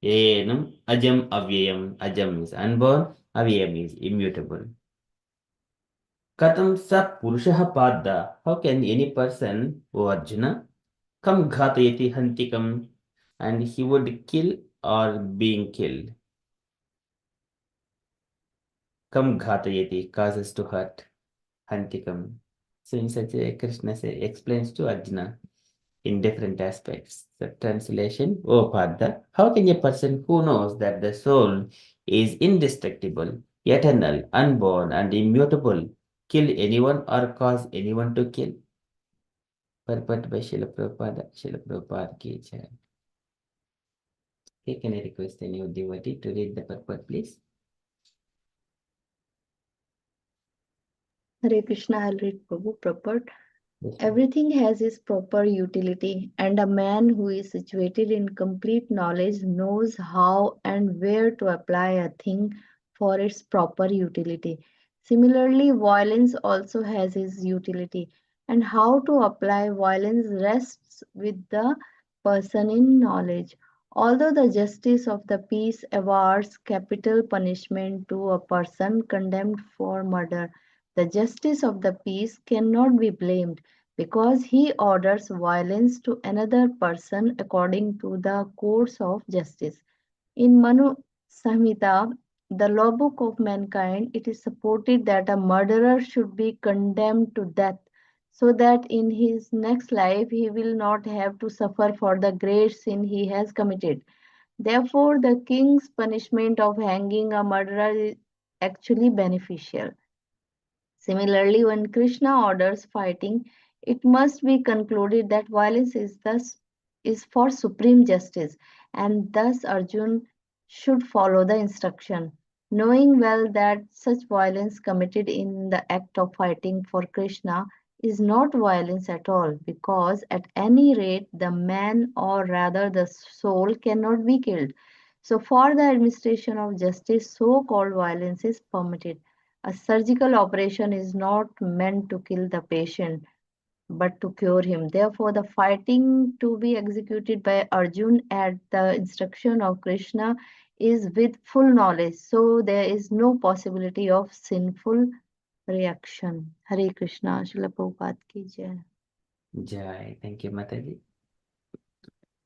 Yenam, ajam avyayam. Ajam is unborn, avyayam is immutable. Katam sa purushaha padda. How can any person, O Arjuna, come ghatayati hantikam, and he would kill or being killed? Come ghatayati, causes to hurt, hantikam. So in such a Krishna explains to Arjuna in different aspects. The translation, O Padda, how can a person who knows that the soul is indestructible, eternal, unborn, and immutable kill anyone or cause anyone to kill? Purport by Srila Prabhupada. Srila Prabhupada ki jai. Okay, can I request any devotee to read the purport, please? Hare Krishna, I'll read Prabhu purport. Yes, ma'am. Everything has its proper utility, and a man who is situated in complete knowledge knows how and where to apply a thing for its proper utility. Similarly, violence also has its utility, and how to apply violence rests with the person in knowledge. Although the justice of the peace awards capital punishment to a person condemned for murder, the justice of the peace cannot be blamed because he orders violence to another person according to the course of justice. In Manu Samhita, the law book of mankind, it is supported that a murderer should be condemned to death so that in his next life he will not have to suffer for the great sin he has committed. Therefore, the king's punishment of hanging a murderer is actually beneficial. Similarly, when Krishna orders fighting, it must be concluded that violence is for supreme justice, and thus Arjun should follow the instruction, knowing well that such violence committed in the act of fighting for Krishna is not violence at all, because at any rate the man or rather the soul cannot be killed. So, for the administration of justice, so called violence is permitted. A surgical operation is not meant to kill the patient but to cure him. Therefore, the fighting to be executed by Arjun at the instruction of Krishna is with full knowledge, so there is no possibility of sinful reaction. Hare Krishna, Srila Prabhupada ki jai. Jai. Thank you, Mataji.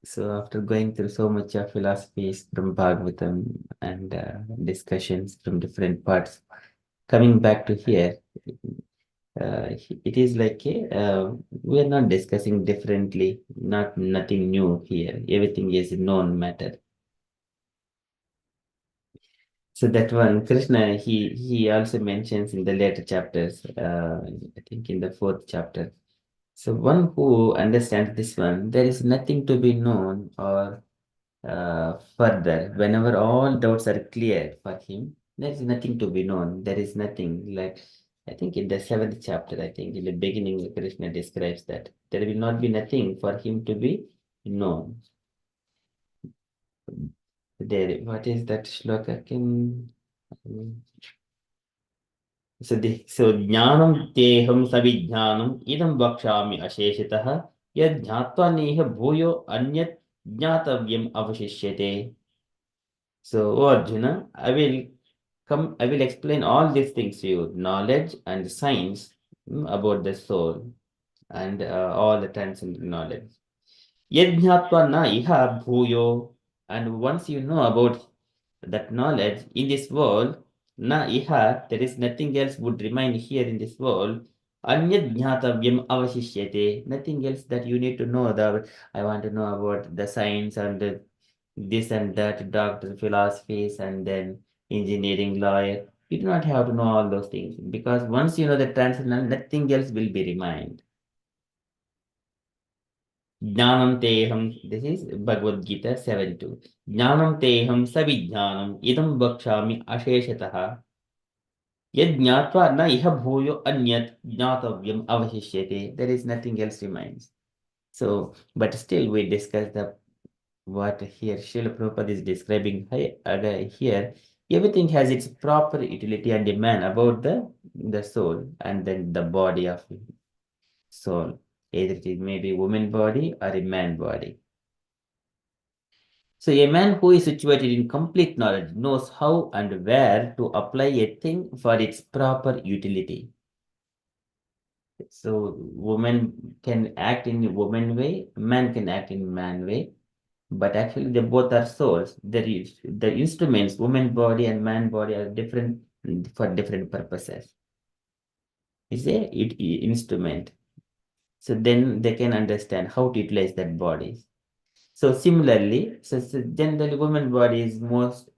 So after going through so much of philosophies from Bhagavatam and discussions from different parts, coming back to here, it is like we are not discussing differently, nothing new here. Everything is known matter. So that one, Krishna, he also mentions in the later chapters, I think in the 4th chapter. So one who understands this one, there is nothing to be known or further. Whenever all doubts are cleared for him, there is nothing to be known. There is nothing like, I think in the 7th chapter, I think in the beginning, Krishna describes that there will not be nothing for him to be known. There, what is that shloka? So jnanam teham savijnanam idam vakshami asheshitah yad jnatva neha bhuyo anyat jnatavyam avashishyate. So, O Arjuna, I will explain all these things to you, knowledge and science about the soul and all the transcendent knowledge. Yajñātva na iha bhuyo, and once you know about that knowledge in this world, na iha, there is nothing else would remain here in this world. Anyad jnatavyam avashishyate, nothing else that you need to know about. I want to know about the science and this and that, doctor, philosophies, and then engineering, lawyer. You do not have to know all those things because once you know the transcendental, nothing else will be remained. Jnanam teham, this is Bhagavad Gita 7.2. Jnanam teham savijnanam idam vakshami asheshataha. Yad jnatva na iha bhuyo anyat jnatavyam avashishyate. There is nothing else remains. So, but still we discuss the what here Srila Prabhupada is describing here Everything has its proper utility and demand about the soul and then the body of soul. Either it is maybe woman body or a man body. So a man who is situated in complete knowledge knows how and where to apply a thing for its proper utility. So woman can act in a woman way, man can act in man way, but actually they both are souls. The instruments, woman body and man body are different for different purposes. It's a instrument. So then they can understand how to utilize that body. So similarly, so generally woman body is most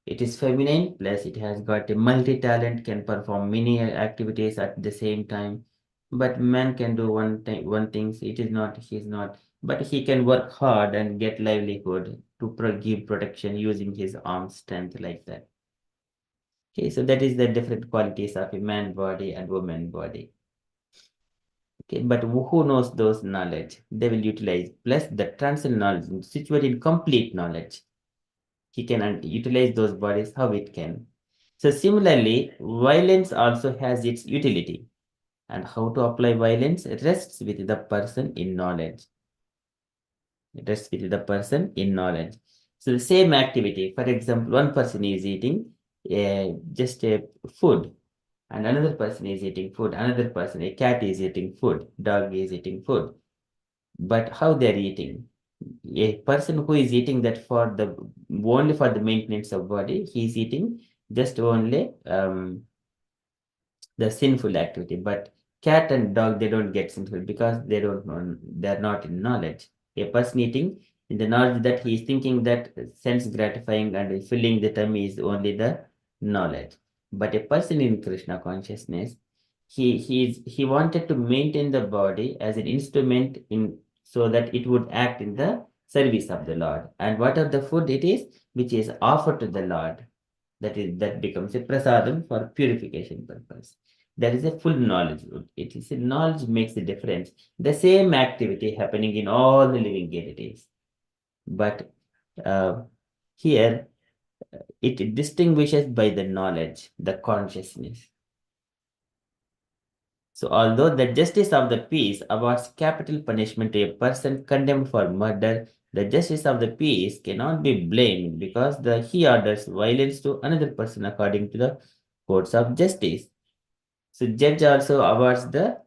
it is feminine, plus it has got a multi-talent, can perform many activities at the same time. But man can do one thing, it is not, he is not, but he can work hard and get livelihood to give protection using his arm strength like that. Okay, so that is the different qualities of a man body and woman body. Okay, but who knows those knowledge? They will utilize, plus the transcendent knowledge, situated in complete knowledge. He can utilize those bodies how it can. So similarly, violence also has its utility. And how to apply violence rests with the person in knowledge. It rests with the person in knowledge. So the same activity, for example, one person is eating just a food, and another person is eating food, another person, a cat is eating food, dog is eating food. But how they're eating? A person who is eating that for the only for the maintenance of body, he is eating just only the sinful activity. But cat and dog, they don't get sinful because they don't know, they're not in knowledge. A person eating in the knowledge that he is thinking that sense gratifying and filling the tummy is only the knowledge. But a person in Krishna consciousness, he wanted to maintain the body as an instrument in so that it would act in the service of the Lord. And what are the food it is which is offered to the Lord? That becomes a prasadam for purification purpose. There is a full knowledge. It is a knowledge makes the difference. The same activity happening in all the living entities. But here it distinguishes by the knowledge, the consciousness. So although the justice of the peace awards capital punishment to a person condemned for murder, the justice of the peace cannot be blamed because he orders violence to another person according to the courts of justice. So judge also awards the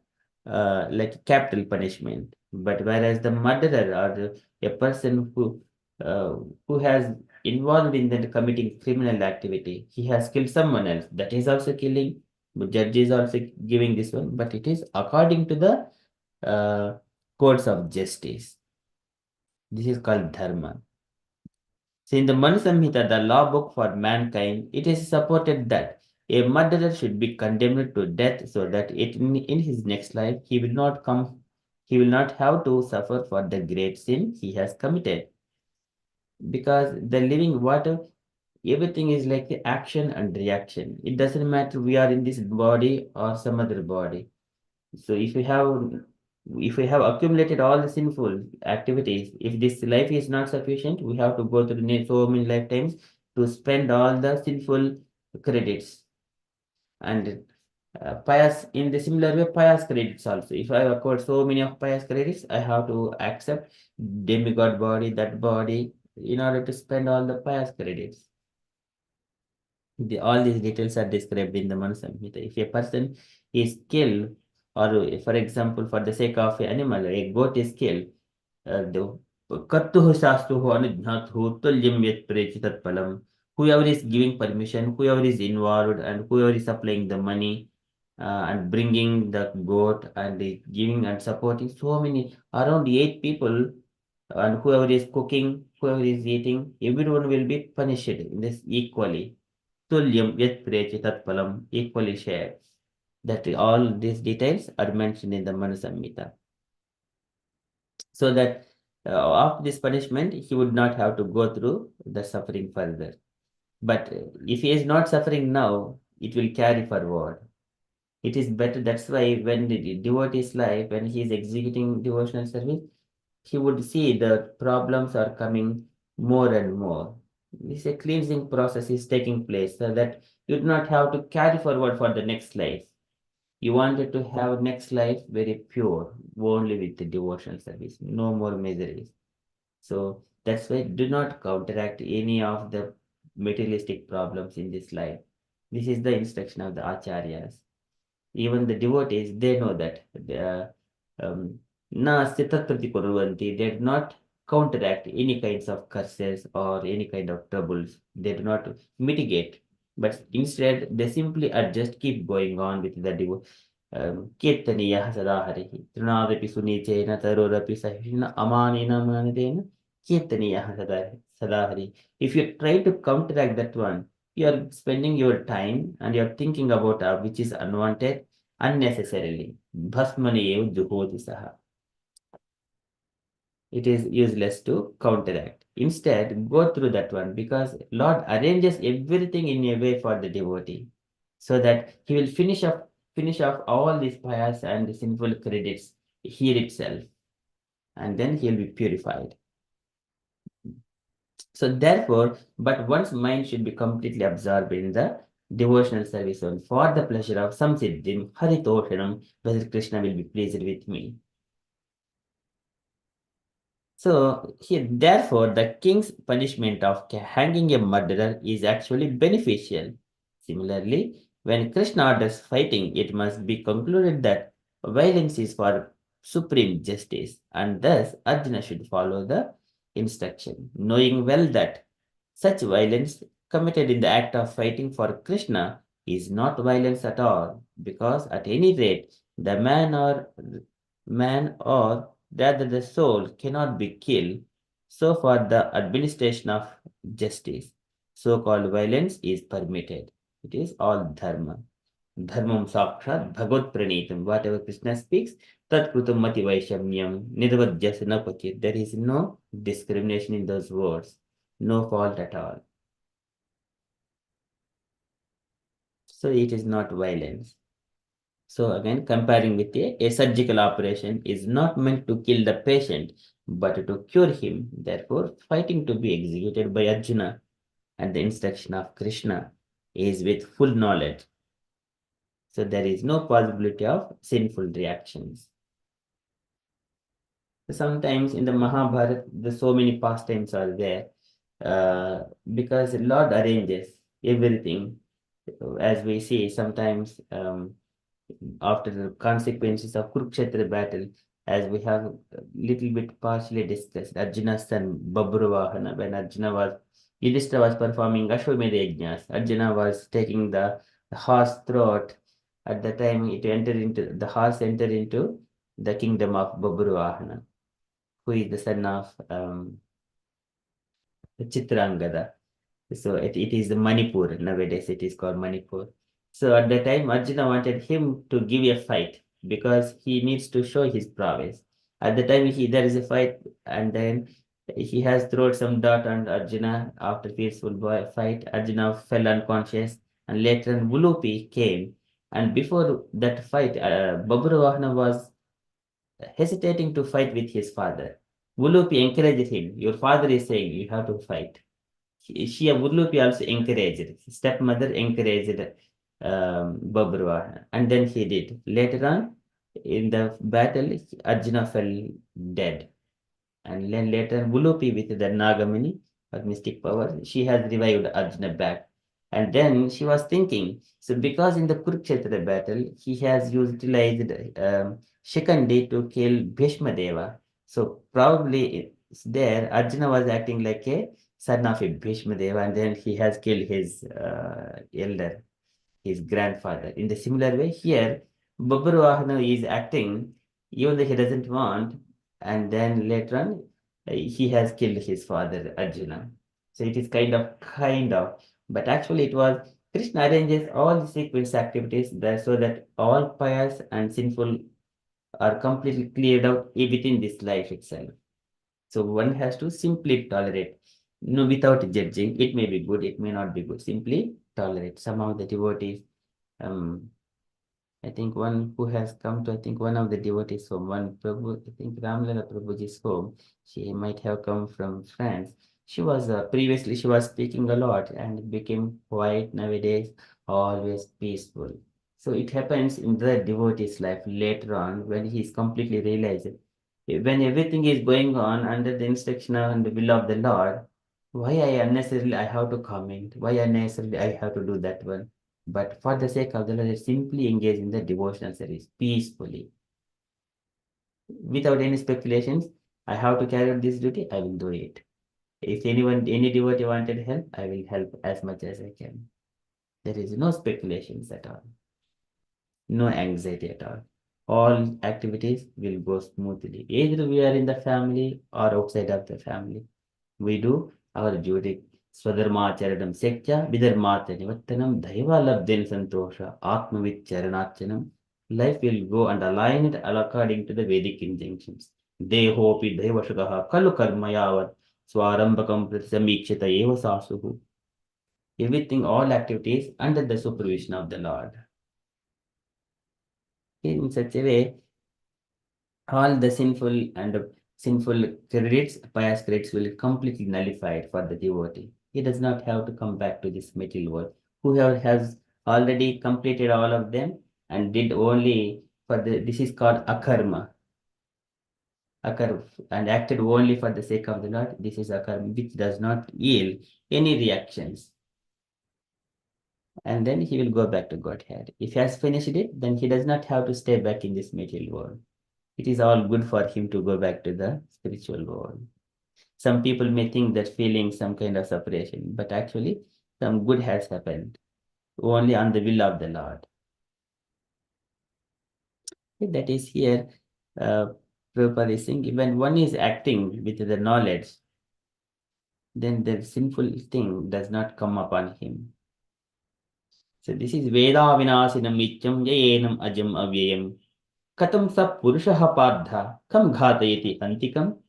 like capital punishment, but whereas the murderer or a person who has involved in the committing criminal activity, he has killed someone else. That is also killing. The judge is also giving this one, but it is according to the courts of justice. This is called dharma. So in the Manu Samhita, the law book for mankind, it is supported that a murderer should be condemned to death so that in his next life he will not have to suffer for the great sin he has committed. Because the living water, everything is like the action and reaction. It doesn't matter we are in this body or some other body. So if we have accumulated all the sinful activities, if this life is not sufficient, we have to go through so many lifetimes to spend all the sinful credits. And pious in the similar way, pious credits also. If I acquired so many of pious credits, I have to accept demigod body, that body, in order to spend all the pious credits. All these details are described in the Manu Samhita. If a person is killed, or for example, for the sake of an animal, a goat is killed, the Kattuhu Shastruhu Anujnathu Tulyam Yat Prechitat Palam. Whoever is giving permission, whoever is involved, and whoever is supplying the money and bringing the goat and giving and supporting so many, around 8 people, and whoever is cooking, whoever is eating, everyone will be punished in this equally. Tulyam Yat Prechitat Palam, equally shared. That all these details are mentioned in the Manu Samhita. So that after this punishment, he would not have to go through the suffering further. But if he is not suffering now, it will carry forward. It is better. That's why when the devotee's life, when he is executing devotional service, he would see the problems are coming more and more. This a cleansing process is taking place so that you do not have to carry forward for the next life. You wanted to have next life very pure, only with the devotional service, no more miseries. So that's why do not counteract any of the materialistic problems in this life. This is the instruction of the acharyas. Even the devotees, they know that. Um, Nasti tatrati kuruvanti. They do not counteract any kinds of curses or any kind of troubles. They do not mitigate, but instead they simply adjust, keep going on with the devotion. Kirtaniyah sada harihi. Trunadapi sunicena tarorapi sahishna amanina manadena. Kirtaniyah sada harihi. If you try to counteract that one, you are spending your time and you are thinking about which is unwanted unnecessarily. Bhasmani juhoti saha. It is useless to counteract. Instead, go through that one because Lord arranges everything in a way for the devotee so that he will finish off all these pious and sinful credits here itself, and then he will be purified. So therefore, but one's mind should be completely absorbed in the devotional service on for the pleasure of samsiddhim haritoshanam, whether Krishna will be pleased with me. So here, therefore, the king's punishment of hanging a murderer is actually beneficial. Similarly, when Krishna orders fighting, it must be concluded that violence is for supreme justice, and thus Arjuna should follow the instruction, knowing well that such violence committed in the act of fighting for Krishna is not violence at all, because at any rate, the man or rather the soul cannot be killed. So for the administration of justice, so-called violence is permitted. It is all dharma. Dharmam sakshat bhagavad pranitam. Whatever Krishna speaks, tat krutam mati vaishamyam nidavajyasana pakit. There is no discrimination in those words, no fault at all. So it is not violence. So again, comparing with a surgical operation is not meant to kill the patient, but to cure him. Therefore, fighting to be executed by Arjuna at the instruction of Krishna is with full knowledge. So there is no possibility of sinful reactions. Sometimes in the Mahabharata, so many pastimes are there because Lord arranges everything. As we see, sometimes after the consequences of Kurukshetra battle, as we have little bit partially discussed, Arjuna's son Babhurvahana, when Yudhishthira was performing Ashwamedha Yajnas, Arjuna was taking the horse throat. At the time, the horse entered into the kingdom of Babhurvahana, who is the son of Chitrangada. So it is the Manipur. Nowadays it is called Manipur. So at that time, Arjuna wanted him to give a fight because he needs to show his prowess. At the time, there is a fight, and then he has thrown some dirt on Arjuna. After peaceful fight, Arjuna fell unconscious, and later on Vulupi came. And before that fight, Babhurvahana was hesitating to fight with his father. Vulupi encouraged him. Your father is saying you have to fight. She Urlupi also encouraged, stepmother encouraged Babhurvahana, and then he did. Later on, in the battle, Arjuna fell dead. And then later, Vulupi with the Nagamani, or mystic power, she has revived Arjuna back. And then she was thinking, so because in the Kurukshetra battle, he has utilized Shikandi to kill Bhishma Deva. So probably there, Arjuna was acting like a son of a Bhishma Deva, and then he has killed his elder, his grandfather. In the similar way, here, Babhurvahana is acting even though he doesn't want, and then later on, he has killed his father, Arjuna. So it is kind of, but actually it was Krishna arranges all the sequence activities there so that all pious and sinful are completely cleared out within this life itself. So one has to simply tolerate, without judging. It may be good, it may not be good. Simply tolerate. Some of the devotees, I think one who has come to, I think one of the devotees from one Prabhu, I think Ramlala Prabhuji's home, she might have come from France. She was previously she was speaking a lot and became quiet nowadays, always peaceful. So it happens in the devotee's life later on when he is completely realized when everything is going on under the instruction and the will of the Lord, why I have to comment? Why unnecessarily I have to do that one? But for the sake of the Lord, simply engage in the devotional service peacefully, without any speculations. I have to carry out this duty, I will do it. If any devotee wanted help, I will help as much as I can. There is no speculations at all, no anxiety at all. All activities will go smoothly. Either we are in the family or outside of the family. We do our duty. Swadharmacharanam sekya vidharmata nivattanam daivalabdhen santosha atmaviccharanachanam. Life will go and align it according to the Vedic injunctions. Dehopi devashagaha kalu karmayavat swarambakam samikshita eva sasuhu. Everything, all activities under the supervision of the Lord. In such a way, all the sinful credits, pious credits will completely nullified for the devotee. He does not have to come back to this material world. Has already completed all of them and did only for this is called akarma. And acted only for the sake of the Lord. This is akarma, which does not yield any reactions. And then he will go back to Godhead. If he has finished it, then he does not have to stay back in this material world. It is all good for him to go back to the spiritual world. Some people may think that feeling some kind of separation, but actually some good has happened only on the will of the Lord. That is here, Prabhupada is saying, when one is acting with the knowledge, then the sinful thing does not come upon him. So this is Veda Vinasinam Ityam Yayenam Ajam Avyayam. Katam sa Purushaha Pardha Kam Ghatayati Antikam.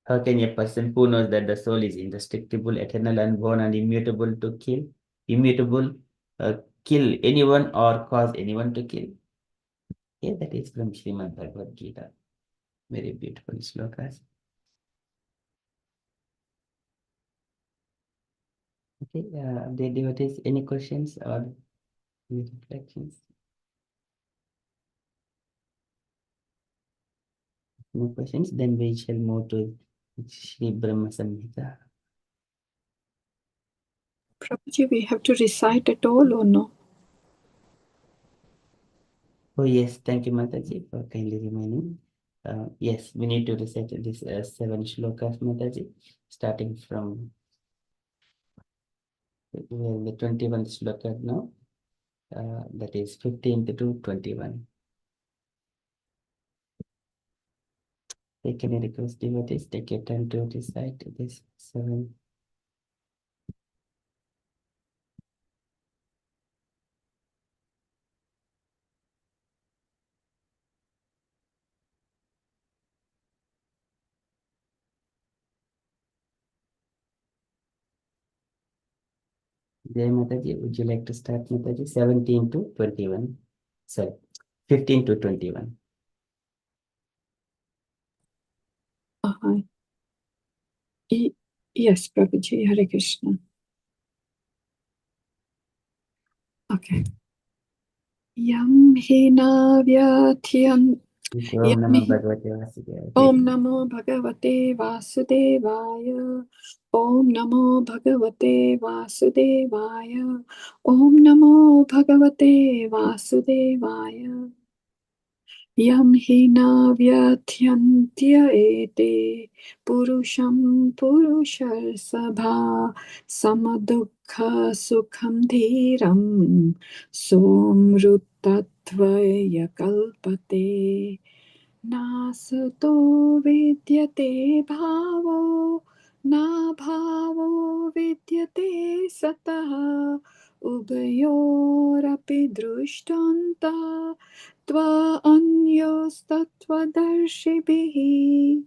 How can a person who knows that the soul is indestructible, eternal, unborn, and immutable kill anyone or cause anyone to kill? Yeah, that is from Srimad Bhagavad Gita. Very beautiful slokas. Okay, devotees, any questions or any reflections? No questions, then we shall move to Shri Brahma Samhita. Prabhuji, we have to recite it all or no? Oh yes, thank you Mataji for kindly reminding. Yes, we need to recite this 7 shlokas, Mataji, starting from the 21st sloka now. That is 15th to 21. Can I request devotees take your time to recite this 7? Jai Mataji, would you like to start, Mataji? 17 to 21. Sorry, 15 to 21. Yes, Prabhuji, Hare Krishna. Okay. Yam hina vyathyam. Om Namo Bhagavate Vasudevaya. Om Namo Bhagavate Vasudevaya. Om Namo Bhagavate Vasudevaya. Om Namo Bhagavate Vasudevaya. Yam hina vyathantya ete purusham purushasabha samadukha sukham dhiram somruttatvaya kalpate nasato vidyate bhavo na bhavo vidyate satah ubayorapi drushtanta tva anyostatvadarshibhi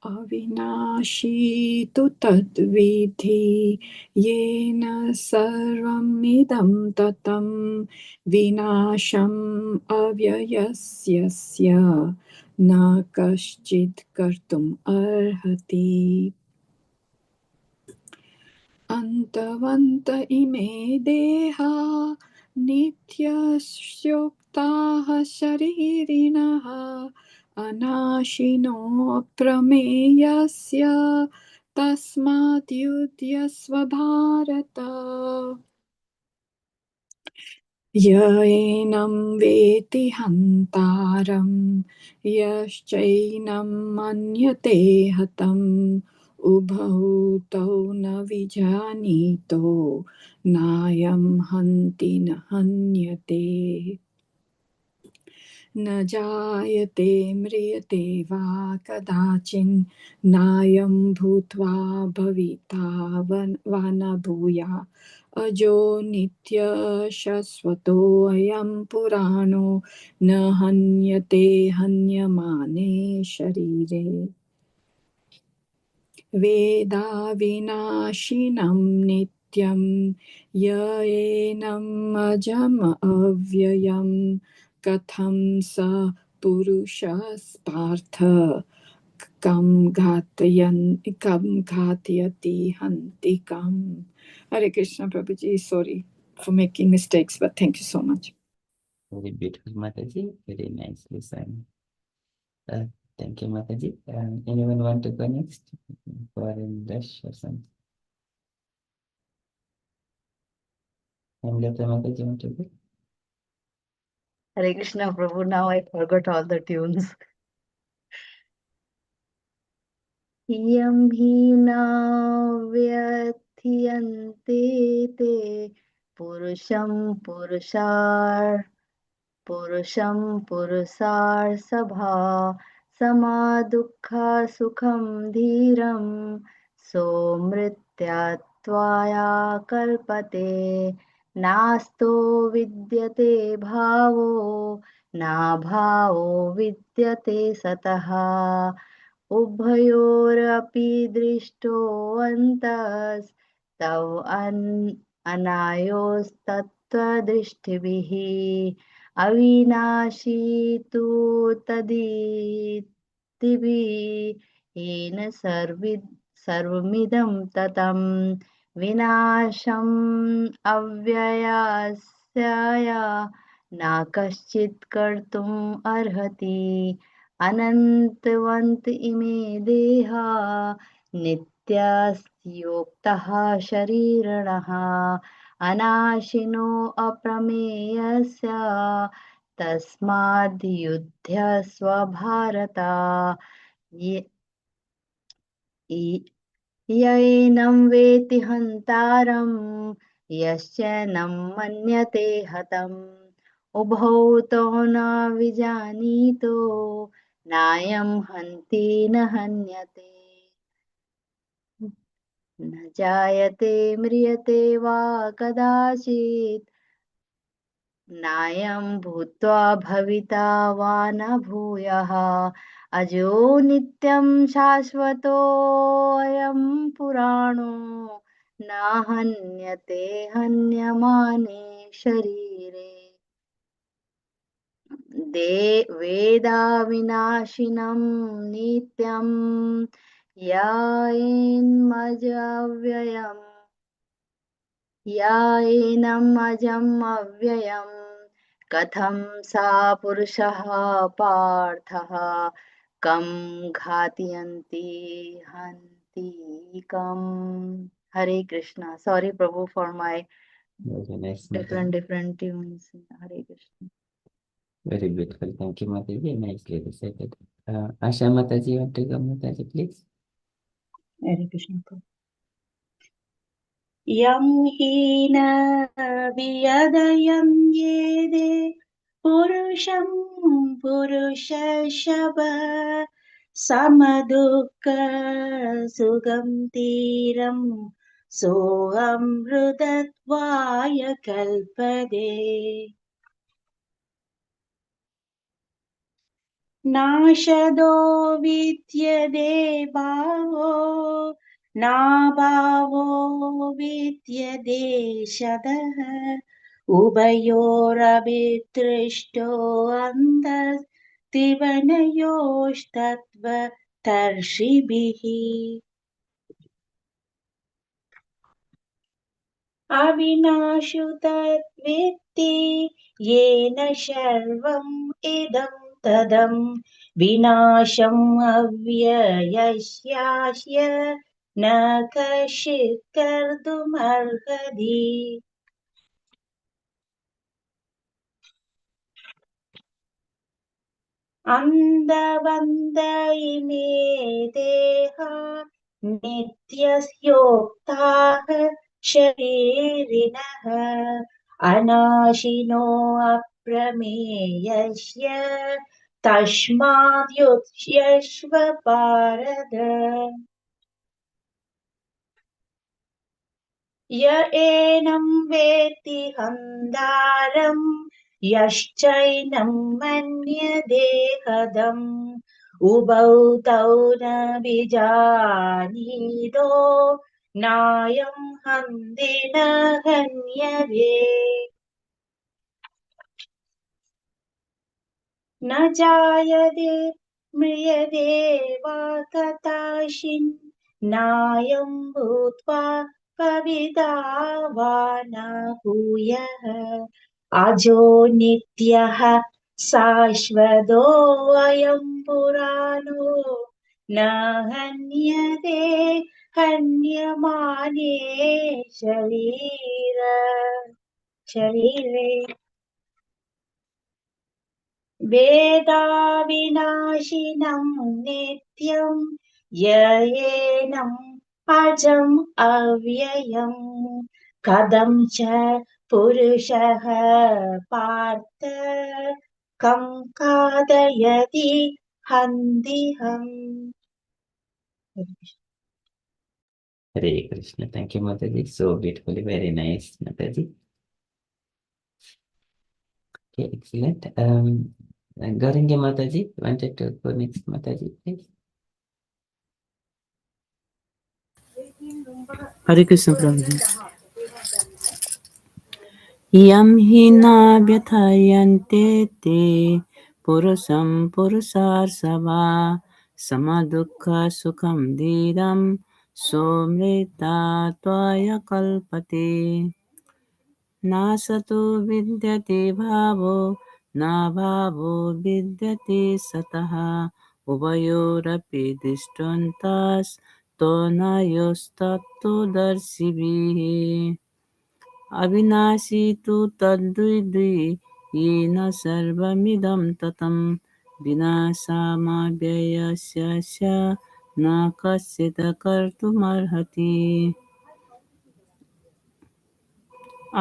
avinashi tu tadvidhi yena sarvam idam tatam vinasham avyayasyasya न कश्चित् कर्तुम् अर्हति। अन्तवन्त इमे देहा नित्यस्योक्ताः शरीरिणः अनाशिनो अप्रमेयस्य तस्मात् युध्यस्व भारत। य एनं वेत्ति हन्तारं यश्चैनं मन्यते हतम् उभौ तौ न विजानीतो नायं हन्ति न हन्यते। न जायते म्रियते वा कदाचिन् नायं भूत्वा भविता वा न भूया अजो नित्यः शाश्वतोऽयं पुराणो न हन्यते हन्यमाने शरीरे। वेदाविनाशिनं नित्यं य एनम् अजम् अव्ययम् कथं स पुरुषः पार्थ कं घातयति हन्ति कम्. Hare Krishna, Prabhuji. Sorry for making mistakes, but thank you so much. Very beautiful, Mataji. Very nicely sung. Thank you, Mataji. Anyone want to go next for in rush or something? Amrita Mataji want to go? Hare Krishna, Prabhu. Now I forgot all the tunes. Yam hina vyathyante te purusham purusar sabha samadukha sukham dhiram somrityattvaya kalpate nasto vidyate bhavo na bhavo vidyate sataha उभयोरपि दृष्टोऽन्तस्तव अनायोस्तत्त्वदृष्टिभिः अविनाशी तु तदितिभिः येन सर्वमिदं ततं विनाशम् अव्ययस्याय न कश्चित् कर्तुम् अर्हति अनन्तवन्त इमे देहा नित्यस्योक्तः शरीरिणः अनाशिनो अप्रमेयस्य तस्माद्युध्यस्व भारत यैनं वेत्ति हन्तारं यश्च न मन्यते हतम् उभौ तौ न विजानीतो नायं हन्ति न हन्यते न जायते म्रियते वा कदाचित् नायं भूत्वा भविता वा न भूयः अजो नित्यं शाश्वतोऽयं पुराणो न हन्यते हन्यमाने शरीरे वेदाविनाशिनं नित्यं यायेनम् अजम् अव्ययम् कथं सा पुरुषः पार्थः कं घातयन्ति हन्ति कम्. Hare Krishna. Sorry, Prabhu, for my Very nice, different Mataji. tunes. Hare Krishna. Very beautiful. Thank you, Mataji. Nicely recited. Asha Mataji, want to go, Mataji, please? Hare Krishna. Prabhu. यं हीन वियदयं येदे पुरुषं पुरुषशव समदुःख सुगं तीरं सोऽमृतत्वाय कल्पते नाशदो विद्यते भावो नाभावो विद्यते शतः उभयोरभिदृष्टो अन्तस् त्रिवनयोस्तत्त्वतर्षिभिः अविनाशु तद्वेत्ति येन सर्वम् इदं तदं विनाशम् अव्ययस्यास्य न कश्चित् कर्तुमर्हति अन्धबन्ध इमे देहा नित्यस्योक्ताः शरीरिणः अनाशिनो अप्रमेयस्य तस्माद्युध्यस्व भारत य एनं वेत्ति हन्तारं यश्चैनं मन्यते हतम् उभौ तौ न विजानीतो नायं हन्ति न हन्यते न जायते म्रियते वा कदाचिन् नायं भूत्वा पविता वा न भूयः अजो नित्यः शाश्वतोऽयं पुराणो न हन्यते हन्यमाने शरीरे वेदाविनाशिनं नित्यं येनम् अजम् अव्ययम् कथं च पुरुषः पार्थ कं खादयति हन्तिहम् Hare Krishna. Thank you, Mataji. So beautifully, very nice, Mataji. Okay, excellent. Gauranga Mataji, wanted to go next, Mataji, please. Hare Krishna Prabhuji. Yam hi na vyathayante te purusham purusharsava samadukha sukham dhiram somrita tvaya kalpate nasato vidyate bhavo na bhavo vidyate sataha uvayorapi drishtvantas tonayostatto darsibhi अविनाशी तु तद्विद्वि येन सर्वमिदं ततं विनाशामाव्ययस्य न कश्चित् कर्तुमर्हति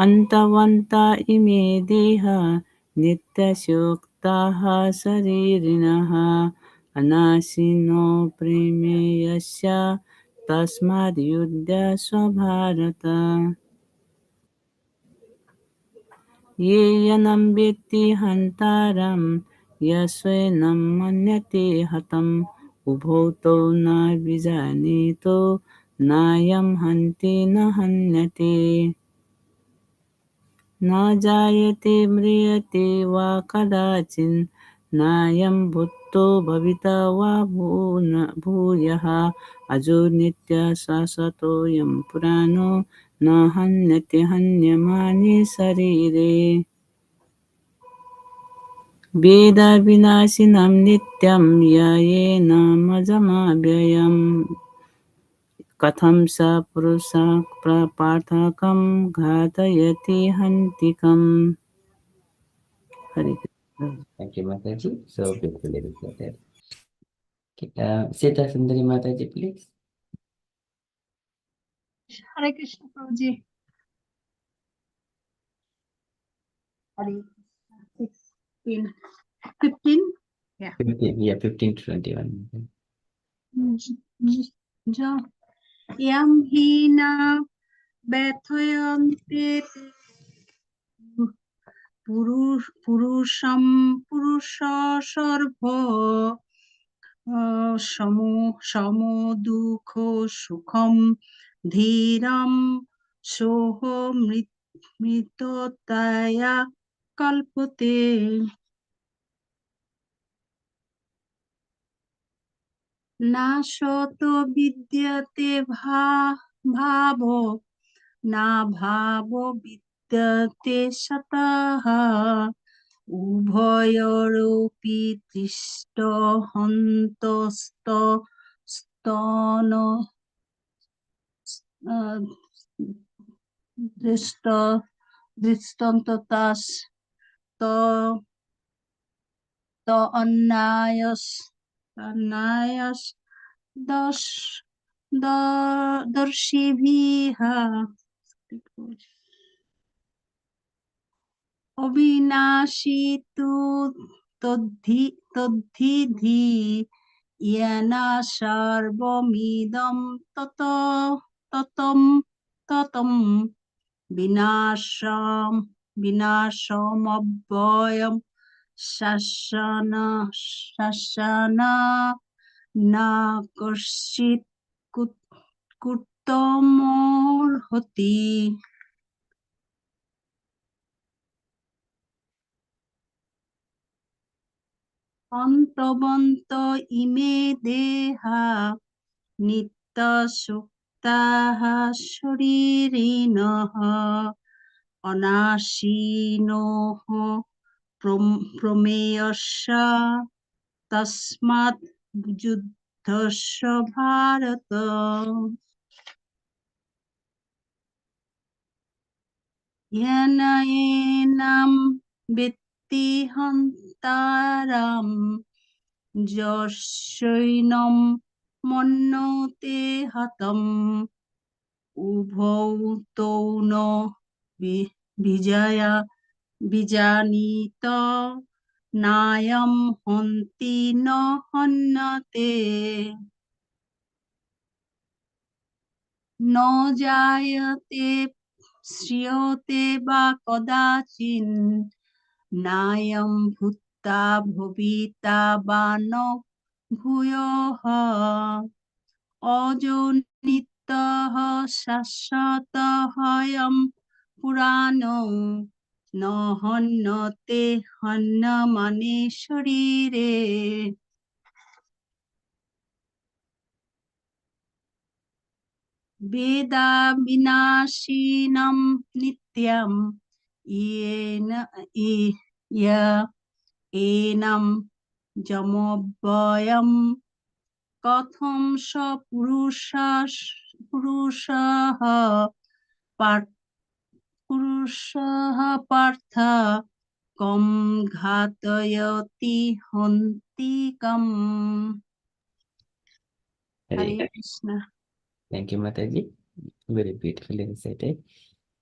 अन्तवन्त इमे देहा नित्यस्योक्ताः शरीरिणः अनाशिनो प्रेमेयस्य तस्माद्युध्यस्व भारत ये यनं वेत्ति हन्तारं यस्वैनं मन्यते हतम् उभौ तौ न विजानीतो नायं हन्ति न हन्यते न जायते म्रियते वा कदाचिन् नायं भूतो भविता वा भूयः अजो नित्यः शाश्वतोऽयं पुराणो न हन्यते हन्यमाने शरीरे वेदविनाशिनं नित्यं येनमजमव्ययम् कथं स पुरुषः पार्थकं घातयति हन्तिकम् हरे Krishna Thank you, Mataji. So beautifully reflected. Okay, Sita Sundari Mataji, please. Hare Krishna Prabhuji. Hare 16, 15. Yeah. 15 to 21. Yam hina ব্যথয়ন্তে পুরুষম পুরুষসর্ভ সমদুঃখ Sukham ধীরম সোহ মৃততয়া কল্পতে নাশতো বিদ্যতে ভাবো না ভাবো বিদ্যতে সতঃ উভয়োরপি দৃষ্ট হন্তস্ত স্তন দৃষ্ট দৃষ্টন্ততাস ত অন্যায়স দশ দর্শিভিহ অবিনাশী তু তদ্ধিধি येन सर्वमिदं ततं विनाशमव्ययं शासन न कश्चित् कर्तुमर्हति অন্তবন্ত ইমে দেহা নিত্যসুক্তাঃ শরীরিণঃ অনাশিনোঃ প্রমেয়স্য তস্মাৎ যুদ্ধস্য ভারত येनैनं वेत्ति हन्तारं यस्यैनं मन्यते हतम् उभौ तौ न বিজানীত নায়ম হন্তি ন হন্যতে ন জায়তে শ্রিয়তে বা কদাচিন নায়ম ভূতা ভবিতা বা ন ভূয়ঃ অজো নিত্যঃ শাশ্বতঃ পুরাণো ন হন্যতে হন্যমানে শরীরে বেদা বিনাশিনম নিত্যম এনম যমব্যয়ম কথম স পুরুষঃ পার্থ কম ঘাতয়তি হন্তিকম Hare Hare Krishna Thank you, Mataji. Very beautifully recited.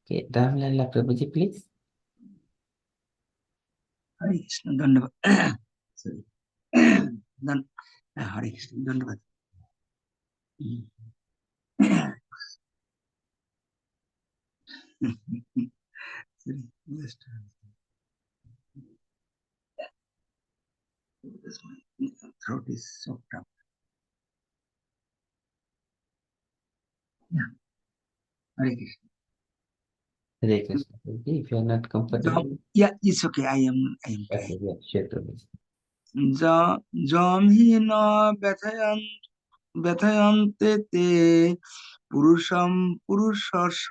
Okay, Ramlala Prabhuji, please. Hare Krishna, ধন্যবাদ। Sorry. হরে কৃষ্ণ, ধন্যবাদ। Sorry, just my throat is choked up. Yeah. Hare Krishna. Hare Krishna, Prabhuji. If you are not comfortable, Yeah, it's okay. I am okay, trying. yeah, sure, Prabhuji. জম হি ন ব্যথয়ন্তে তে পুরুষম পুরুষস্য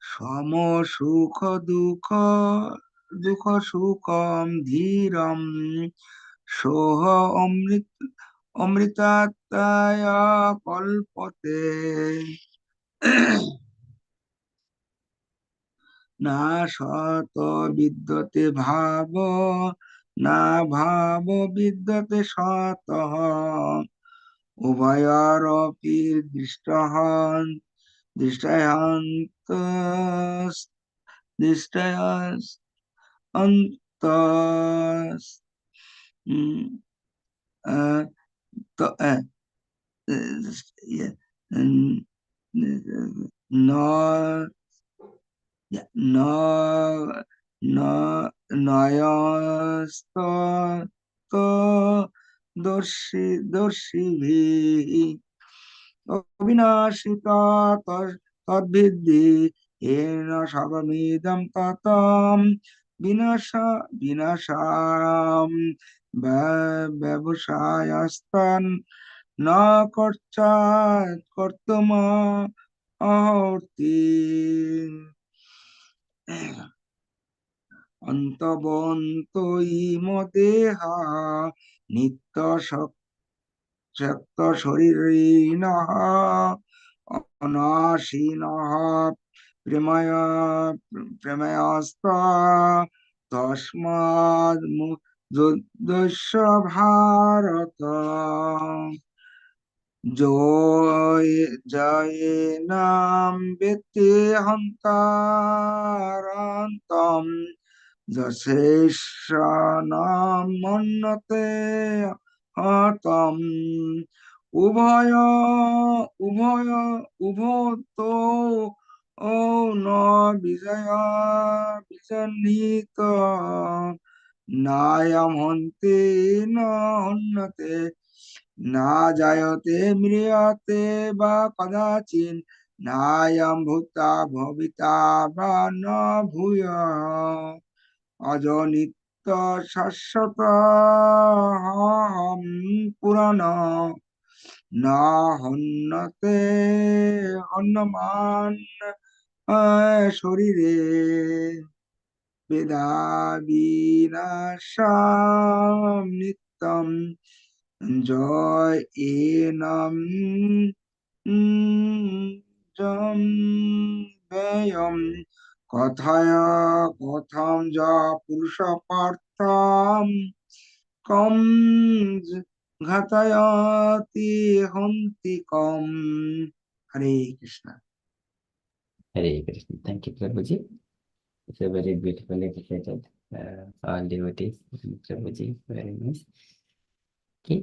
সম সুখ দুঃখ সুখম ধীরম সোহ অমৃতাত্মায় কল্পতে না সত বিদ্যতে ভাব না ভাব বিদ্যতে সতঃ উভয়োরপি দৃষ্টয়ন্তস ন নয়স্ত দর্শিভিঃ অবিনাশিতা তদ্বিদ্ধি येन सर्वमिदं ततं বিনাশাম ব্যবসায়স্তান না কর্চাৎ কর্তমা অহর্তি অন্তবন্ত ইমদেহা নিত্য সত্য শরীরিণঃ অনাশীনঃ প্রেময় প্রেময়াস্তা তস্মাদ যুদ্ধস্য ভারত জয়েনাম বেত্তে হন্তারান্তম যশেষানাম মন্যতে হতম উভয় উভয় উভত ও ন বিজনিত নায়াম হন্তে না হন্যতে না জায়তে ম্রিয়তে বা কদাচিন নায়াম ভূতা ভবিতা বা ন ভূয় অজনিত্য শাশ্বত পুরাণ না হন্যতে হন্যমান শরীরে বেদা বিনাশাম নিত্যম জয় এনম জম ব্যয়ম কথায় কথম যা পুরুষ পার্থম কম ঘাতায়াতি হন্তি কম হরে Krishna Hare Krishna. Thank you, Prabhuji. It's a very beautifully recited. All devotees, Prabhuji, very nice. Okay,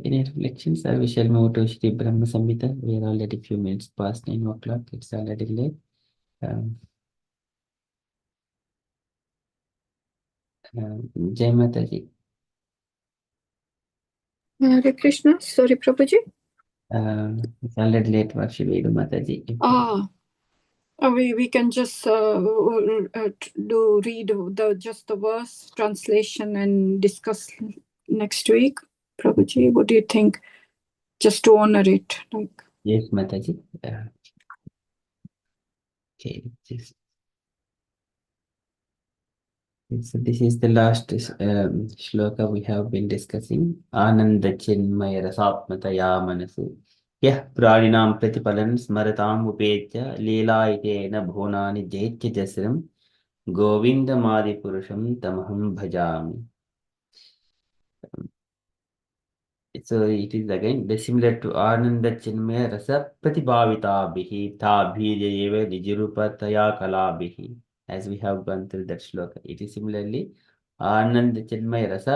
any reflections? We shall move to Shri Brahma Samhita. We are already few minutes past 9 o'clock. It's already late. Jai Mataji. Hare Krishna. Sorry, Prabhuji. It's already late. What should we do, Mataji? We can just read just the verse translation and discuss next week. Prabhuji, what do you think? Just to honor it, like. Yes, Mataji. Okay, just. So this is the last shloka we have been discussing. Ananda Chinmaya Rasatmataya Manasu. Yah Praninam Pratipalan Smaratam Upetya Leela Itena Bhunani Jetya Jasram Govinda Madi Purusham Tamaham Bhajami. So it is again similar to Ananda Chinmaya Rasa Pratibhavita Bihi Tabhijayeva Nijirupataya Kalabihi. As we have gone through that shloka, it is similarly Ananda Chinmaya Rasa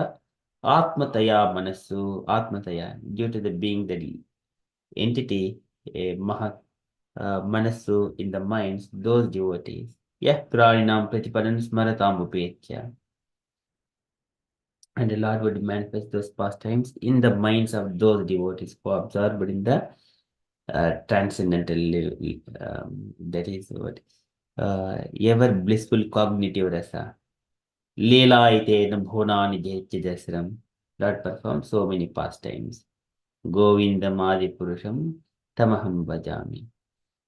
Atmataya Manasu Atmataya, due to the being the entity Mahat Manasu in the minds, those devotees. Yah Praninam Pratipadan Smaratam Upetya. And the Lord would manifest those pastimes in the minds of those devotees who observe, but in the transcendental level. That is what ever blissful cognitive rasa. Leela ite nabhonani jehche jasram. Lord performed so many pastimes. Govinda Madi Purusham Tamaham Bhajami.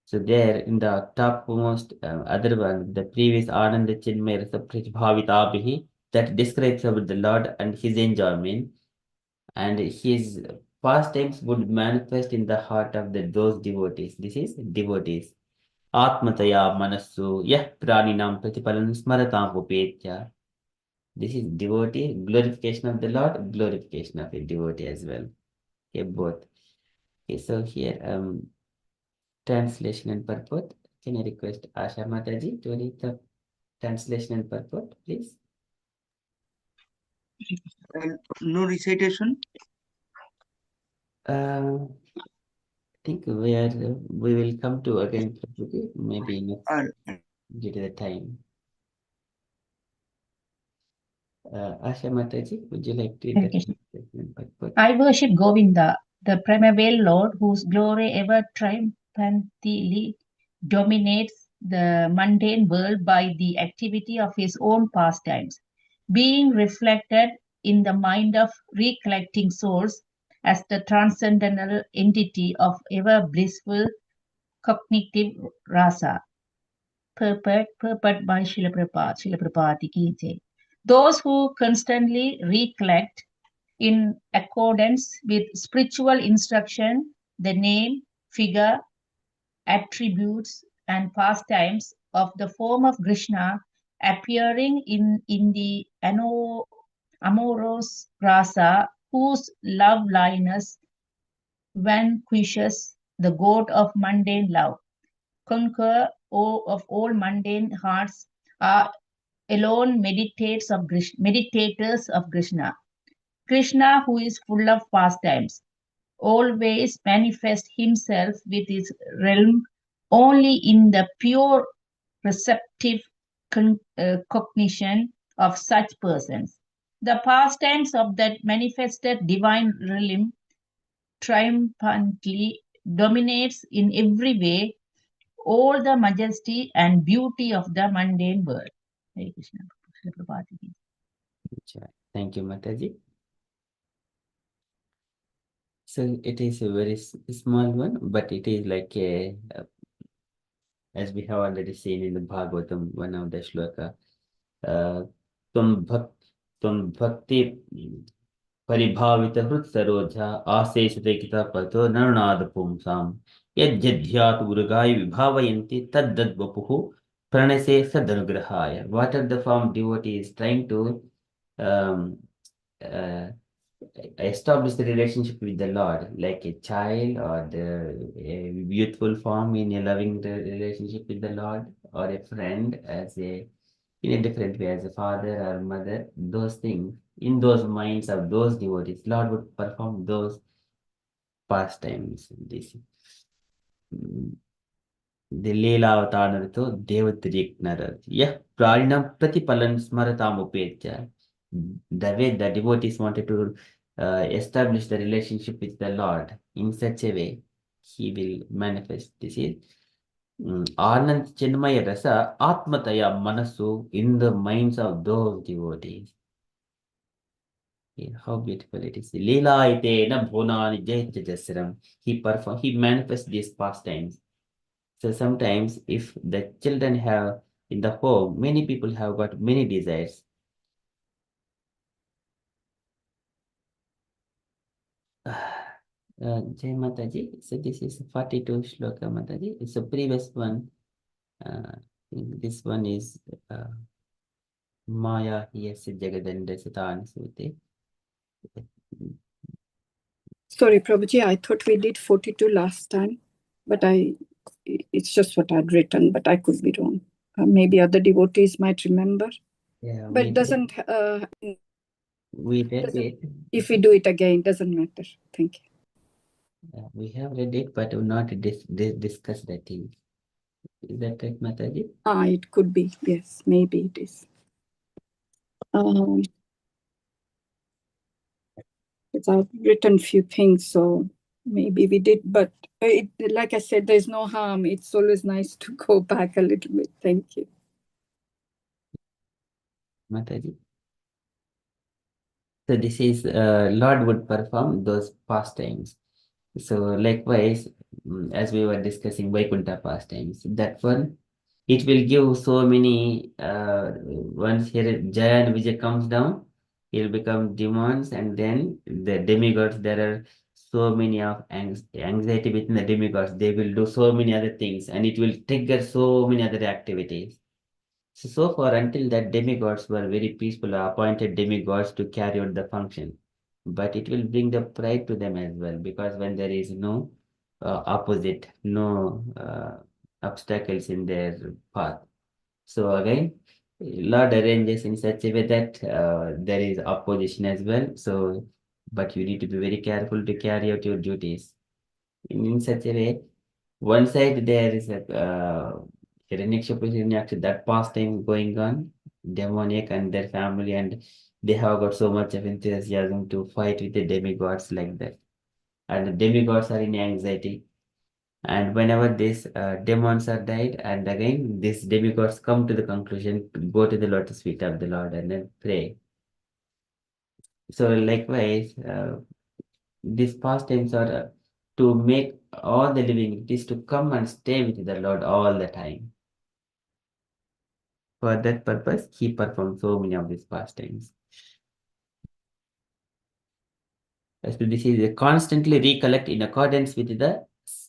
So there in the topmost other one, the previous Ananda Chinmaya Rasa Pratibhavitabihi, that describes about the Lord and his enjoyment, and his pastimes would manifest in the heart of those devotees. This is devotees. Atmataya Manasu Yah Praninam Pratipalan Smaratam Upetya. This is devotee, glorification of the Lord, glorification of a devotee as well. Okay, both. Okay, so here translation and purport. Can I request Asha Mataji to read the translation and purport, please? And no recitation. I think we will come to again maybe next due to the time. Asha Mataji, would you like to read the translation and purport? I worship Govinda, the primeval Lord whose glory ever triumphantly dominates the mundane world by the activity of his own pastimes, being reflected in the mind of recollecting souls as the transcendental entity of ever blissful cognitive rasa. Purport by Srila Prabhupada ki jai. Those who constantly recollect in accordance with spiritual instruction, the name, figure, attributes, and pastimes of the form of Krishna appearing in the amorous rasa, whose loveliness vanquishes the goat of mundane love, conquer of all mundane hearts, are alone meditators of Krishna. Krishna, who is full of pastimes, always manifests himself with his realm only in the pure receptive cognition of such persons. The pastimes of that manifested divine realm triumphantly dominates in every way all the majesty and beauty of the mundane world. Hare Krishna. Prabhupada ki jai. Thank you, Mataji. So it is a very small one, but it is like a, as we have already seen in the Bhagavatam, one of the shloka, Tvam bhakti परिभावित हृत Saroja आशेषते कितापतो नरनाद पुंसाम यद्यध्यात उर्गाय विभावयन्ति तद्दद् वपुः प्रणसे सदनुग्रहाय. What are the form devotee is trying to um, uh, establish the relationship with the Lord, like a child or a youthful form in a loving the relationship with the Lord, or a friend as a in a different way as a father or mother. Those things in those minds of those devotees, Lord would perform those pastimes. This the Leela Avataranato Devatriknarat. Yeah, Pradinam Pratipalan Smaratam Upecha. The way the devotees wanted to establish the relationship with the Lord in such a way, he will manifest. This is Anand Chinmaya Rasa Atmataya Manasu in the minds of those devotees. Yeah, how beautiful it is. Leela ite na bhonani jayatya jasram. He manifests these pastimes. So sometimes if the children have in the home, many people have got many desires. Jai Mataji. So this is 42 shloka Mataji. It's a previous one. This one is Maya Yasya Jagadanda Satan Sute. Sorry, Prabhuji, I thought we did 42 last time, but it's just what I'd written, but I could be wrong. Maybe other devotees might remember. Yeah, but it doesn't, we read it. If we do it again, doesn't matter. Thank you. We have read it, but we've not discussed that thing. Is that correct, Mataji? It could be. Yes, maybe it is. I've written few things, so maybe we did, but like I said, there's no harm. It's always nice to go back a little bit. Thank you. Mataji. So this is Lord would perform those pastimes. So likewise, as we were discussing Vaikuntha pastimes, that one, it will give so many, once here Jaya and Vijay comes down, he'll become demons, and then the demigods, there are so many of anxiety within the demigods. They will do so many other things, and it will trigger so many other activities. So far, until that, demigods were very peaceful, appointed demigods to carry out the function. But it will bring the pride to them as well, because when there is no opposite, no obstacles in their path. So again, Lord arranges in such a way that there is opposition as well. So, but you need to be very careful to carry out your duties in such a way. One side there is a Hiranyaksha, that pastime going on, demoniac and their family, and they have got so much of enthusiasm to fight with the demigods like that. And the demigods are in anxiety. And whenever these demons are died, and again these demigods come to the conclusion to go to the lotus feet of the Lord and then pray. So likewise, these pastimes are to make all the living entities to come and stay with the Lord all the time. For that purpose, he performed so many of these pastimes. So this is a constantly recollect in accordance with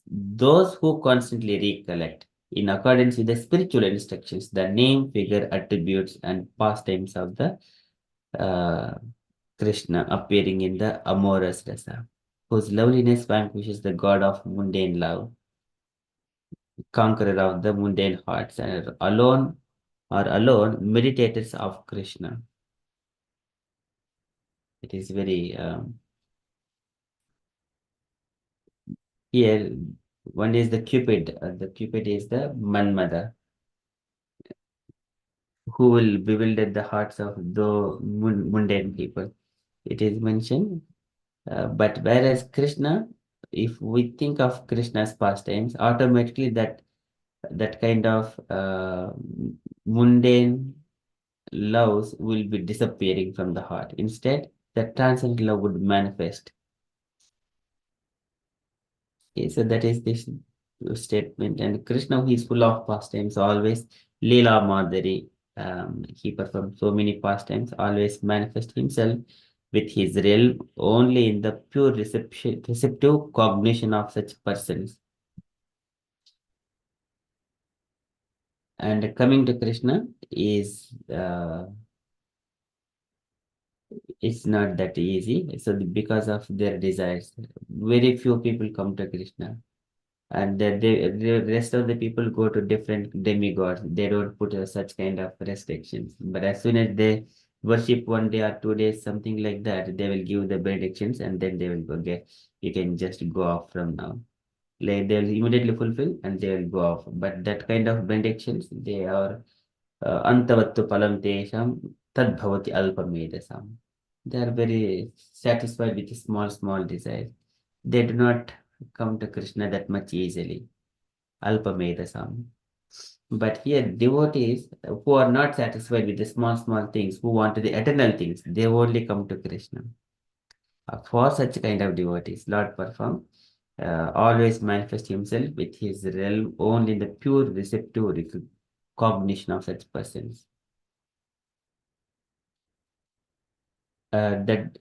those who constantly recollect in accordance with the spiritual instructions, the name, figure, attributes, and pastimes of the uh, Krishna appearing in the amorous rasa, whose loveliness vanquishes the god of mundane love, conqueror of the mundane hearts, and alone meditators of Krishna. It is very here. One is the Cupid. The Cupid is the Manmada, who will bewilder the hearts of the mundane people. It is mentioned, but whereas Krishna, if we think of Krishna's pastimes, automatically that kind of mundane loves will be disappearing from the heart. Instead, the transcendent love would manifest. Okay, so that is this statement. And Krishna, who is full of pastimes, always Leela Madhuri. He performed so many pastimes, always manifest himself with his realm only in the pure receptive cognition of such persons. And coming to Krishna is it's not that easy. So because of their desires, very few people come to Krishna. And the rest of the people go to different demigods. They don't put such kind of restrictions. But as soon as they worship 1 day or 2 days, something like that, they will give the benedictions and then they will go get, you can just go off from now. Like they'll immediately fulfill and they will go off. But that kind of benedictions, they are antavattu palam tesham tad bhavati alpamedasam. They are very satisfied with small desires. They do not come to Krishna that much easily. Alpamedasam. But here, devotees who are not satisfied with the small things, who want the eternal things, they only come to Krishna. For such kind of devotees, Lord perform always manifest himself with his realm only in the pure receptive cognition of such persons. That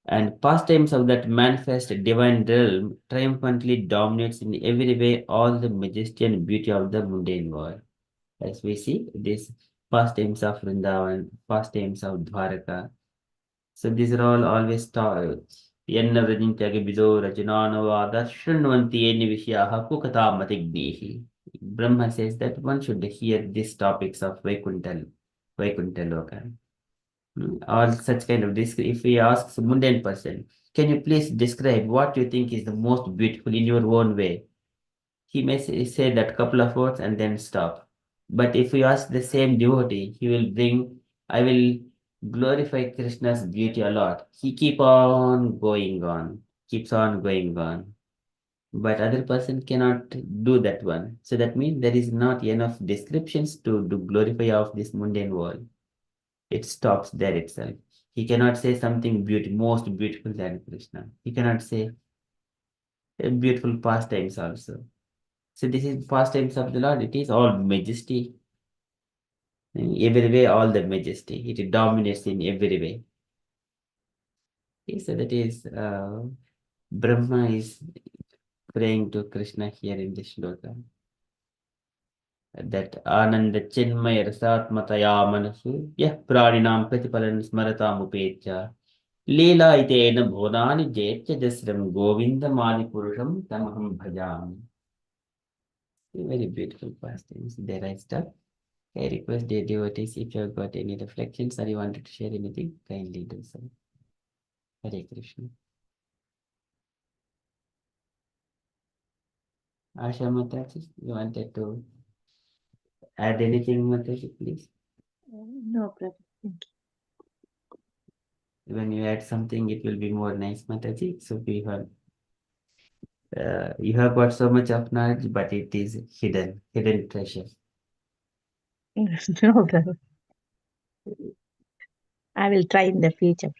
and pastimes of that manifest divine realm triumphantly dominates in every way all the majesty and beauty of the mundane world. As we see, these pastimes of Vrindavan, pastimes of Dwaraka. So these are all always taught. Yenna Rajintyaga Bizo Rajananavada Shunvanti Eni Vishyaha Kukata Brahma says that one should hear these topics of Vaikuntha Loka. All such kind of if we ask a mundane person, can you please describe what you think is the most beautiful in your own way? He may say that couple of words and then stop. But if we ask the same devotee, he will bring, I will glorify Krishna's beauty a lot. He keeps on going on. But other person cannot do that one. So that means there is not enough descriptions to do glorify of this mundane world. It stops there itself. He cannot say something most beautiful than Krishna. He cannot say beautiful pastimes also. So this is pastimes of the Lord. It is all majesty. In every way, all the majesty. It dominates in every way. Okay, so that is Brahma is praying to Krishna here in this shloka. That Ananda Chinmaya Rasatmataya Manasu Yah Praninam Pratipalan Smaratam Upetya Leela Itena Bhodani Jetya Jasram Govinda Mali Purusham Tamaham Bhajam. Very beautiful pastimes. There I stop. I request the devotees if you have got any reflections or you wanted to share anything, kindly do so. Hare Krishna. Asha Mataji, you wanted to add anything, Mataji, please? No, Prabhu. Thank When you add something, it will be more nice, Mataji. So you have got so much of knowledge, but it is hidden treasure. you. No, Prabhu. I will try in the future.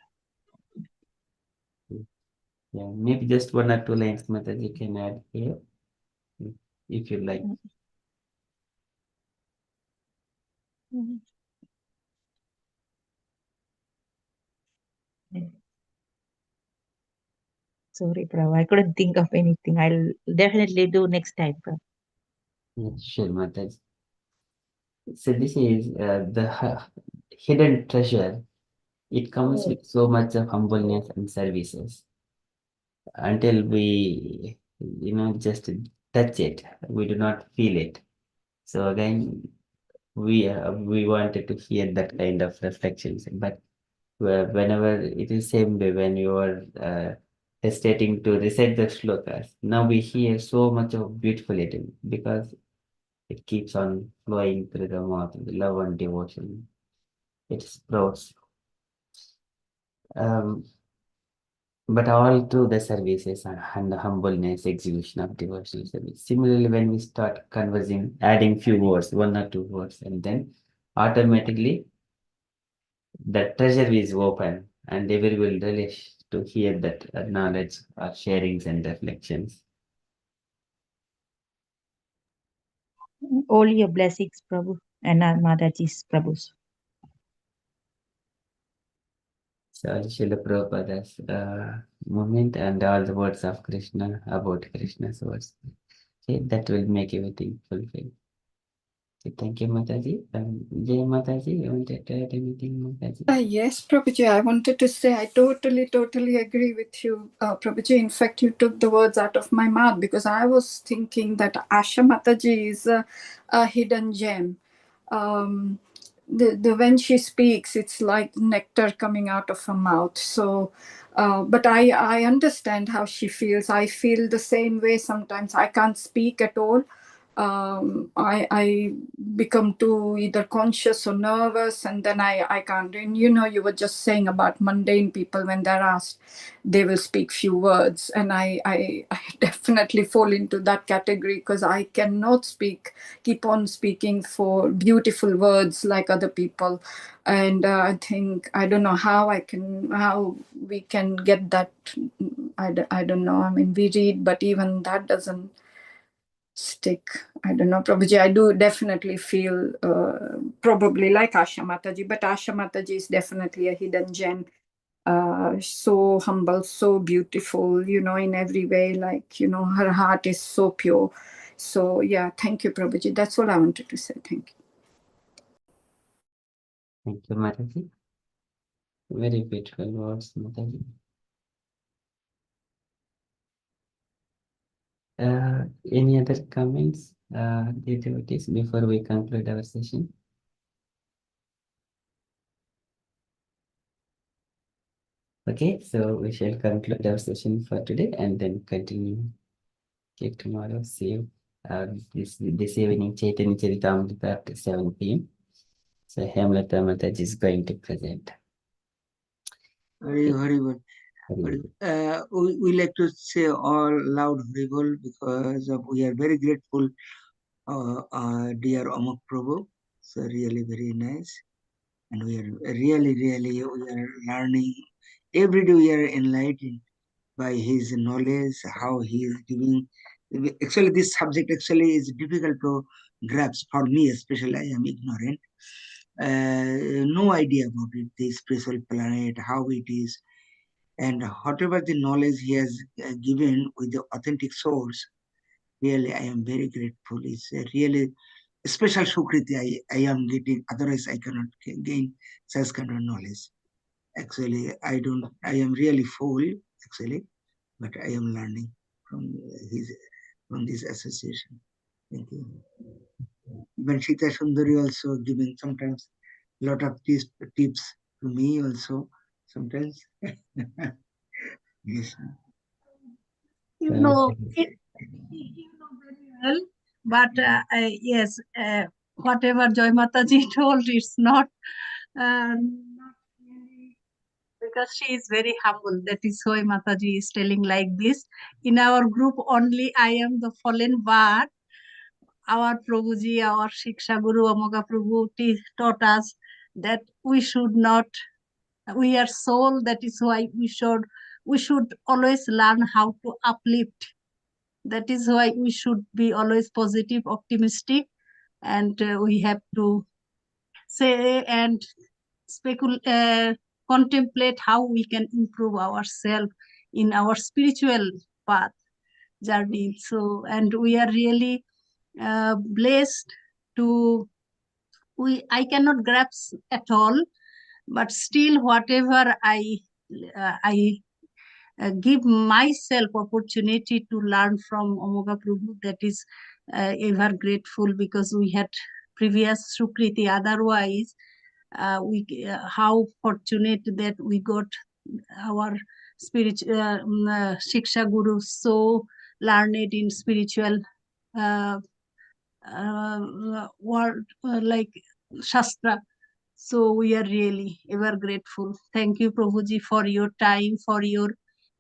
Yeah, maybe just one or two lines, Mataji, can add here, if you like. Mhm. Sorry, Prabhu, I couldn't think of anything. I'll definitely do next time, Prabhu. Yeah, sure, Mataji. So this is the hidden treasure. It comes with so much of humbleness and services. Until we, just touch it, we do not feel it. So again, we wanted to hear that kind of reflections, but whenever it is same way when you are hesitating to recite the shlokas, now we hear so much of beautiful it because it keeps on flowing through the mouth, the love and devotion. It sprouts. Um, but all through the services and the humbleness, execution of devotional service. Similarly, when we start conversing, adding few words, one or two words, and then automatically the treasure is open and everyone will relish to hear that knowledge or sharings and reflections. All your blessings, Prabhu, and our Mataji's Prabhus. So Srila Prabhupada's moment and all the words of Krishna about Krishna's words. Okay, that will make everything fulfilled. Okay, thank you, Mataji. Jai Mataji, you wanted to add anything, Mataji? Yes, Prabhuji, I wanted to say I totally agree with you, Prabhuji. In fact, you took the words out of my mouth because I was thinking that Asha Mataji is a hidden gem. The when she speaks, it's like nectar coming out of her mouth. So, but I understand how she feels. I feel the same way sometimes. I can't speak at all. I become too either conscious or nervous, and then I can't. And you were just saying about mundane people when they're asked, they will speak few words, and I definitely fall into that category because I cannot keep on speaking for beautiful words like other people, and I think I don't know how we can get that. I don't know. I mean, we read, but even that doesn't stick. I don't know, Prabhuji. I do definitely feel probably like Asha Mataji, but Asha Mataji is definitely a hidden gem. So humble, so beautiful, in every way. Like, her heart is so pure. So, yeah, thank you, Prabhuji. That's all I wanted to say. Thank you. Thank you, Mataji. Very beautiful words, Mataji. Any other comments, devotees, before we conclude our session? Okay, so we shall conclude our session for today and then continue. Okay, tomorrow, see you. This evening, Chaitanya Charitamrita at 7 p.m. So Hemlata Mataji is going to present. Very, very good. We like to say all loud Haribol because we are very grateful, dear Amok Prabhu. So really very nice. And we are really, we are learning. Every day we are enlightened by his knowledge, how he is giving. Actually, this subject actually is difficult to grasp for me, especially I am ignorant. No idea about it, the spiritual planet, how it is, and whatever the knowledge he has given with the authentic source. Really, I am very grateful. It's a really special sukriti I am getting. Otherwise, I cannot gain such kind of knowledge. Actually, I am really full, actually, but I am learning from this association. Thank you. Even Sita Sundari also giving sometimes a lot of tips to me also sometimes. Yes. You know, you know very well, but yes, whatever Joy Mataji told, it's not really, because she is very humble. That is why Mataji is telling like this. In our group, only I am the fallen, but our Prabhuji, our Shiksha Guru, Amoga Prabhu taught us that we should not, we are soul, that is why we we should always learn how to uplift. That is why we should be always positive, optimistic, and we have to say and contemplate how we can improve ourselves in our spiritual path journey. So, and we are really blessed to, I cannot grasp at all, but still whatever I give myself opportunity to learn from Amoga Prabhu, that is ever grateful, because we had previous Sukriti. Otherwise, how fortunate that we got our spiritual Shiksha Guru, so learned in spiritual word, like Shastra. So we are really ever grateful. Thank you, Prabhuji, for your time, for your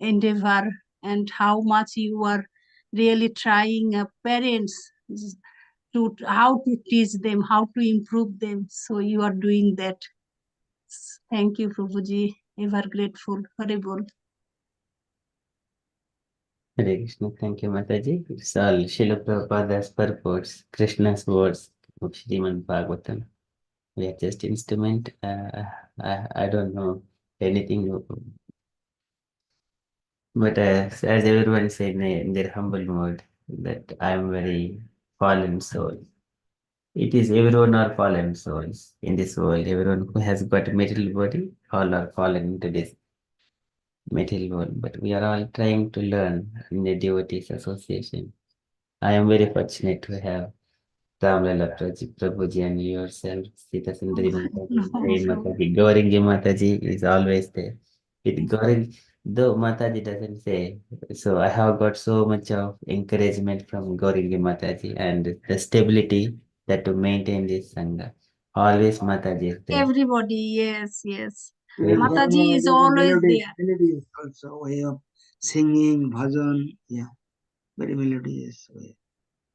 endeavor, and how much you are really trying parents to how to teach them, how to improve them. So you are doing that. Thank you, Prabhuji. Ever grateful. Hare Bol. Hare Krishna. Thank you, Mataji. It's all Srila Prabhupada's purports, Krishna's words of Srimad Bhagavatam. We are just instrument. I don't know anything, but as everyone said in their humble mode, that I am very fallen soul. It is everyone are fallen souls in this world. Everyone who has got a material body, all are fallen into this material world. But we are all trying to learn in the devotees association. I am very fortunate to have Ramlala Prabhuji and yourself, Sita Sundari Mataji, Jai Mataji, Gaurangi Mataji is always there. With Gaurangi, though Mataji doesn't say, so I have got so much of encouragement from Gaurangi Mataji and the stability that to maintain this Sangha. Always Mataji is there. Everybody, yes, yes. Very good. Mataji is always melodious, there. melodious also way of singing, bhajan, yeah, very melodious way.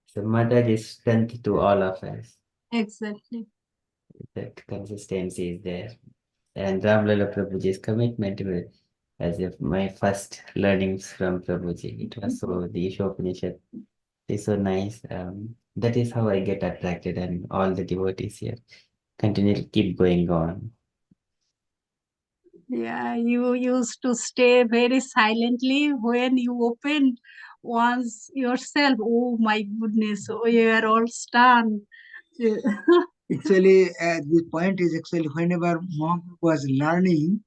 So Mataji is strength to all of us. Exactly. That consistency is there. And Ramlala Prabhuji's commitment with as if my first learnings from Prabhuji. It was so the Ishopanishad is so nice. That is how I get attracted, and all the devotees here continue to keep going on. Yeah, you used to stay very silently when you opened once yourself. Oh my goodness, we are all stunned. Actually, the point is actually whenever Mahaprabhu was learning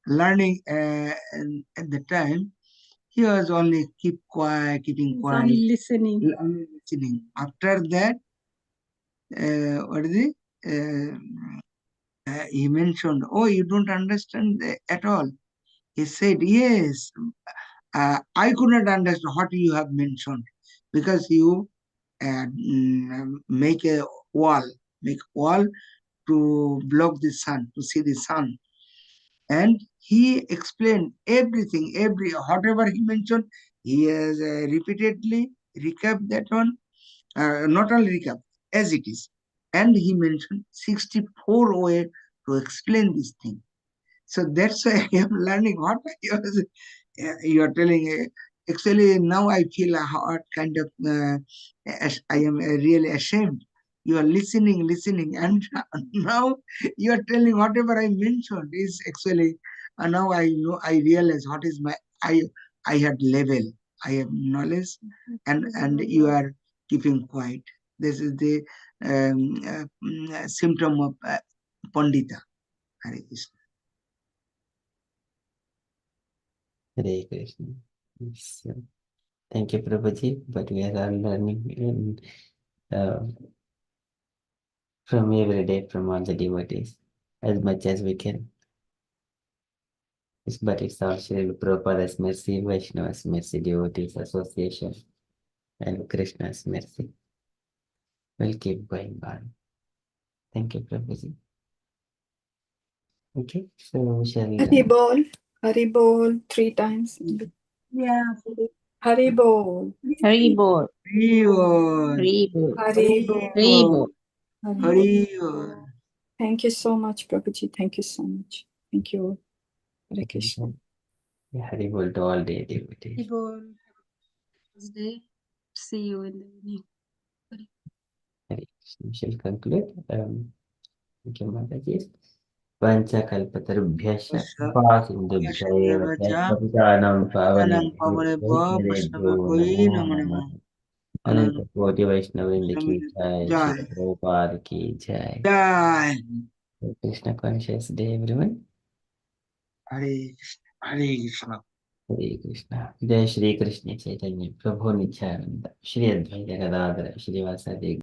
at the time, he was only keep quiet, keeping He's quiet, only listening. only listening. After that, what is it? He mentioned, "Oh, you don't understand at all." He said, "Yes, I could not understand what you have mentioned because you make a wall to block the sun, to see the sun." And he explained everything, whatever he mentioned, he has repeatedly recapped that one, not only recap, as it is. And he mentioned 64 ways to explain this thing. So that's why I am learning what you are telling. Actually, now I feel what kind of I am really ashamed. You are listening, and now you are telling whatever I mentioned is actually. Now I know, I realize what is my I had level, I have knowledge, and you are keeping quiet. This is the symptom of Pandita. Hare Krishna. Hare Krishna. So, thank you, Prabhuji. But we are all learning from every day from all the devotees as much as we can. But it's all Srila Prabhupada's mercy, Vaishnava's mercy, devotees association, and Krishna's mercy. We'll keep going on. Thank you, Prabhuji. Okay, so we shall. Hari Bol 3 times. Yeah. Hari Bol. Hari Bol. Haribo. Hari Bol. Hari Bol. Hari Bol. Haribo. Thank you so much, Prabhuji. Thank you so much. Thank you. Hare Krishna. Hari Bol to all day devotees. People have a nice day. See you in the evening. Hari Krishna. We shall conclude. Thank you, Mataji. Panchakalpatarubhyascha Vipasindubhya eva Pavitanam Anang Pavanebhyo Pavanebha Vaishnavebhyo Vaishnavavai Namo Namo Namah. Namo Ananta Anang Koti Vaishnavrinda ki jai, Shri Jai Prabhupada ki jai. Jai Krishna conscious day, everyone. Hare Krishna Hare Krishna Hare Krishna. Jai Shri Krishna Chaitanya Prabhu Nityananda Shri Advaita Gadadhara Shri Vasadi